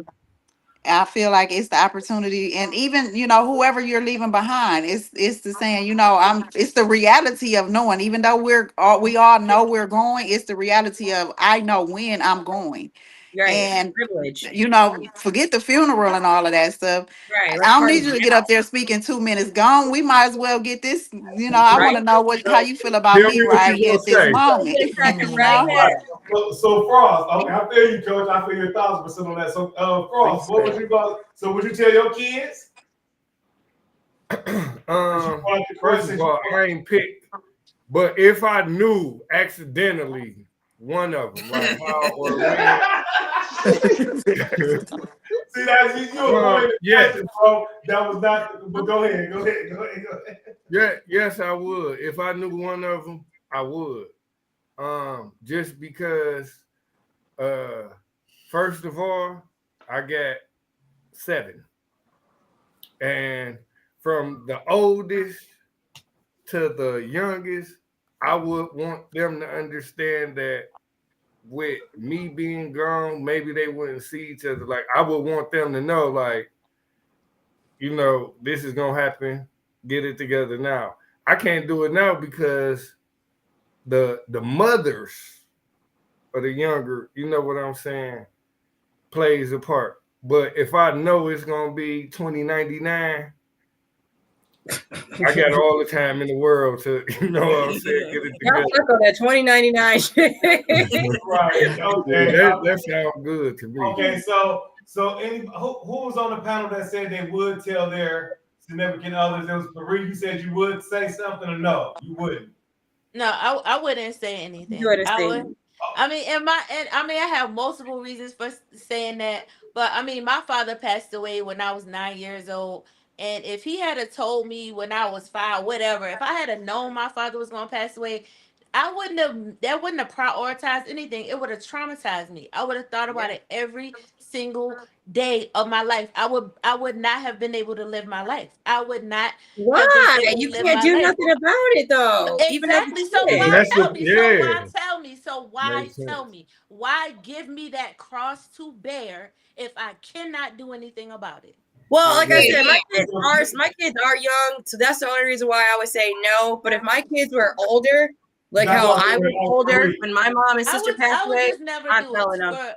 I feel like it's the opportunity, and even, you know, whoever you're leaving behind, it's the saying, you know, it's the reality of knowing, even though we all know we're going, it's the reality of I know when I'm going. Right. And Privilege. you know, forget the funeral and all of that stuff. Right. I don't need you to get up there speaking 2 minutes. Gone. We might as well get this. You know, I want to know how you feel about Tell me me what right you at this gonna say. moment. You know? So Frost, I feel you, Coach. I feel you 1,000% on that. So Frost, what would you go? So would you tell your kids? First of all, I ain't picked, but if I knew accidentally one of them, like how or when. See, that's you avoided the question, bro. That was not. But go ahead. Yeah, yes, I would. If I knew one of them, I would. Just because, first of all, I got 7, and from the oldest to the youngest, I would want them to understand that with me being gone, maybe they wouldn't see each other. Like, I would want them to know, like, you know, this is gonna happen. Get it together now. I can't do it now because the mothers or the younger, you know what I'm saying, plays a part. But if I know it's gonna be 2099, I got all the time in the world to, you know what I'm saying, get it together. Y'all stuck on that 2099 shit. Right. Okay. That sounds good to me. Okay. So who was on the panel that said they would tell their significant others? It was Marie. You said you would say something, or no, you wouldn't. No, I wouldn't say anything. You wouldn't I say would. anything. I mean, I have multiple reasons for saying that, but I mean, my father passed away when I was 9 years old, and if he had have told me when I was 5, whatever, if I had have known my father was gonna pass away, I wouldn't have. That wouldn't have prioritized anything. It would have traumatized me. I would have thought about it every single day of my life. I would not have been able to live my life. I would not have been Why? able to You live can't my do life. nothing about it though. Even as a Exactly. So kid. why tell me? So why Yeah. tell me? So why Makes sense. tell me? Why give me that cross to bear if I cannot do anything about it? Well, like I said, my kids are young, so that's the only reason why I would say no. But if my kids were older, like how I was older when my mom and sister passed I would away, just never I'm do telling them. it.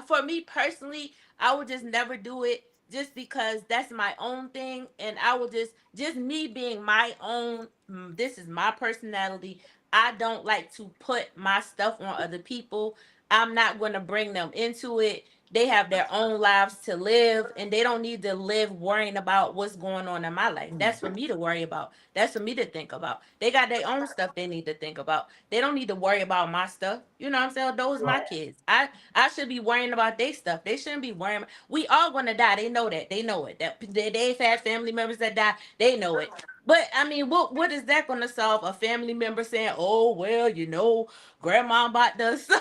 For me personally, I would just never do it just because that's my own thing, and I would just me being my own. This is my personality. I don't like to put my stuff on other people. I'm not going to bring them into it. They have their own lives to live, and they don't need to live worrying about what's going on in my life. That's for me to worry about. That's for me to think about. They got their own stuff they need to think about. They don't need to worry about my stuff. You know what I'm saying? Those my kids. I should be worrying about their stuff. They shouldn't be worrying. We all gonna die. They know that. They know it. That they've had family members that die. They know it. But I mean, what is that going to solve? A family member saying, "Oh well, you know, grandma bought the so,"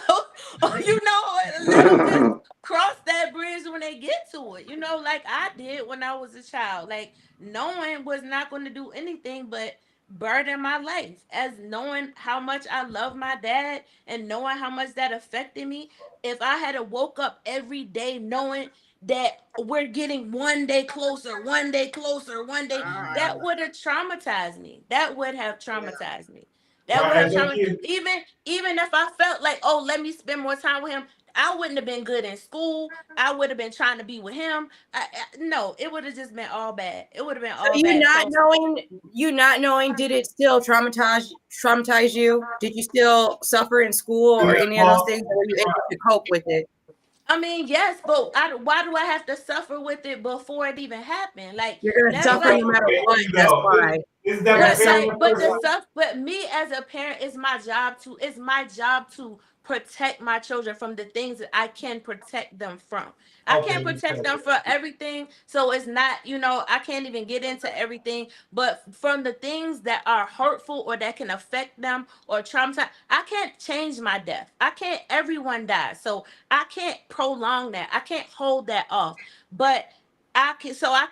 you know, let them just cross that bridge when they get to it. You know, like I did when I was a child. Like knowing was not going to do anything but burden my life, as knowing how much I love my dad and knowing how much that affected me. If I had to woke up every day knowing that we're getting one day closer, one day closer, one day, that would have traumatized me. That would have traumatized me. That would Right, have as a traumatized. kid, Even if I felt like, oh, let me spend more time with him, I wouldn't have been good in school. I would have been trying to be with him. No, it would have just been all bad. It would have been So all bad. So you not knowing, did it still traumatize you? Did you still suffer in school do or that any of those part, things, or were you able to cope with it? I mean, yes, but why do I have to suffer with it before it even happened? Like You're gonna that's suffer because no like matter what. you That's know, why. is that You're gonna But suffer. preparing like, a but the person? stuff, but me as a parent, it's my job to protect my children from the things that I can protect them from. I Okay, can't protect them from everything, so it's not, I can't even get into everything. But from the things that are hurtful or that can affect them or traumatize, I can't change my death. I can't. Everyone dies, so I can't prolong that. I can't hold that off. But I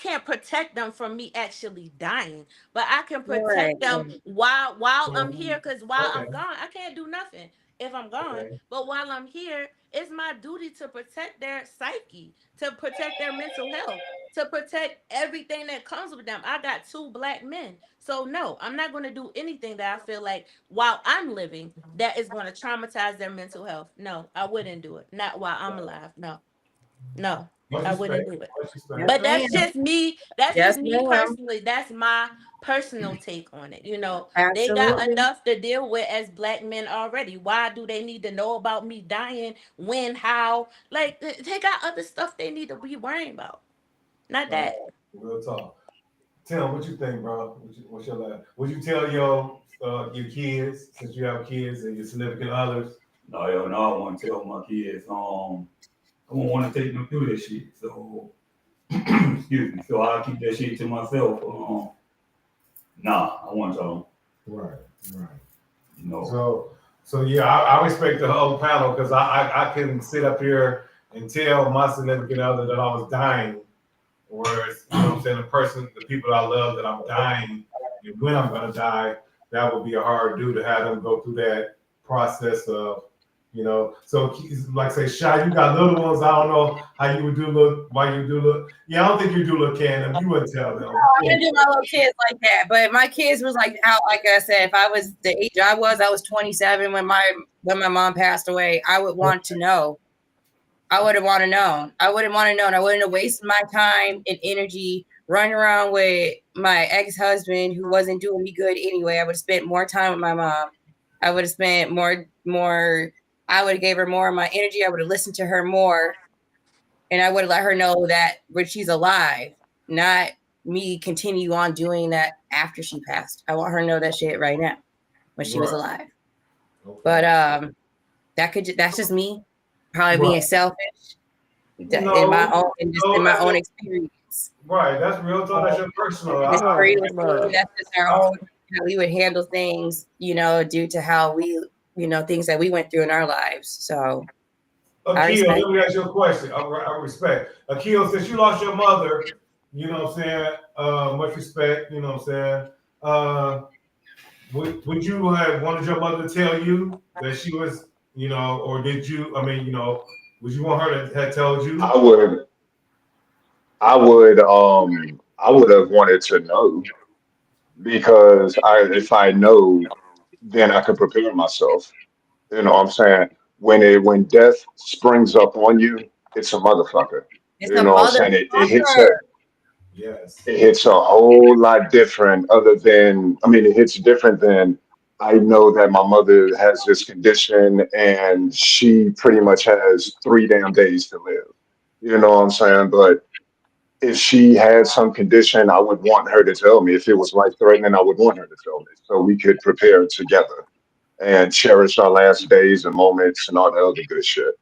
can't protect them from me actually dying, but I can Right. protect them while I'm so, here, because while okay, I'm gone, I can't do nothing if I'm gone. okay. But while I'm here, it's my duty to protect their psyche, to protect their mental health, to protect everything that comes with them. I got two black men. So no, I'm not going to do anything that I feel like while I'm living that is going to traumatize their mental health. No, I wouldn't do it. Not while I'm alive. No. No, Much I respect, wouldn't do it. much respect. Yes, But that's ma'am. just me. That's Yes, just me ma'am. personally. That's my personal take on it. They got Absolutely. enough to deal with as black men already. Why do they need to know about me dying? When? How? Like they got other stuff they need to be worrying about. Not Right, that. real talk. Tim, what you think, bro? What's your life? Would you tell your kids, since you have kids and your significant others? No, yo, no, I want to tell my kids, I don't want to take them through this shit. So, excuse me. So I'll keep that shit to myself. Nah, I want to tell them, Right, right. you know. So yeah, I respect the whole panel because I can sit up here and tell my significant other that I was dying, whereas what I'm saying, the people I love that I'm dying, and when I'm gonna die, that would be a hard do to have them go through that process of, So like say, Shy, you got little ones. I don't know how you would do look, why you do look. Yeah, I don't think you do look can them. You wouldn't tell them. I didn't do my little kids like that, but my kids was like out. Like I said, if I was the age I was 27 when my mom passed away. I would want to know. I would have want to know. I wouldn't want to know. And I wouldn't have wasted my time and energy running around with my ex-husband who wasn't doing me good anyway. I would have spent more time with my mom. I would have spent more. I would have gave her more of my energy. I would have listened to her more, and I would have let her know that when she's alive, not me continue on doing that after she passed. I want her to know that shit right now when she was Right. alive. Okay. But that's just me probably being Right. selfish in No, my own in my that's own your, experience. right. That's real talk. That's your personal. Disagree with me. That's just our own how we would handle things, due to how we, things that we went through in our lives. So I Akil, respect. let me ask you a question. I respect. Akil, since you lost your mother, you know what I'm saying? Much respect, you know what I'm saying? Would you have wanted your mother to tell you that she was, or did you, would you want her to have told you? I would have wanted to know because if I know, then I can prepare myself. You know what I'm saying? When death springs up on you, it's a motherfucker. It's You a know what I'm saying? motherfucker. Yes. It hits a whole lot different other than, it hits different than I know that my mother has this condition and she pretty much has 3 damn days to live. You know what I'm saying? But if she had some condition, I would want her to tell me. If it was life threatening, I would want her to tell me so we could prepare together and cherish our last days and moments and all the other good shit.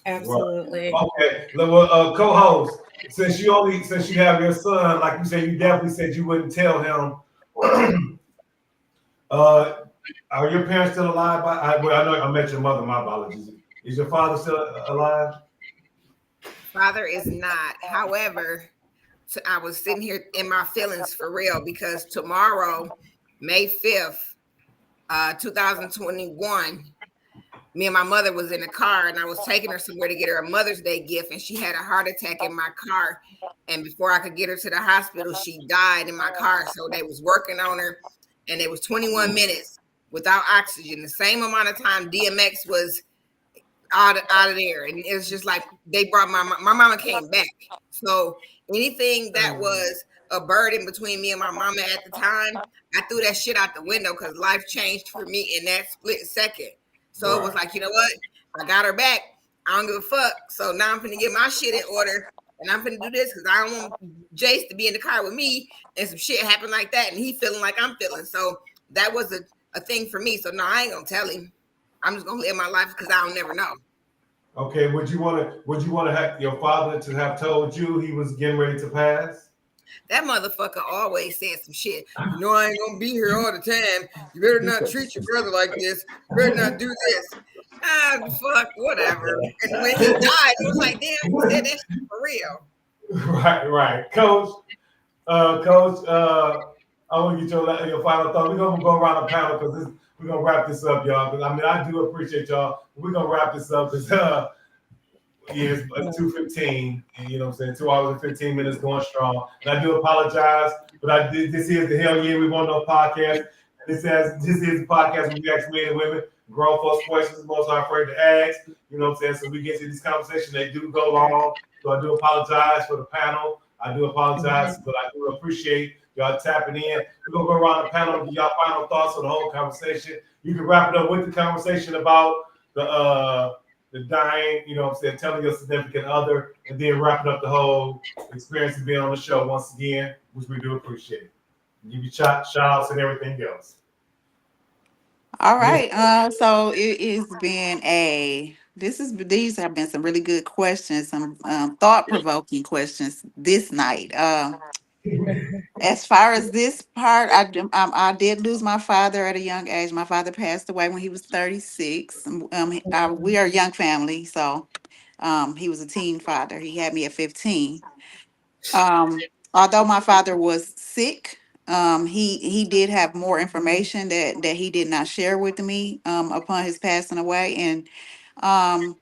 Right. Absolutely. Okay. Well, co-host, since you have your son, like you said, you definitely said you wouldn't tell him. Are your parents still alive? Well, I know I met your mother. My apologies. Is your father still alive? Father is not. However, I was sitting here in my feelings for real because tomorrow, May 5th, 2021, me and my mother was in the car and I was taking her somewhere to get her a Mother's Day gift, and she had a heart attack in my car. And before I could get her to the hospital, she died in my car. So they was working on her, and it was 21 minutes without oxygen. The same amount of time DMX was out of there, and it was just like they brought my mama came back. So anything that was a burden between me and my mama at the time, I threw that shit out the window because life changed for me in that split second. So it was like, you know what? I got her back. I don't give a fuck. So now I'm finna get my shit in order, and I'm finna do this because I don't want Jace to be in the car with me and some shit happen like that, and he feeling like I'm feeling. So that was a thing for me. So no, I ain't gonna tell him. I'm just gonna live my life because I don't never know. Okay, would you want to have your father to have told you he was getting ready to pass? That motherfucker always said some shit. You know, I ain't gonna be here all the time. You better not treat your brother like this. You better not do this. Ah, fuck, whatever. And when he died, it was like, damn, he said that shit for real. Right, Coach. Coach, I want to get your final thought. We're gonna go around the panel because we're gonna wrap this up, y'all. Because I mean, I do appreciate y'all. We're gonna wrap this up because it's 2:15, and you know what I'm saying, 2 hours and 15 minutes going strong. And I do apologize, but this is the Hell Yeah We Want to Know podcast. This is the podcast where we ask men and women grown folks questions most are afraid to ask. You know what I'm saying? So we get to these conversations, they do go long. So I do apologize for the panel. I do apologize, but I do appreciate y'all tapping in. We're gonna go around the panel and give y'all final thoughts on the whole conversation. You can wrap it up with the conversation about the dying, you know what I'm saying, telling your significant other, and then wrapping up the whole experience of being on the show once again, which we do appreciate. Give you shout outs and everything else. All right. So it's been these have been some really good questions, some thought provoking questions this night. As far as this part, I did lose my father at a young age. My father passed away when he was 36. We are a young family, so he was a teen father. He had me at 15. Although my father was sick, he did have more information that he did not share with me upon his passing away. And um,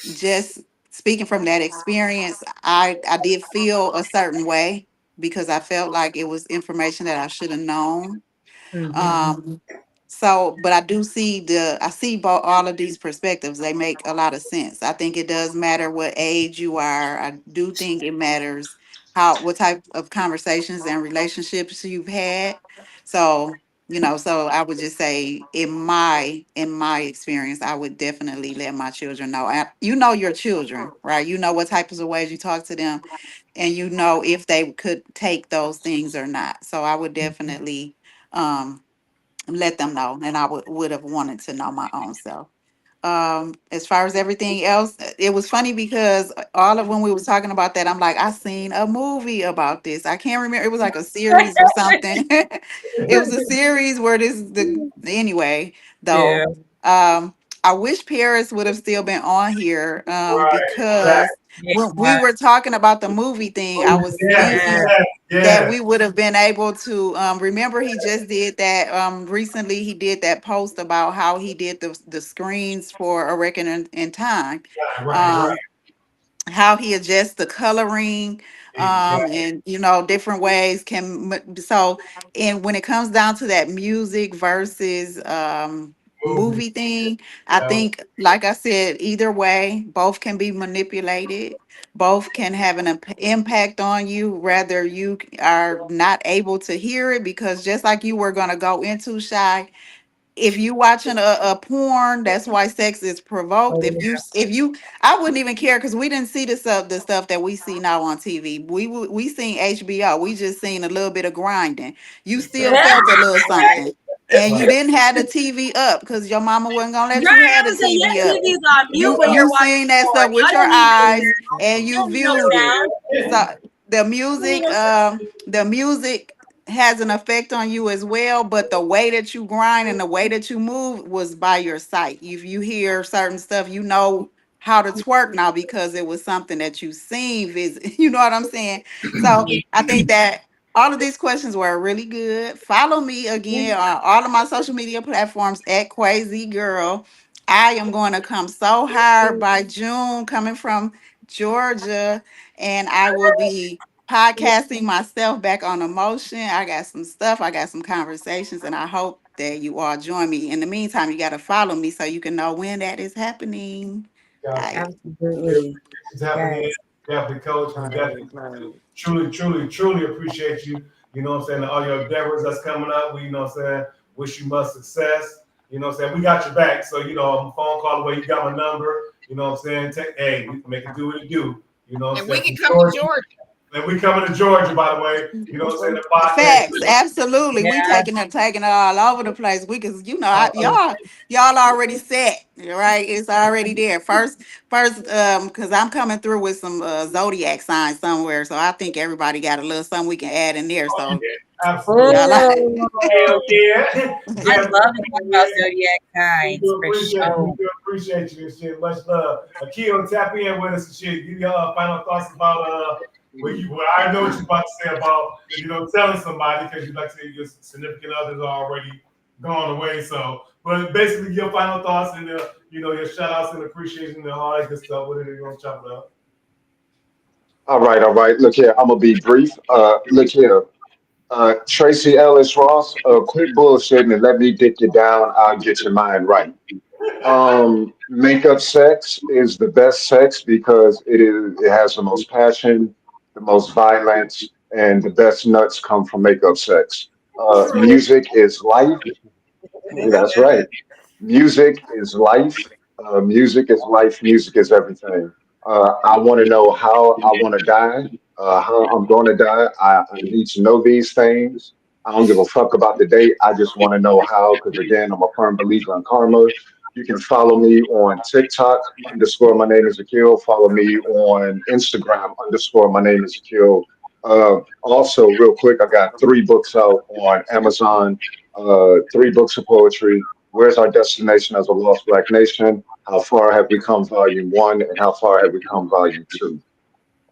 just speaking from that experience, I did feel a certain way because I felt like it was information that I should have known. Um, so, but I see both all of these perspectives. They make a lot of sense. I think it does matter what age you are. I do think it matters what type of conversations and relationships you've had. So, so I would just say in my experience, I would definitely let my children know. You know your children, right? You know what types of ways you talk to them, and you know if they could take those things or not. So I would definitely let them know, and I would have wanted to know my own self. As far as everything else, it was funny because all of when we was talking about that, I'm like, I seen a movie about this. I can't remember. It was like a series or something. It was a series where anyway, Yeah. though. I wish Paris would have still been on here Right. because when we were talking about the movie thing, I was thinking that we would have been able to remember he just did that recently. He did that post about how he did the screens for A Reckoning in Time. Right. How he adjusts the coloring Exactly. and different ways and when it comes down to that music versus movie thing, I think, like I said, either way both can be manipulated, both can have an impact on you, whether you are not able to hear it, because just like you were going to go into Shy, if you watching a porn, that's why sex is provoked. If you I wouldn't even care because we didn't see the stuff that we see now on TV. We seen HBO. We just seen a little bit of grinding. You still felt a little something. And you didn't have the TV up because your mama wasn't gonna let you Right, I have the was saying, TV your up. TV's on mute when you're You watching seen that porn. stuff with Y'all your don't need no eyes sound. and You you don't need no viewed it. sound. So the You don't need music, no sound. the music has an effect on you as well, but the way that you grind and the way that you move was by your sight. If you hear certain stuff, how to twerk now because it was something that you seen visit. You know what I'm saying? So I think that all of these questions were really good. Follow me again on all of my social media platforms at Crazy Girl. I am going to come so hard by June, coming from Georgia, and I will be podcasting myself back on emotion. I got some stuff, I got some conversations, and I hope that you all join me. In the meantime, you got to follow me so you can know when that is happening. Absolutely. It's happening. Yes. Definitely, coach. We definitely truly appreciate you. You know what I'm saying? All your endeavors that's coming up. We, you know what I'm saying? Wish you much success. You know what I'm saying? We got your back. So, you know, I'm a phone call away. You got my number. You know what I'm saying? Hey, we can make it do what it do. You know what I'm And we saying? can come to Georgia. And we coming to Georgia, by the way. You know what I'm saying? The podcast. Facts, absolutely. We Yeah. taking it all over the place. We cause you know Uh, y'all already set, right? It's already there. First, because I'm coming through with some zodiac signs somewhere, so I think everybody got a little something we can add in there. oh, So yeah, absolutely. y'all, Hell Oh, yeah. I Definitely. love to talk about zodiac We signs do for appreciate we sure. do appreciate you and shit. Much love. Akio, tap in with us and shit. Give your final thoughts about what I know what you're about to say about telling somebody because you like to say your significant others are already gone away. So, but basically your final thoughts and your shout outs and appreciation and all that good stuff. What are you gonna chop it up? All right, all right. Look here, I'm gonna be brief. Look here, Tracy Ellis Ross. Quit bullshitting and let me dick you down. I'll get your mind right. Makeup sex is the best sex because it has the most passion, the most violence, and the best nuts come from makeup sex. Music is life. That's right. Music is life. Music is life. Music is everything. I want to know how I want to die, how I'm going to die. I need to know these things. I don't give a fuck about the date. I just want to know how, because again, I'm a firm believer in karma. You can follow me on TikTok underscore my name is Akil. Follow me on Instagram underscore my name is Akil. Also, real quick, I got 3 books out on Amazon, 3 books of poetry. Where's our destination as a lost black nation? How far have we come, volume 1, and how far have we come, volume 2?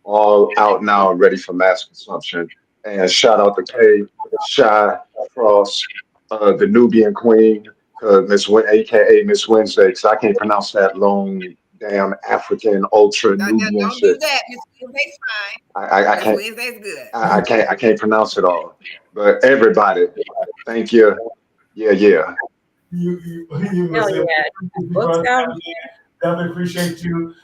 All out now and ready for mass consumption. And shout out to Kay, Shy, Frost, the Nubian Queen, aka Miss Wednesday, because I can't pronounce that long, damn African ultra No, no, Nubian don't do shit. that. Miss Wednesday's fine. I Miss can't Wednesday's good. I can't pronounce it all. But everybody, thank you. Yeah, yeah. You Hell listen. yeah. Books Brother, out. definitely appreciate you.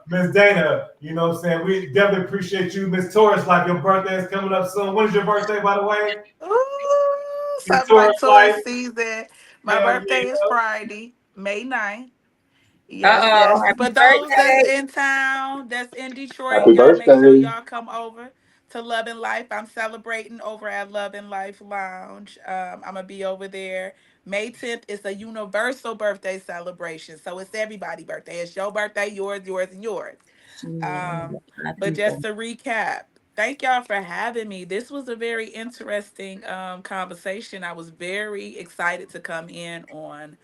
Miss Dana, you know what I'm saying? We definitely appreciate you. Miss Taurus, like your birthday is coming up soon. When is your birthday, by the way? Ooh, Miss something Taurus, like tourist like, season. My hell birthday is yeah. Friday, May 9th. Yes, Uh-oh. yes. Happy For those that's birthday. in town, that's in Detroit, Happy y'all make sure birthday. y'all come over to Love and Life. I'm celebrating over at Love and Life Lounge. I'm gonna be over there. May 10th is a universal birthday celebration. So it's everybody's birthday. It's your birthday, yours, and yours. Yeah, Um, my but just people. to recap, thank y'all for having me. This was a very interesting conversation. I was very excited to come in on.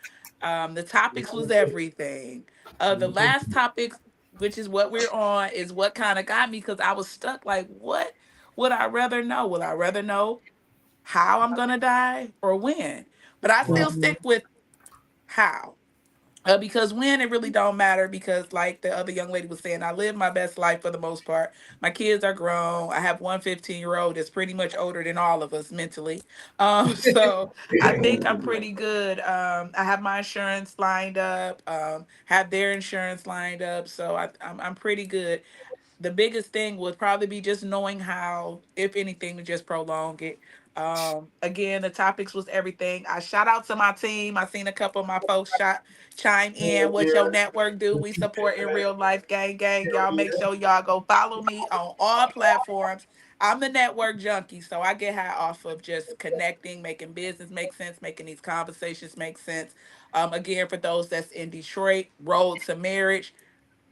The topics was everything. The last topic, which is what we're on, is what kind of got me because I was stuck. Like, what would I rather know? Would I rather know how I'm gonna die or when? But I still Mhm. stick with how. Because when it really don't matter because like the other young lady was saying, I live my best life for the most part. My kids are grown. I have one 15-year-old that's pretty much older than all of us mentally. So I think I'm pretty good. I have my insurance lined up, have their insurance lined up. So I'm pretty good. The biggest thing would probably be just knowing how, if anything, to just prolong it. Again, the topics was everything. I shout out to my team. I seen a couple of my folks chime in. Hell What your yeah. network do? We support in real life, gang, gang. Y'all make sure y'all go follow me on all platforms. I'm the network junkie, so I get high off of just connecting, making business make sense, making these conversations make sense. Again, for those that's in Detroit, Road to Marriage.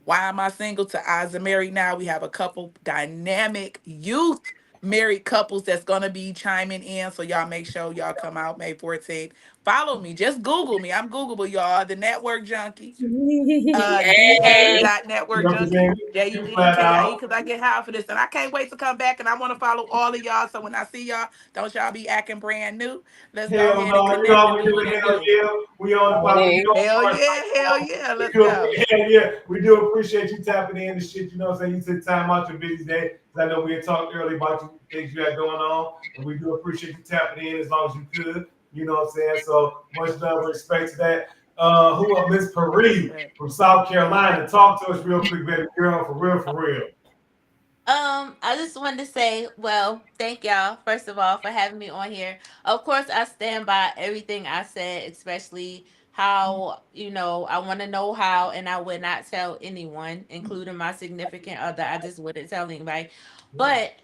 Why am I single? To Eyes are married now. We have a couple dynamic youth married couples that's gonna be chiming in. So y'all make sure y'all come out May 14th Follow me. Just Google me. I'm Googleable, y'all. The Network Junkie. Hey. DA.network junkie. JUNKIE, because I get high for this. And I can't wait to come back. And I want to follow all of y'all. So when I see y'all, don't y'all be acting brand new. Let's go Hell ahead and no, you know connect how and we do do what it. it Hell do. yeah, we on the pop. Hey. Hell yeah. Let's go. Hell yeah, we do appreciate you tapping in and shit. You know what I'm saying? You took time out your busy day. Cause I know we had talked earlier about you things you had going on, and we do appreciate you tapping in as long as you could. You know what I'm saying? So much love and respect to that. Who up, Miss Paris from South Carolina? Talk to us real quick, baby girl, for real, for real. I just wanted to say, well, thank y'all, first of all, for having me on here. Of course, I stand by everything I said, especially how, I want to know how, and I would not tell anyone, including my significant other. I just wouldn't tell anybody. But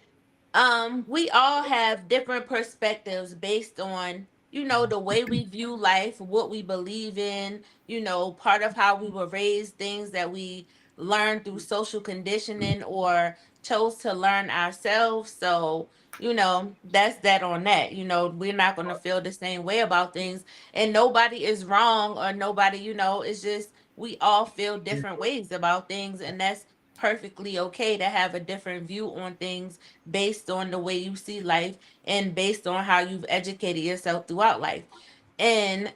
we all have different perspectives based on, the way we view life, what we believe in, part of how we were raised, things that we learned through social conditioning or chose to learn ourselves. So, that's that on that. We're not going to feel the same way about things, and nobody is wrong or nobody, it's just we all feel different ways about things, and that's perfectly okay to have a different view on things based on the way you see life and based on how you've educated yourself throughout life. And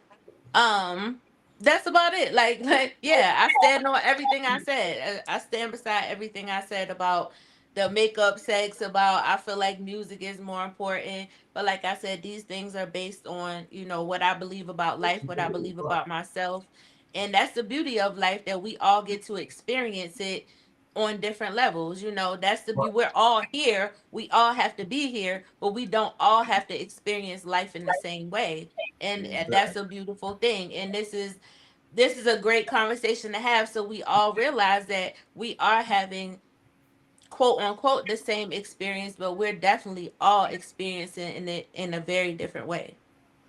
um that's about it. Like yeah, I stand on everything I said. I stand beside everything I said about the makeup sex, about I feel like music is more important. But like I said, these things are based on, what I believe about life, what I believe about myself. And that's the beauty of life, that we all get to experience it on different levels. That's the beauty. We're all here. We all have to be here, but we don't all have to experience life in the same way. And that's a beautiful thing. And this is a great conversation to have, so we all realize that we are having quote unquote the same experience, but we're definitely all experiencing it in a very different way.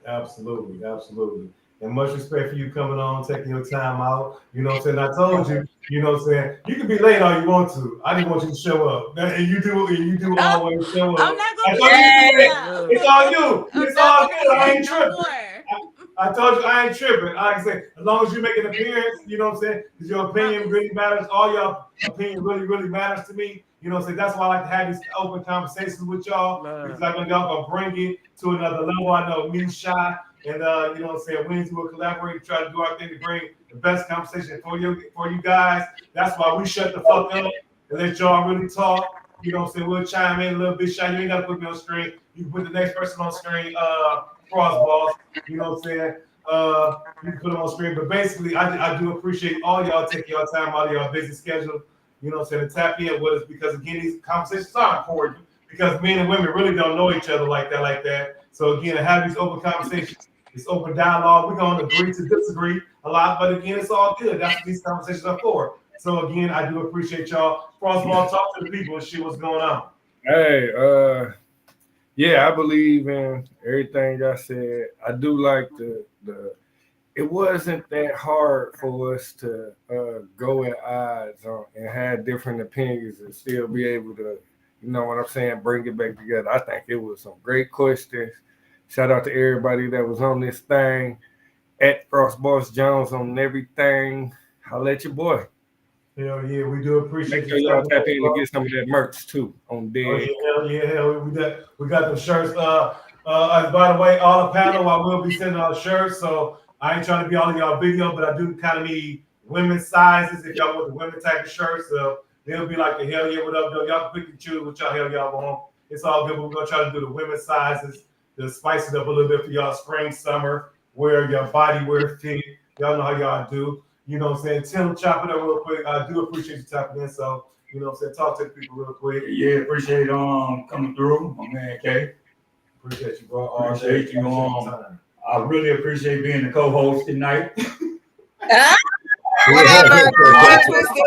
Absolutely, absolutely. And much respect for you coming on, taking your time out. You know what I'm saying? I told you, you know what I'm saying? You can be late all you want to. I just want you to show up. And you do Oh, always show I'm up. not gonna I be told you to late be no late. more. It's all you. I'm It's not all gonna be good. I late ain't no tripping. more. I told you I ain't tripping. Like I say, as long as you make an appearance, you know what I'm saying? Because your opinion Promise. really matters. All your opinion really, really matters to me. You know what I'm saying? That's why I like to have these open conversations with y'all. Because I know y'all gonna bring it to another level. I know me, Shy, and you know what I'm saying, Wednesday will collaborate, try to do our thing to bring the best conversation for you guys. That's why we shut the fuck up and let y'all really talk. You know what I'm saying? We'll chime in a little bit. Shy, you ain't gotta put me on screen. You can put the next person on screen, crossballs. You know what I'm saying? You can put them on screen. But basically, I do appreciate all y'all taking your time out of your busy schedule, you know what I'm saying, to tap in with us, because again, these conversations are important because men and women really don't know each other like that. So again, to have these open conversations, this open dialogue, we're gonna agree to disagree a lot, but again, it's all good. That's what these conversations are for. So again, I do appreciate y'all. Crossball, talk to the people and shit what's going on. Hey, yeah, I believe in everything I said. I do like the. It wasn't that hard for us to go at odds and have different opinions and still be able to, you know what I'm saying, bring it back together. I think it was some great questions. Shout out to everybody that was on this thing. At Crossboss Jones on everything. Holla at your boy. Hell yeah, we do appreciate Make sure you. y'all tap in and get some of that merch too on Oh dead. yeah, hell, we got them shirts. By the way, all the panel, I will be sending out shirts. So I ain't trying to be all of y'all video, but I do kind of need women's sizes if y'all want the women type of shirts. So they'll be like the hell yeah, what up, though? Y'all can pick and choose what y'all want. It's all good, but we're gonna try to do the women's sizes to spice it up a little bit for y'all spring, summer, where your body wear fit. Y'all know how y'all do. You know what I'm saying? Tim, chop it up real quick. I do appreciate you tapping in. So you know what I'm saying? Talk to the people real quick. Yeah, appreciate coming through, my man K. Appreciate you, bro. Appreciate you. I really appreciate being the co-host tonight. Whatever. Don't get it twisted.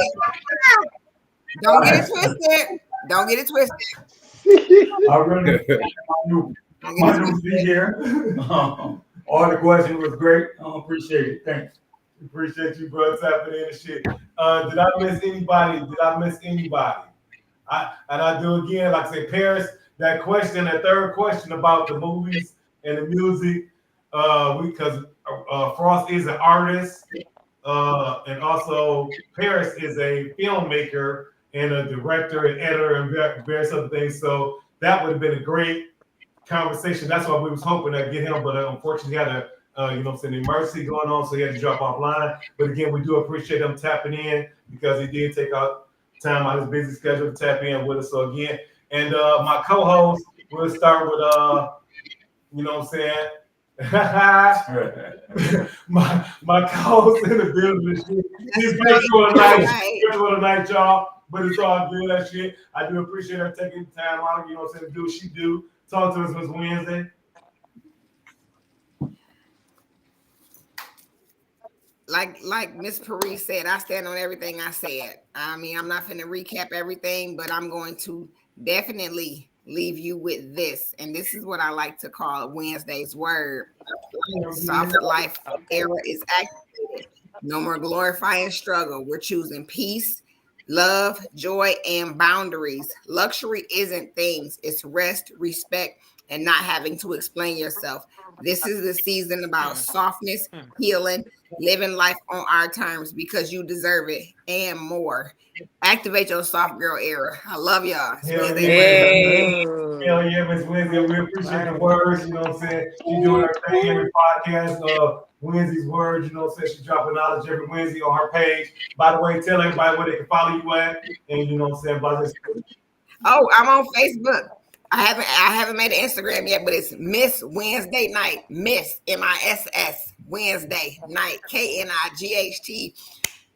Don't get it twisted. Don't get it twisted. I really my new be here. All the questions was great. I appreciate it. Thanks. Appreciate you, bro. Tapping in and shit. Did I miss anybody? And I do again, like I say, Paris, that third question about the movies and the music. because Frost is an artist, and also Paris is a filmmaker and a director and editor and various other things. So that would have been a great conversation. That's why we was hoping to get him, but unfortunately, he had a emergency going on, so he had to drop offline. But again, we do appreciate him tapping in because he did take out time out of his busy schedule to tap in with us. So again, and my co-host, we'll start with my co-host in the building. He's been doing a nice job, but it's all good. That shit. I do appreciate her taking time out. To do what she do. Talk to us Miss Wednesday. Like Miss Paris said, I stand on everything I said. I mean, I'm not finna recap everything, but I'm going to definitely leave you with this. And this is what I like to call Wednesday's word. Soft life era is activated. No more glorifying struggle. We're choosing peace, love, joy, and boundaries. Luxury isn't things. It's rest, respect, and not having to explain yourself. This is the season about softness, healing, living life on our terms because you deserve it and more. Activate your soft girl era. I love y'all. Hell yeah, Miss Wednesday. We appreciate the words. You know what I'm saying? She doing her thing every podcast. Wednesday's words. You know what I'm saying? She dropping knowledge every Wednesday on her page. By the way, tell everybody where they can follow you at. And you know what I'm saying? Oh, I'm on Facebook. I haven't made an Instagram yet, but it's Miss Wednesday Night. Miss MISS Wednesday Night. KNIGHT.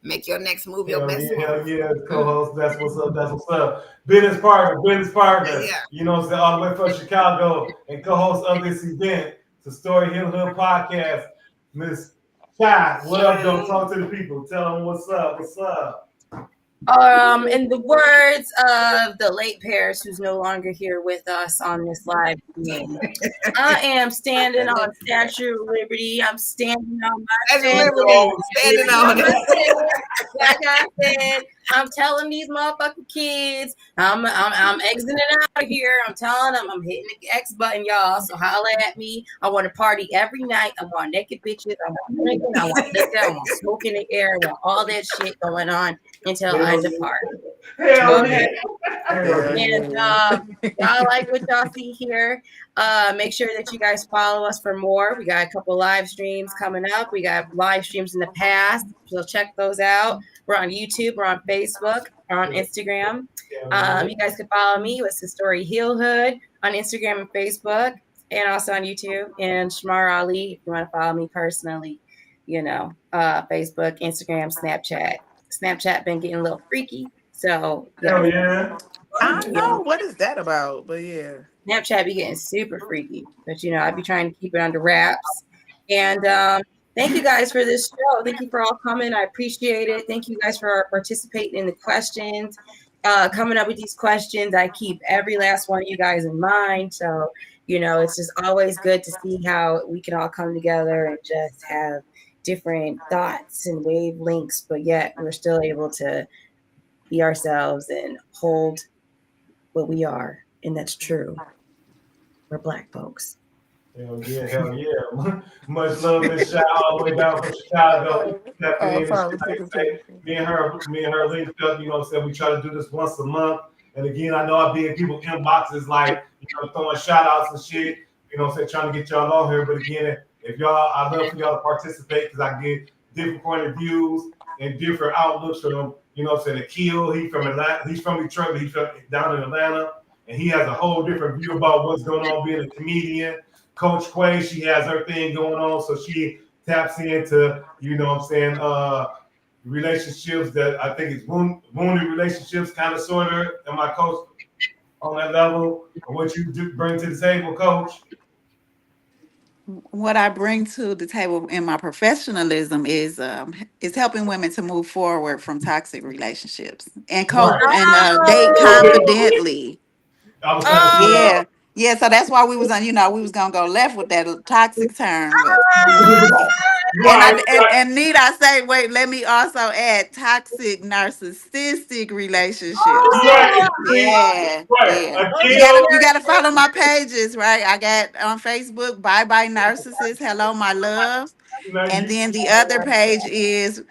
Make your next move your best move. Hell yeah, co-host. That's what's up. That's what's up. Business partner. Yeah. You know what I'm saying? All the way from Chicago and co-host of this event, the Story Hill Hood podcast. Miss Chai, what up, though? Talk to the people. Tell them what's up. What's up? In the words of the late Paris, who's no longer here with us on this live stream, I am standing on Statue of Liberty. I'm standing on my standing on it. Like I said, I'm telling these motherfucking kids, I'm exiting out of here. I'm telling them I'm hitting the X button, y'all. So holla at me. I want to party every night. I want naked bitches. I want drinking. I want liquor. I want smoke in the air. I want all that shit going on until I depart. Okay. And y'all like what y'all see here. Make sure that you guys follow us for more. We got a couple live streams coming up. We got live streams in the past, so check those out. We're on YouTube, we're on Facebook, we're on Instagram. You guys can follow me with the Story Heel Hood on Instagram and Facebook, and also on YouTube. And Shamar Ali, if you want to follow me personally, Facebook, Instagram, Snapchat. Snapchat been getting a little freaky, so yeah. I know what is that about, but yeah. Snapchat be getting super freaky, but I be trying to keep it under wraps. And thank you guys for this show. Thank you for all coming. I appreciate it. Thank you guys for participating in the questions, coming up with these questions. I keep every last one of you guys in mind. So, it's just always good to see how we can all come together and just have different thoughts and wavelengths, but yet we're still able to be ourselves and hold what we are. And that's true. We're Black folks. Hell yeah. Much love, Miss Shy, all the way down from Chicago. Me and her linked up, you know what I'm saying? We try to do this once a month. And again, I know I be in people's inboxes like, throwing shout outs and shit, trying to get y'all on here. But again, if y'all, I'd love for y'all to participate because I get different point of views and different outlooks from, Akil, he's from Atlanta, he's from Detroit, but he's from down in Atlanta. And he has a whole different view about what's going on being a comedian. Coach Quay, she has her thing going on, so she taps into, relationships that I think it's wounded relationships, kind of, sort of. Am I, Coach, on that level? Or what you bring to the table, Coach? What I bring to the table in my professionalism is helping women to move forward from toxic relationships and cope and date confidently. Yeah, so that's why we was on, we was gonna go left with that toxic term, but and need I say, wait, let me also add toxic narcissistic relationships. Right. See, Yeah, right. yeah. A You gotta follow my pages, right? I got on Facebook, Bye Bye Narcissist, Hello My Love. And then the other page is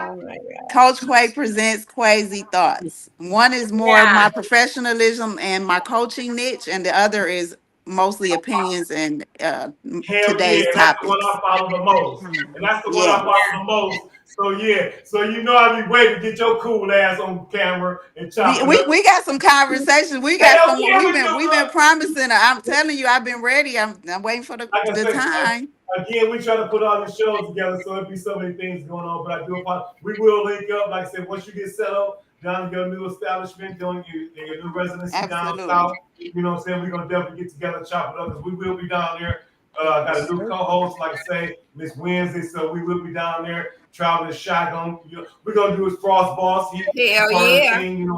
Oh my God. Coach Quay presents Quasi Thoughts. One is more Yeah. my professionalism and my coaching niche, and the other is mostly opinions and Hell yeah, today's and that's the one topics. I follow the most. And that's the one I Yeah. follow the most. So yeah, so I be waiting to get your cool ass on camera and chop it up. We got some conversations. We got Hell some. yeah, we do. We've been promising. I'm telling you, I've been ready. I'm waiting for Like I the said, time. again, we try to put all these shows together, so it'd be so many things going on. But I do apologize. We will link up. Like I said, once you get settled down in your new establishment, doing your new residency down Absolutely. south, you know what I'm saying? We're gonna definitely get together and chop it up because we will be down there. I got a new co-host, like I say, Miss Wednesday, so we will be down there traveling shotgun. We're gonna do his Frost Boss. Hell part of the yeah. thing,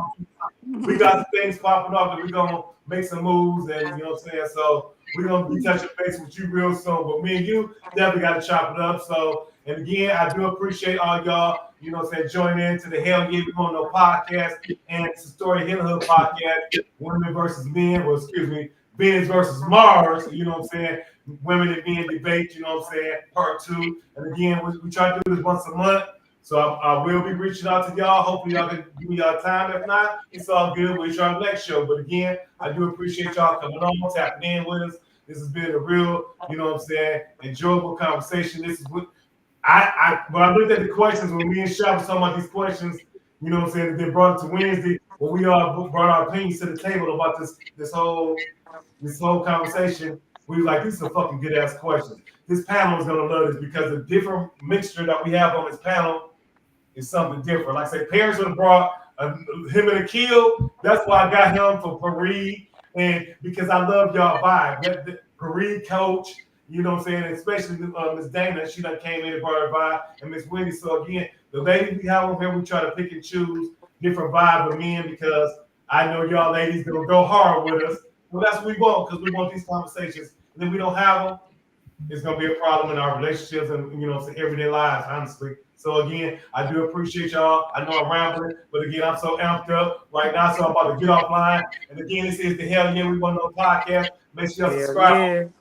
we got some things popping up and we're gonna make some moves, and you know what I'm saying. So we're gonna be touching base with you real soon. But me and you definitely got to chop it up. So, and again, I do appreciate all y'all, you know what I'm saying, joining in to the Hell Yeah We Wanna Know podcast and it's the Story Hill Hood podcast, Women versus Men, or excuse me, Venus versus Mars, you know what I'm saying, Women and Men debate, you know what I'm saying, part 2. And again, we try to do this once a month. So I will be reaching out to y'all. Hopefully y'all can give me y'all time. If not, it's all good. We'll try the next show. But again, I do appreciate y'all coming on, tapping in with us. This has been a real, you know what I'm saying, enjoyable conversation. This is what when I looked at the questions, when me and Shaq was talking about these questions, you know what I'm saying, they brought it to Wednesday, when we all brought our opinions to the table about this whole conversation. We were like, these are fucking good ass questions. This panel is gonna love this because the different mixture that we have on this panel is something different. Like I said, parents would have brought him and Akil. That's why I got him for Paris, and because I love y'all vibe. The Paris coach, you know what I'm saying, especially Miss Dana, she done came in and brought her vibe, and Miss Wendy. So again, the ladies we have on here, we try to pick and choose different vibe of men because I know y'all ladies gonna go hard with us. Well, that's what we want because we want these conversations. And if we don't have them, it's gonna be a problem in our relationships and everyday lives, honestly. So again, I do appreciate y'all. I know I'm rambling, but again, I'm so amped up right now, so I'm about to get offline. And again, this is the Hell Yeah We Wanna Know podcast. Make sure y'all subscribe.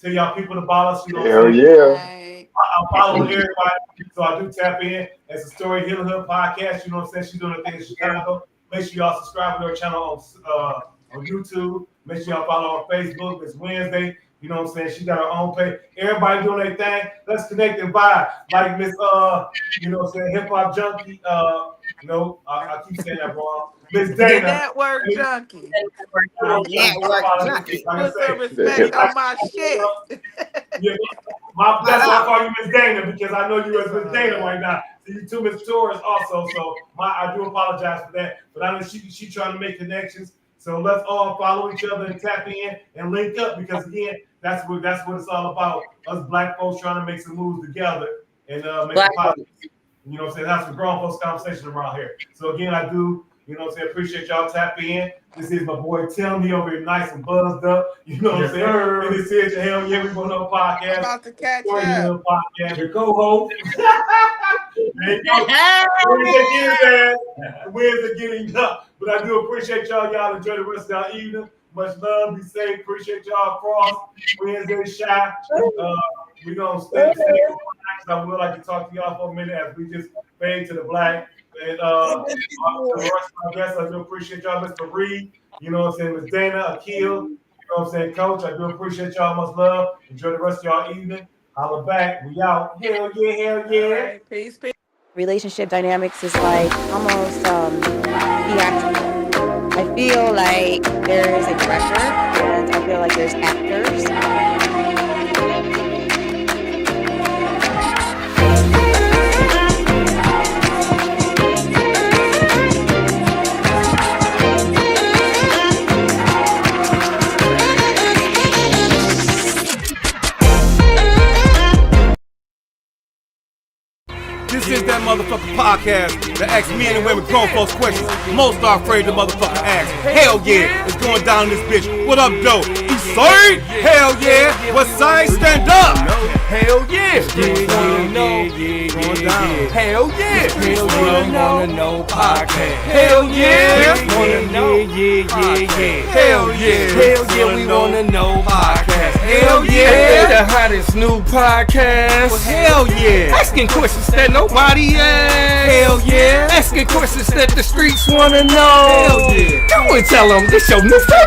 Tell y'all people to follow us. You know what I'm saying? Yeah. I'm following everybody, so I do tap in. As a Story Hill Hood podcast, you know what I'm saying? She's doing a thing in Chicago. Make sure y'all subscribe to her channel on YouTube. Make sure y'all follow her on Facebook. It's Wednesday. You know what I'm saying? She got her own page. Everybody doing their thing. Let's connect and vibe. Like Miss you know what I'm saying, hip hop junkie. I keep saying that wrong. Miss Dana. Network junkie. Network junkie. Put some respect on my shit. Yeah, that's why I call you Miss Dana because I know you as Miss Dana right now. So you two Miss Torres also. So I do apologize for that. But I know she trying to make connections. So let's all follow each other and tap in and link up because again, that's what it's all about. Us black folks trying to make some moves together and make a positive. You know what I'm saying? Have some grown folks conversation around here. So again, I do, you know what I'm saying, appreciate y'all tapping in. This is my boy Tim. He over here nice and buzzed up. You know what I'm saying? And this is your Hell Yeah We Wanna Know podcast. About to catch up. Podcast. Your co-host. There you go. Wednesday getting up. But I do appreciate y'all. Y'all enjoy the rest of y'all evening. Much love. Be safe. Appreciate y'all. Frost. Wednesday Shy. We're going to stay safe. I would like to talk to y'all for a minute as we just fade to the black. And the rest of my guests, I do appreciate y'all, Mr. Reed. You know what I'm saying? Miss Dana, Akil. You know what I'm saying? Coach, I do appreciate y'all. Much love. Enjoy the rest of y'all evening. Holla back. We out. Hell yeah, hell yeah. Right, peace. Relationship dynamics is like almost theatrical. I feel like there is a pressure and I feel like there's actors. This is that motherfucking podcast that asks men and women grown folks questions most are afraid to motherfucking ask. Hell yeah, it's going down in this bitch. What up, Joe? East side? Hell yeah. West side? Stand up. Hell yeah. Hell yeah. Wanna know podcast. Hell yeah. Hell yeah, we wanna know podcast. Hell yeah. The hottest new podcast. Well, hell yeah. Asking questions that nobody asks. Hell yeah. Asking questions that the streets wanna know. Hell yeah. Go and tell them this your new favorite.